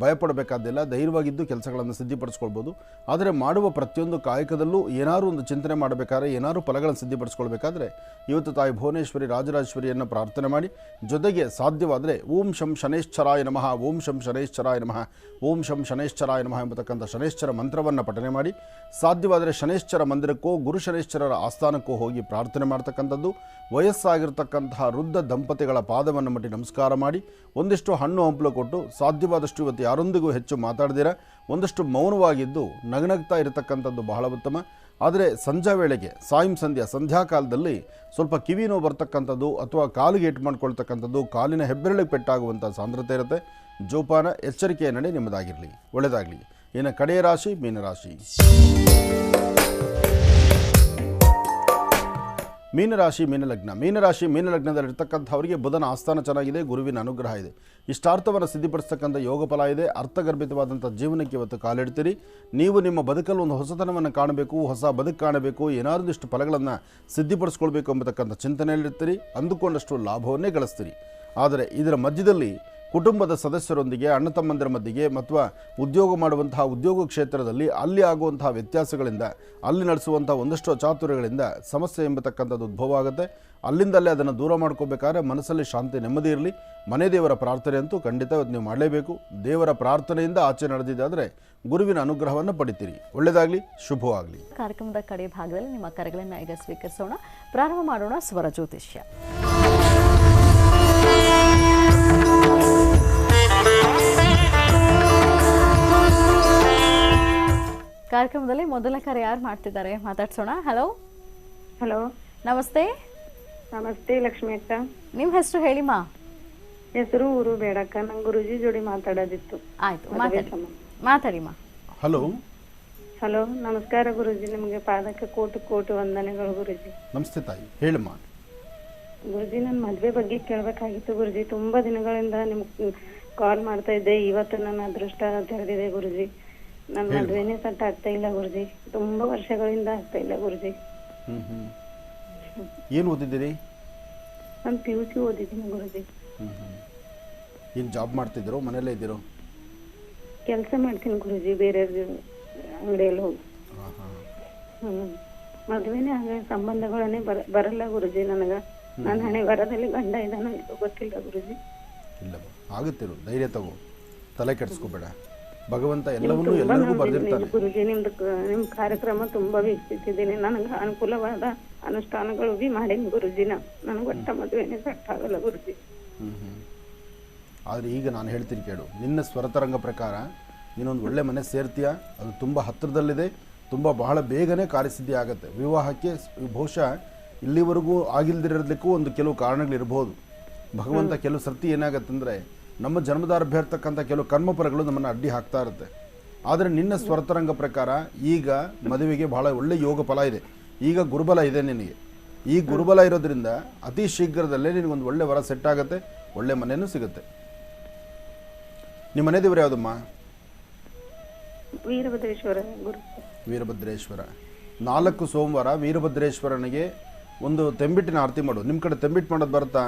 ಭಯಪಡಬೇಕಾದಿಲ್ಲ. ಧೈರ್ಯವಾಗಿದ್ದು ಕೆಲಸಗಳನ್ನು ಸಿದ್ಧಿಪಡಿಸ್ಕೊಳ್ಬೋದು. ಆದರೆ ಮಾಡುವ ಪ್ರತಿಯೊಂದು ಕಾಯಕದಲ್ಲೂ ಏನಾದರೂ ಒಂದು ಚಿಂತನೆ ಮಾಡಬೇಕಾದ್ರೆ, ಏನಾದರೂ ಫಲಗಳನ್ನು ಸಿದ್ಧಿಪಡಿಸ್ಕೊಳ್ಬೇಕಾದ್ರೆ ಇವತ್ತು ತಾಯಿ ಭುವನೇಶ್ವರಿ ರಾಜರಾಜೇಶ್ವರಿಯನ್ನು ಪ್ರಾರ್ಥನೆ ಮಾಡಿ, ಜೊತೆಗೆ ಸಾಧ್ಯವಾದರೆ ಓಂ ಶಂ ಶನೇಶ್ಚರಾಯ ನಮಃ, ಓಂ ಶಂ ಶನೇಶ್ಚರಾಯ ನಮಃ, ಓಂ ಶಂ ಶನೇಶ್ಚರಾಯ ನಮಃ ಎಂಬತಕ್ಕಂಥ ಶನೇಶ್ಚರ ಮಂತ್ರವನ್ನು ಪಠನೆ ಮಾಡಿ, ಸಾಧ್ಯವಾದರೆ ಶನೇಶ್ಚರ ಮಂದಿರಕ್ಕೋ ಗುರು ಶನೇಶ್ಚರರ ಆಸ್ಥಾನಕ್ಕೋ ಹೋಗಿ ಪ್ರಾರ್ಥನೆ ಮಾಡ್ತಕ್ಕಂಥದ್ದು. ವಯಸ್ಸಾಗಿರ್ತಕ್ಕಂತಹ ವೃದ್ಧ ದಂಪತಿಗಳ ಪಾದವನ್ನು ಮುಟ್ಟಿ ನಮಸ್ಕಾರ ಮಾಡಿ, ಒಂದಿಷ್ಟು ಹಣ್ಣು ಹಂಪಲು ಕೊಟ್ಟು, ಸಾಧ್ಯವಾದಷ್ಟು ಇವತ್ತು ಯಾರೊಂದಿಗೂ ಹೆಚ್ಚು ಮಾತಾಡ್ದಿರ ಒಂದಷ್ಟು ಮೌನವಾಗಿದ್ದು ನಗನಗ್ತಾ ಇರತಕ್ಕಂಥದ್ದು ಬಹಳ ಉತ್ತಮ. ಆದರೆ ಸಂಜೆ ವೇಳೆಗೆ ಸಂಧ್ಯಾಕಾಲದಲ್ಲಿ ಸ್ವಲ್ಪ ಕಿವಿ ನೋವು ಬರ್ತಕ್ಕಂಥದ್ದು ಅಥವಾ ಕಾಲಿಗೆ ಏಟು ಮಾಡ್ಕೊಳ್ತಕ್ಕಂಥದ್ದು, ಕಾಲಿನ ಹೆಬ್ಬೆರಳಿಗೆ ಪೆಟ್ಟಾಗುವಂಥ ಸಾಂದ್ರತೆ ಇರುತ್ತೆ. ಜೋಪಾನ, ಎಚ್ಚರಿಕೆಯ ನಡೆ ನಿಮ್ಮದಾಗಿರಲಿ, ಒಳ್ಳೆಯದಾಗಲಿ. ಇನ್ನು ಕಡೆಯ ರಾಶಿ ಮೀನರಾಶಿ. ಮೀನಲಗ್ನದಲ್ಲಿರ್ತಕ್ಕಂಥವರಿಗೆ ಬುಧನ ಆಸ್ಥಾನ ಚೆನ್ನಾಗಿದೆ, ಗುರುವಿನ ಅನುಗ್ರಹ ಇದೆ. ಇಷ್ಟಾರ್ಥವನ್ನು ಸಿದ್ಧಿಪಡಿಸ್ತಕ್ಕಂಥ ಯೋಗ ಫಲ ಇದೆ. ಅರ್ಥಗರ್ಭಿತವಾದಂಥ ಜೀವನಕ್ಕೆ ಇವತ್ತು ಕಾಲಿಡ್ತೀರಿ. ನೀವು ನಿಮ್ಮ ಬದುಕಲ್ಲಿ ಒಂದು ಹೊಸತನವನ್ನು ಕಾಣಬೇಕು, ಹೊಸ ಬದುಕು ಕಾಣಬೇಕು, ಏನಾದಷ್ಟು ಫಲಗಳನ್ನು ಸಿದ್ಧಿಪಡಿಸ್ಕೊಳ್ಬೇಕು ಎಂಬತಕ್ಕಂಥ ಚಿಂತನೆಯಲ್ಲಿರ್ತೀರಿ. ಅಂದುಕೊಂಡಷ್ಟು ಲಾಭವನ್ನೇ ಗಳಿಸ್ತೀರಿ. ಆದರೆ ಇದರ ಮಧ್ಯದಲ್ಲಿ ಕುಟುಂಬದ ಸದಸ್ಯರೊಂದಿಗೆ, ಅಣ್ಣ ತಮ್ಮಂದಿರ ಮಧ್ಯೆ ಮತ್ತು ಉದ್ಯೋಗ ಮಾಡುವಂತಹ ಉದ್ಯೋಗ ಕ್ಷೇತ್ರದಲ್ಲಿ ಅಲ್ಲಿ ಆಗುವಂತಹ ವ್ಯತ್ಯಾಸಗಳಿಂದ, ಅಲ್ಲಿ ನಡೆಸುವಂಥ ಒಂದಷ್ಟು ಅಚಾತುರ್ಯಗಳಿಂದ ಸಮಸ್ಯೆ ಎಂಬತಕ್ಕಂಥದ್ದು ಉದ್ಭವ ಆಗುತ್ತೆ. ಅಲ್ಲಿಂದಲೇ ಅದನ್ನು ದೂರ ಮಾಡ್ಕೋಬೇಕಾದ್ರೆ ಮನಸ್ಸಲ್ಲಿ ಶಾಂತಿ, ನೆಮ್ಮದಿ ಇರಲಿ. ಮನೆ ದೇವರ ಪ್ರಾರ್ಥನೆ ಅಂತೂ ಖಂಡಿತ ನೀವು ಮಾಡಲೇಬೇಕು. ದೇವರ ಪ್ರಾರ್ಥನೆಯಿಂದ ಆಚೆ ನಡೆದಿದ್ದಾದರೆ ಗುರುವಿನ ಅನುಗ್ರಹವನ್ನು ಪಡಿತೀರಿ. ಒಳ್ಳೆಯದಾಗಲಿ, ಶುಭವಾಗಲಿ. ಕಾರ್ಯಕ್ರಮದ ಕಡೆ ಭಾಗದಲ್ಲಿ ನಿಮ್ಮ ಕರೆಗಳನ್ನು ಈಗ ಸ್ವೀಕರಿಸೋಣ. ಪ್ರಾರಂಭ ಮಾಡೋಣ ಸ್ವರ ಜ್ಯೋತಿಷ್ಯ. ಕಾರ್ಯಕ್ರಮದಲ್ಲಿ ಮೊದಲ ಕರೆ ಯಾರು ಮಾಡ್ತಿದ್ದಾರೆ ಮಾತಾಡ್ಸೋಣ. ಹಲೋ. ಹಲೋ, ನಮಸ್ತೆ. ನಮಸ್ತೆ ಲಕ್ಷ್ಮಿ ಅಕ್ಕ. ನಿಮ್ಮ ಹೆಸರು ಹೇಳಿಮಾ. ಹೆಸರು ಊರು ಬೇಡಕ್ಕ. ನಂಗೆ ಗುರುಜಿ ಜೋಡಿ ಮಾತಾಡೋದಿತ್ತು. ಆಯ್ತು, ಮಾತಾಡಿಮಾ. ಹಲೋ. ಹಲೋ, ನಮಸ್ಕಾರ ಗುರುಜಿ. ನಿಮಗೆ ಪಾದಕ್ಕೆ ಕೋಟಿ ಕೋಟಿ ವಂದನೆಗಳು ಗುರುಜಿ. ನಮಸ್ತೆ ತಾಯಿ, ಹೇಳಮ್ಮ. ಗುರುಜಿ, ನನ್ನ ಮದ್ವೆ ಬಗ್ಗೆ ಕೇಳಬೇಕಾಗಿತ್ತು ಗುರುಜಿ. ತುಂಬಾ ದಿನಗಳಿಂದ ನಿಮ್ಗೆ ಕಾಲ್ ಮಾಡ್ತಾ ಇದ್ದೆ. ಇವತ್ತು ನನ್ನ ಅದೃಷ್ಟ ತೆರೆದಿದೆ ಗುರುಜಿ. ನನ್ನ ಮದ್ವೆನೇ ಸೆಟ್ ಆಗ್ತಾ ಇಲ್ಲ ಗುರುಜಿ. ತುಂಬಾ ವರ್ಷಗಳಿಂದ ಆಗ್ತಾ ಇಲ್ಲ ಗುರುಜಿ. ಏನು ಓದಿದ್ದೀರಿ? ನಾನು PUC ಓದಿದ್ದೀನಿ ಗುರುಜಿ. ಏನು ಜಾಬ್ ಮಾಡ್ತಿದ್ದೀರೋ, ಮನೆಯಲ್ಲೇ ಇದ್ದೀರೋ? ಕೆಲಸ ಮಾಡ್ತೀನಿ ಗುರುಜಿ, ಬೇರೆ ಅಂಗಡಿಯಲ್ಲಿ ಹೋಗಿ. ಮದ್ವೆನೇ ಹಾಗೆ ಸಂಬಂಧಗಳನ್ನೇ ಬರಲ್ಲ ಗುರುಜಿ. ನನಗ ನನ್ನ ಹಣೆ ಬರದಲ್ಲಿ ಗಂಡ ಇದ್ದಾನೋ ಇಲ್ಲೋ ಗೊತ್ತಿಲ್ಲ ಗುರುಜಿ. ಇಲ್ಲ, ಆಗುತ್ತಿರು, ಧೈರ್ಯ ತಗೋ, ತಲೆ ಕೆಡಿಸ್ಕೋಬೇಡ. ಭಗವಂತ ಎಲ್ಲವನ್ನೂ ಎಲ್ಲರಿಗೂ ಬರ್ದಿರ್ತಾನೆ ಗುರುಜಿ. ನಿಮ್ ಕಾರ್ಯಕ್ರಮ ತುಂಬಾ ವೀಕ್ಷಿಸಿದ್ದೀನಿ. ನನಗೆ ಅನುಕೂಲವಾದ ಅನುಷ್ಠಾನಗಳು ಬಿ ಮಾಡೀನಿ ಗುರುಜಿ. ನನಗೆ ಒಟ್ಟ ಮದುವೆನೇ ಸೆಟ್ ಆಗಲ್ಲ ಗುರುಜಿ. ಆದರೆ ಈಗ ನಾನು ಹೇಳ್ತೀನಿ ಕೇಳು. ನಿನ್ನ ಸ್ವರತರಂಗ ಪ್ರಕಾರ ನೀನೊಂದು ಒಳ್ಳೆ ಮನೆ ಸೇರ್ತೀಯ. ಅದು ತುಂಬ ಹತ್ತಿರದಲ್ಲಿದೆ. ತುಂಬ ಬಹಳ ಬೇಗನೆ ಕಾರ್ಯಸಿದ್ಧಿ ಆಗುತ್ತೆ. ವಿವಾಹಕ್ಕೆ ಬಹುಶಃ ಇಲ್ಲಿವರೆಗೂ ಆಗಿಲ್ದಿರೋದಕ್ಕೂ ಒಂದು ಕೆಲವು ಕಾರಣಗಳಿರ್ಬೋದು. ಭಗವಂತ ಕೆಲವು ಸರ್ತಿ ಏನಾಗತ್ತಂದರೆ ನಮ್ಮ ಜನ್ಮದಾರಭ್ಯ ಇರ್ತಕ್ಕಂಥ ಕೆಲವು ಕರ್ಮಫಲಗಳು ನಮ್ಮನ್ನು ಅಡ್ಡಿ ಹಾಕ್ತಾ ಇರುತ್ತೆ. ಆದರೆ ನಿನ್ನ ಸ್ವರತರಂಗ ಪ್ರಕಾರ ಈಗ ಮದುವೆಗೆ ಬಹಳ ಒಳ್ಳೆ ಯೋಗ ಫಲ ಇದೆ. ಈಗ ಗುರುಬಲ ಇದೆ ನಿನಗೆ. ಈ ಗುರುಬಲ ಇರೋದ್ರಿಂದ ಅತಿ ಶೀಘ್ರದಲ್ಲೇ ನಿನಗೊಂದು ಒಳ್ಳೆ ವರ ಸೆಟ್ ಆಗುತ್ತೆ, ಒಳ್ಳೆ ಮನೆಯೂ ಸಿಗುತ್ತೆ. ನಿಮ್ಮ ಮನೆ ದೇವರು ಯಾವುದಮ್ಮ? ವೀರಭದ್ರೇಶ್ವರ ಗುರು. ವೀರಭದ್ರೇಶ್ವರ. 4 ಸೋಮವಾರ ವೀರಭದ್ರೇಶ್ವರನಿಗೆ ಒಂದು ತೆಂಬಿಟ್ಟಿನ ಆರತಿ ಮಾಡು. ನಿಮ್ಮ ಕಡೆ ತೆಂಬಿಟ್ಟು ಮಾಡೋದು ಬರುತ್ತಾ?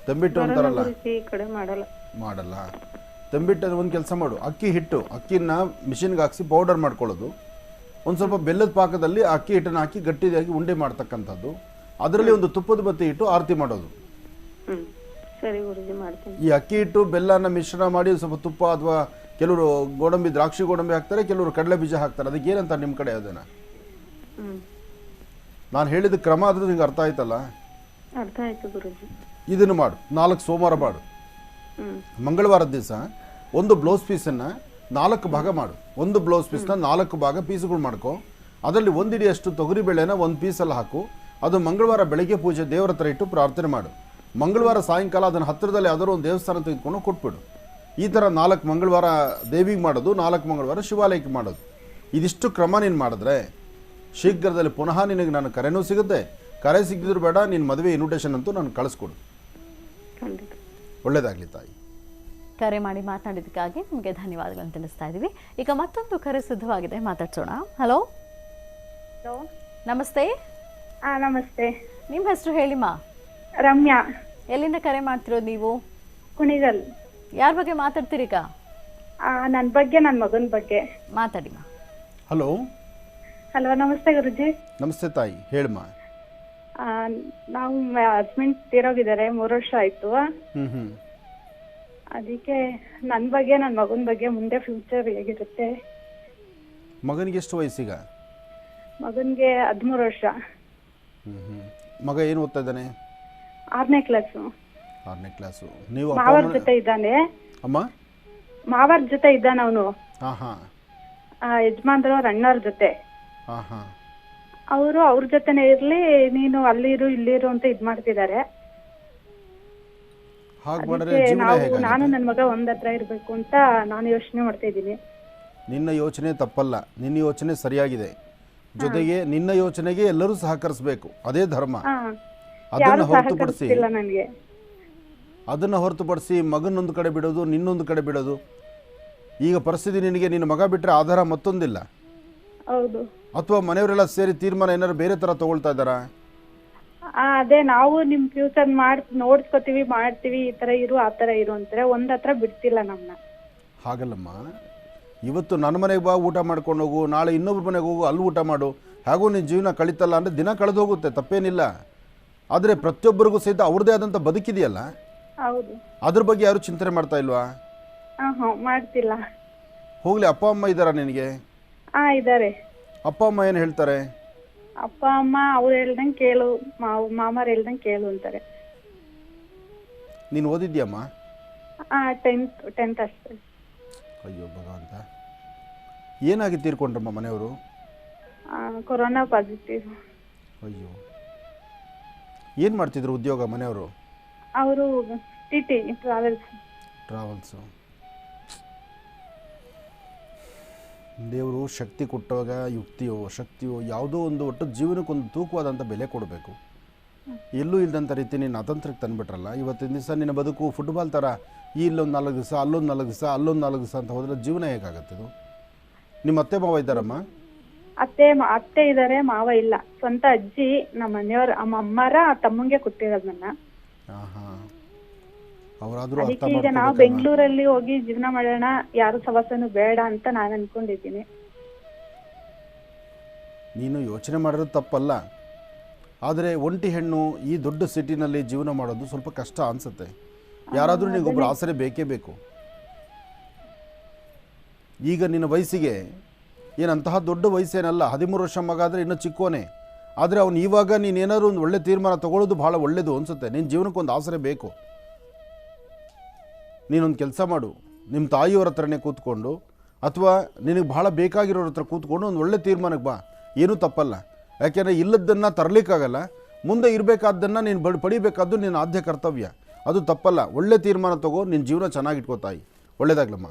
ತೆಂಬಿಟ್ಟು ಅಂತಾರಲ್ಲ, ಮಾಡಲ್ಲ. ತೆಂಬಿಟ್ಟು ಒಂದು ಕೆಲಸ ಮಾಡು. ಅಕ್ಕಿನ ಮಿಷಿನ್ಗೆ ಹಾಕಿಸಿ ಪೌಡರ್ ಮಾಡ್ಕೊಳ್ಳೋದು. ಒಂದು ಸ್ವಲ್ಪ ಬೆಲ್ಲದ ಪಾಕದಲ್ಲಿ ಅಕ್ಕಿ ಹಿಟ್ಟನ್ನು ಹಾಕಿ ಗಟ್ಟಿಯಾಗಿ ಉಂಡೆ ಮಾಡ್ತಕ್ಕಂಥದ್ದು. ಅದರಲ್ಲಿ ಒಂದು ತುಪ್ಪದ ಬತ್ತಿ ಇಟ್ಟು ಆರತಿ ಮಾಡೋದು. ಈ ಅಕ್ಕಿ ಹಿಟ್ಟು ಬೆಲ್ಲನ ಮಿಶ್ರಣ ಮಾಡಿ ಸ್ವಲ್ಪ ತುಪ್ಪ ಅಥವಾ ಕೆಲವರು ಗೋಡಂಬಿ, ದ್ರಾಕ್ಷಿ ಗೋಡಂಬಿ ಹಾಕ್ತಾರೆ, ಕೆಲವರು ಕಡಲೆ ಬೀಜ ಹಾಕ್ತಾರೆ. ಅದಕ್ಕೆ ಏನಂತ ನಿಮ್ಮ ಕಡೆ ಅದನ್ನ? ನಾನು ಹೇಳಿದ ಕ್ರಮ ಆದ್ರೂ ನಿಂಗೆ ಅರ್ಥ ಆಯ್ತಲ್ಲ? ಅರ್ಥ ಆಯ್ತು ಗುರುಜಿ. ಇದನ್ನು ಮಾಡು. 4 ಸೋಮವಾರ ಮಾಡು. ಮಂಗಳವಾರದ ದಿವಸ ಒಂದು ಬ್ಲೌಸ್ ಪೀಸನ್ನು 4 ಭಾಗ ಮಾಡು. ಒಂದು ಬ್ಲೌಸ್ ಪೀಸ್ನ 4 ಭಾಗ ಪೀಸ್ಗಳು ಮಾಡ್ಕೊ. ಅದರಲ್ಲಿ 1 ಇಡಿಯಷ್ಟು ತೊಗರಿ ಬೇಳೆನ ಒಂದು ಪೀಸಲ್ಲಿ ಹಾಕು. ಅದು ಮಂಗಳವಾರ ಬೆಳಗ್ಗೆ ಪೂಜೆ ದೇವರ ಹತ್ರ ಇಟ್ಟು ಪ್ರಾರ್ಥನೆ ಮಾಡು. ಮಂಗಳವಾರ ಸಾಯಂಕಾಲ ಅದನ್ನು ಹತ್ತಿರದಲ್ಲಿ ಯಾವ್ದಾದ್ರು ಒಂದು ದೇವಸ್ಥಾನ ತೆಗೆದುಕೊಂಡು ಕೊಟ್ಬಿಡು. ಈ ಥರ 4 ಮಂಗಳವಾರ ದೇವಿಗೆ ಮಾಡೋದು, 4 ಮಂಗಳವಾರ ಶಿವಾಲಯಕ್ಕೆ ಮಾಡೋದು. ಇದಿಷ್ಟು ಕ್ರಮ ನೀನು ಮಾಡಿದ್ರೆ ಶೀಘ್ರದಲ್ಲಿ ಪುನಃ ನಿನಗೆ ನನ್ನ ಕರೆನೂ ಸಿಗುತ್ತೆ. ಕರೆ ಸಿಕ್ಕಿದ್ರು ಬೇಡ, ನಿನ್ನ ಮದುವೆ ಇನ್ವಿಟೇಷನ್ ಅಂತೂ ನಾನು ಕಳಿಸ್ಕೊಡು. ಖಂಡಿತ. ಒಳ್ಳೇದಾಗಲಿ ತಾಯಿ. ಕರೆ ಮಾಡಿ ಮಾತನಾಡಿದ್ದಕ್ಕಾಗಿ ನಿಮಗೆ ಧನ್ಯವಾದಗಳನ್ನು ತಿಳಿಸ್ತಾ ಇದ್ದೀವಿ. ಈಗ ಮತ್ತೊಂದು ಕರೆ ಸಿದ್ಧವಾಗಿದೆ, ಮಾತಾಡ್ಸೋಣ. ಹಲೋ, ಹಲೋ, ನಮಸ್ತೆ. ನಮಸ್ತೆ. ನಿಮ್ಮ ಹೆಸರು ಹೇಳಿಮ್ಮ. ರಮ್ಯಾ. ಎಲ್ಲಿಂದ ಕರೆ ಮಾಡ್ತಿರೋದು ನೀವು? ಕುಣಿಗಲ್. ಯಾರ ಬಗ್ಗೆ ಮಾತಾಡ್ತೀರೀಗ? ನನ್ನ ಬಗ್ಗೆ, ನನ್ನ ಮಗನ ಬಗ್ಗೆ ಮಾತಾಡಿಮ್ಮ. ಹಲೋ. ಹಲೋ, ನಮಸ್ತೆ ಗುರುಜಿ. ನಮಸ್ತೆ ತಾಯಿ, ಹೇಳಮ್ಮ. ನಾವು ಹಸ್ಬೆಂಡ್ ತೀರೋಗಿದ್ದಾರೆ, 3 ವರ್ಷ ಆಯ್ತು. ಹ್ಞೂ. ಅದಕ್ಕೆ ನನ್ನ ಬಗ್ಗೆ, ನನ್ನ ಮಗನ ಬಗ್ಗೆ ಮುಂದೆ ಫ್ಯೂಚರ್ ಹೇಗಿರುತ್ತೆ? ಮಗನಿಗೆ ಎಷ್ಟು ವಯಸ್ಸೀಗ? ಮಗನಿಗೆ 13 ವರ್ಷ. ಹ್ಞೂ. ಮಗ ಏನು ಓದ್ತಾ ಇದ್ದಾನೆ? 6ನೇ ಕ್ಲಾಸು. 6ನೇ ಕ್ಲಾಸು. ನೀವು ಮಾವರ ಜೊತೆ ಇದ್ದಾನೆ. ಅಮ್ಮ? ಮಾವರ ಜೊತೆ ಇದ್ದಾನೆ ಅವನು. ಹಾಂ ಹಾಂ. ಯಜಮಾನ್ರು ಅವ್ರ ಅಣ್ಣವ್ರ ಜೊತೆ. ಹಾಂ ಹಾಂ. ಅವರು ಅವ್ರ ಜೊತೆನೆ ಇರ್ಲಿ, ನೀನು ಅಲ್ಲಿರು ಇಲ್ಲಿರು ಅಂತ ಇದ್ ಮಾಡ್ತಿದ್ದಾರೆ. ಹಾಗೆ ಮಾಡಿದ್ರೆ ಅದಕ್ಕೆ ಜೀವನ ನಾನು ಹೇಗಾಗುತ್ತೆ? ನನ್ನ ಮಗ ಒಂದತ್ರ ಇರ್ಬೇಕು ಅಂತ ನಾನು ಯೋಚನೆ ಮಾಡ್ತಾ ಇದ್ದೀನಿ. ನಿನ್ನ ಯೋಚನೆ ತಪ್ಪಲ್ಲ, ನಿನ್ನ ಯೋಚನೆ ಸರಿಯಾಗಿದೆ. ಜೊತೆಗೆ ನಿನ್ನ ಯೋಚನೆಗೆ ಎಲ್ಲರೂ ಸಹಕರಿಸಬೇಕು, ಅದೇ ಧರ್ಮ. ಅದನ್ನು ಹೊರತುಪಡಿಸಿ ಸಹಕರಿಸ್ತಿಲ್ಲ ನನಗೆ. ಅದನ್ನು ಹೊರತುಪಡಿಸಿ ಮಗನೊಂದು ಕಡೆ ಬಿಡೋದು, ನಿನ್ನೊಂದು ಕಡೆ ಬಿಡೋದು. ಈಗ ಪರಿಸ್ಥಿತಿ ನಿನಗೆ ನಿನ್ನ ಮಗ ಬಿಟ್ಟರೆ ಆಧಾರ ಮತ್ತೊಂದಿಲ್ಲ. ಹೌದು. ಅಥವಾ ಮನೆಯವರೆಲ್ಲ ಸೇರಿ ತೀರ್ಮಾನ ಏನಾದ್ರು ಬೇರೆ ಥರ ತಗೊಳ್ತಾ ಇದ್ದಾರಾ? ಅದೇ ನಾವು ನಿಮ್ ಫ್ಯೂಚರ್ ನೋಡ್ಸ್ಕೊತೀವಿ, ಮಾಡ್ತೀವಿ, ಈ ತರ ಇರು ಆ ತರ ಇರು ಅಂತಾರೆ. ಒಂದತ್ರ ಬಿಡ್ತಿಲ್ಲ ನಮ್ಮನ್ನ. ಹಾಗಲ್ಲಮ್ಮ, ಇವತ್ತು ನನ್ನ ಮನೆಗೆ ಬಾ, ಊಟ ಮಾಡ್ಕೊಂಡು ಹೋಗು, ನಾಳೆ ಇನ್ನೊಬ್ರ ಮನೆಗೆ ಹೋಗು, ಅಲ್ಲಿ ಊಟ ಮಾಡು, ಹಾಗೂ ನಿನ್ನ ಜೀವನ ಕಳೀತಲ್ಲ ಅಂದರೆ ದಿನ ಕಳೆದು ಹೋಗುತ್ತೆ, ತಪ್ಪೇನಿಲ್ಲ. ಆದರೆ ಪ್ರತಿಯೊಬ್ಬರಿಗೂ ಸಹಿತ ಅವ್ರದ್ದೇ ಆದಂಥ ಬದುಕಿದೆಯಲ್ಲ, ಹೌದು. ಅದ್ರ ಬಗ್ಗೆ ಯಾರು ಚಿಂತನೆ ಮಾಡ್ತಾ ಇಲ್ವಾ? ಮಾಡ್ತಿಲ್ಲ. ಹೋಗ್ಲಿ, ಅಪ್ಪ ಅಮ್ಮ ಇದ್ದಾರಾ ನಿನಗೆ? ಇದಾರೆ. ಅಪ್ಪ ಅಮ್ಮ ಏನು ಹೇಳ್ತಾರೆ? ಅಪ್ಪ ಅಮ್ಮ ಅವ್ರು ಹೇಳ್ದಂಗೆ ಕೇಳು, ಮಾಮಾರ್ ಹೇಳ್ದಂಗೆ ಕೇಳು ಅಂತಾರೆ. ನೀನು ಓದಿದ್ಯಮ್ಮ? 10th ಅಷ್ಟೇ. ಅಯ್ಯೋ ಭಗವಂತ, ಏನಾಗಿ ತೀರ್ಕೊಂಡ್ರಮ್ಮ ಮನೆಯವರು? Corona positive. ಅಯ್ಯೋ, ಏನು ಮಾಡ್ತಿದ್ರು ಉದ್ಯೋಗ ಮನೆಯವರು? ಅವರು TT ಟ್ರಾವೆಲ್ಸು. ದೇವರು ಶಕ್ತಿ ಕೊಟ್ಟಾಗ ಯುಕ್ತಿಯೋ ಶಕ್ತಿಯೋ ಯಾವುದೋ ಒಂದು ಒಟ್ಟು ಜೀವನಕ್ಕೊಂದು ತೂಕವಾದಂಥ ಬೆಲೆ ಕೊಡಬೇಕು. ಎಲ್ಲೂ ಇಲ್ಲದಂಥ ರೀತಿ ನೀನು ಅತಂತ್ರಕ್ಕೆ ತಂದುಬಿಟ್ರಲ್ಲ. ಇವತ್ತಿನ ದಿವಸ ನಿನ್ನ ಬದುಕು ಫುಟ್ಬಾಲ್ ಥರ, ಈ ಇಲ್ಲೊಂದು 4 ದಿವಸ, ಅಲ್ಲೊಂದು 4 ದಿವಸ, ಅಲ್ಲೊಂದು 4 ದಿವಸ ಅಂತ ಹೋದರೆ ಜೀವನ ಹೇಗಾಗತ್ತೆ? ಇದು ನಿಮ್ಮ ಅತ್ತೆ ಮಾವ ಇದ್ದಾರಮ್ಮ? ಅತ್ತೆ ಇದ್ದಾರೆ, ಮಾವ ಇಲ್ಲ. ಸ್ವಂತ ಅಜ್ಜಿ ನಮ್ಮ ಮನೆಯವ್ರ ಅಮ್ಮರ ತಮ್ಮಂಗೆ ಕೊಟ್ಟಿರೋದು ನನ್ನ. ಹಾಂ ಹಾಂ. ಅವರಾದರೂ ಅರ್ಥ ಅದಕ್ಕೆ ಈಗ ನಾವು ಬೆಂಗಳೂರಲ್ಲಿ ಹೋಗಿ ಜೀವನ ಮಾಡೋಣ, ಯಾರು ಸವಾಸನು ಬೇಡ ಅಂತ ನಾನು ಅನ್ಕೊಂಡಿದ್ದೀನಿ. ನೀನು ಯೋಚನೆ ಮಾಡೋದು ತಪ್ಪಲ್ಲ, ಆದರೆ ಒಂಟಿ ಹೆಣ್ಣು ಈ ದೊಡ್ಡ ಸಿಟಿನಲ್ಲಿ ಜೀವನ ಮಾಡೋದು ಸ್ವಲ್ಪ ಕಷ್ಟ ಅನಿಸುತ್ತೆ. ಯಾರಾದರೂ ನಿನಗೊಬ್ಬರು ಆಸರೆ ಬೇಕೇ ಬೇಕು. ಈಗ ನಿನ್ನ ವಯಸ್ಸಿಗೆ ಏನಂತಹ ದೊಡ್ಡ ವಯಸ್ಸೇನಲ್ಲ, 13 ವರ್ಷ ಮಗ ಆದರೆ ಇನ್ನೂ ಚಿಕ್ಕವನೇ. ಆದರೆ ಅವನು ಇವಾಗ ನೀನೇನಾದ್ರು ಒಂದು ಒಳ್ಳೆ ತೀರ್ಮಾನ ತಗೊಳ್ಳೋದು ಭಾಳ ಒಳ್ಳೆಯದು ಅನಿಸುತ್ತೆ. ನಿನ್ನ ಜೀವನಕ್ಕೊಂದು ಆಸರೆ ಬೇಕು. ನೀನೊಂದು ಕೆಲಸ ಮಾಡು, ನಿಮ್ಮ ತಾಯಿಯವ್ರ ಹತ್ರನೇ ಕೂತ್ಕೊಂಡು ಅಥವಾ ನಿನಗೆ ಭಾಳ ಬೇಕಾಗಿರೋರ ಹತ್ರ ಕೂತ್ಕೊಂಡು ಒಂದು ಒಳ್ಳೆ ತೀರ್ಮಾನಕ್ಕೆ ಬಾ, ಏನೂ ತಪ್ಪಲ್ಲ. ಯಾಕೆಂದರೆ ಇಲ್ಲದನ್ನು ತರಲಿಕ್ಕಾಗಲ್ಲ, ಮುಂದೆ ಇರಬೇಕಾದ್ದನ್ನು ನೀನು ಪಡಿಬೇಕಾದ್ದು ನಿನ್ನ ಆದ್ಯ ಕರ್ತವ್ಯ, ಅದು ತಪ್ಪಲ್ಲ. ಒಳ್ಳೆ ತೀರ್ಮಾನ ತಗೋ, ನಿನ್ನ ಜೀವನ ಚೆನ್ನಾಗಿಟ್ಕೋ ತಾಯಿ. ಒಳ್ಳೆಯದಾಗ್ಲಮ್ಮ.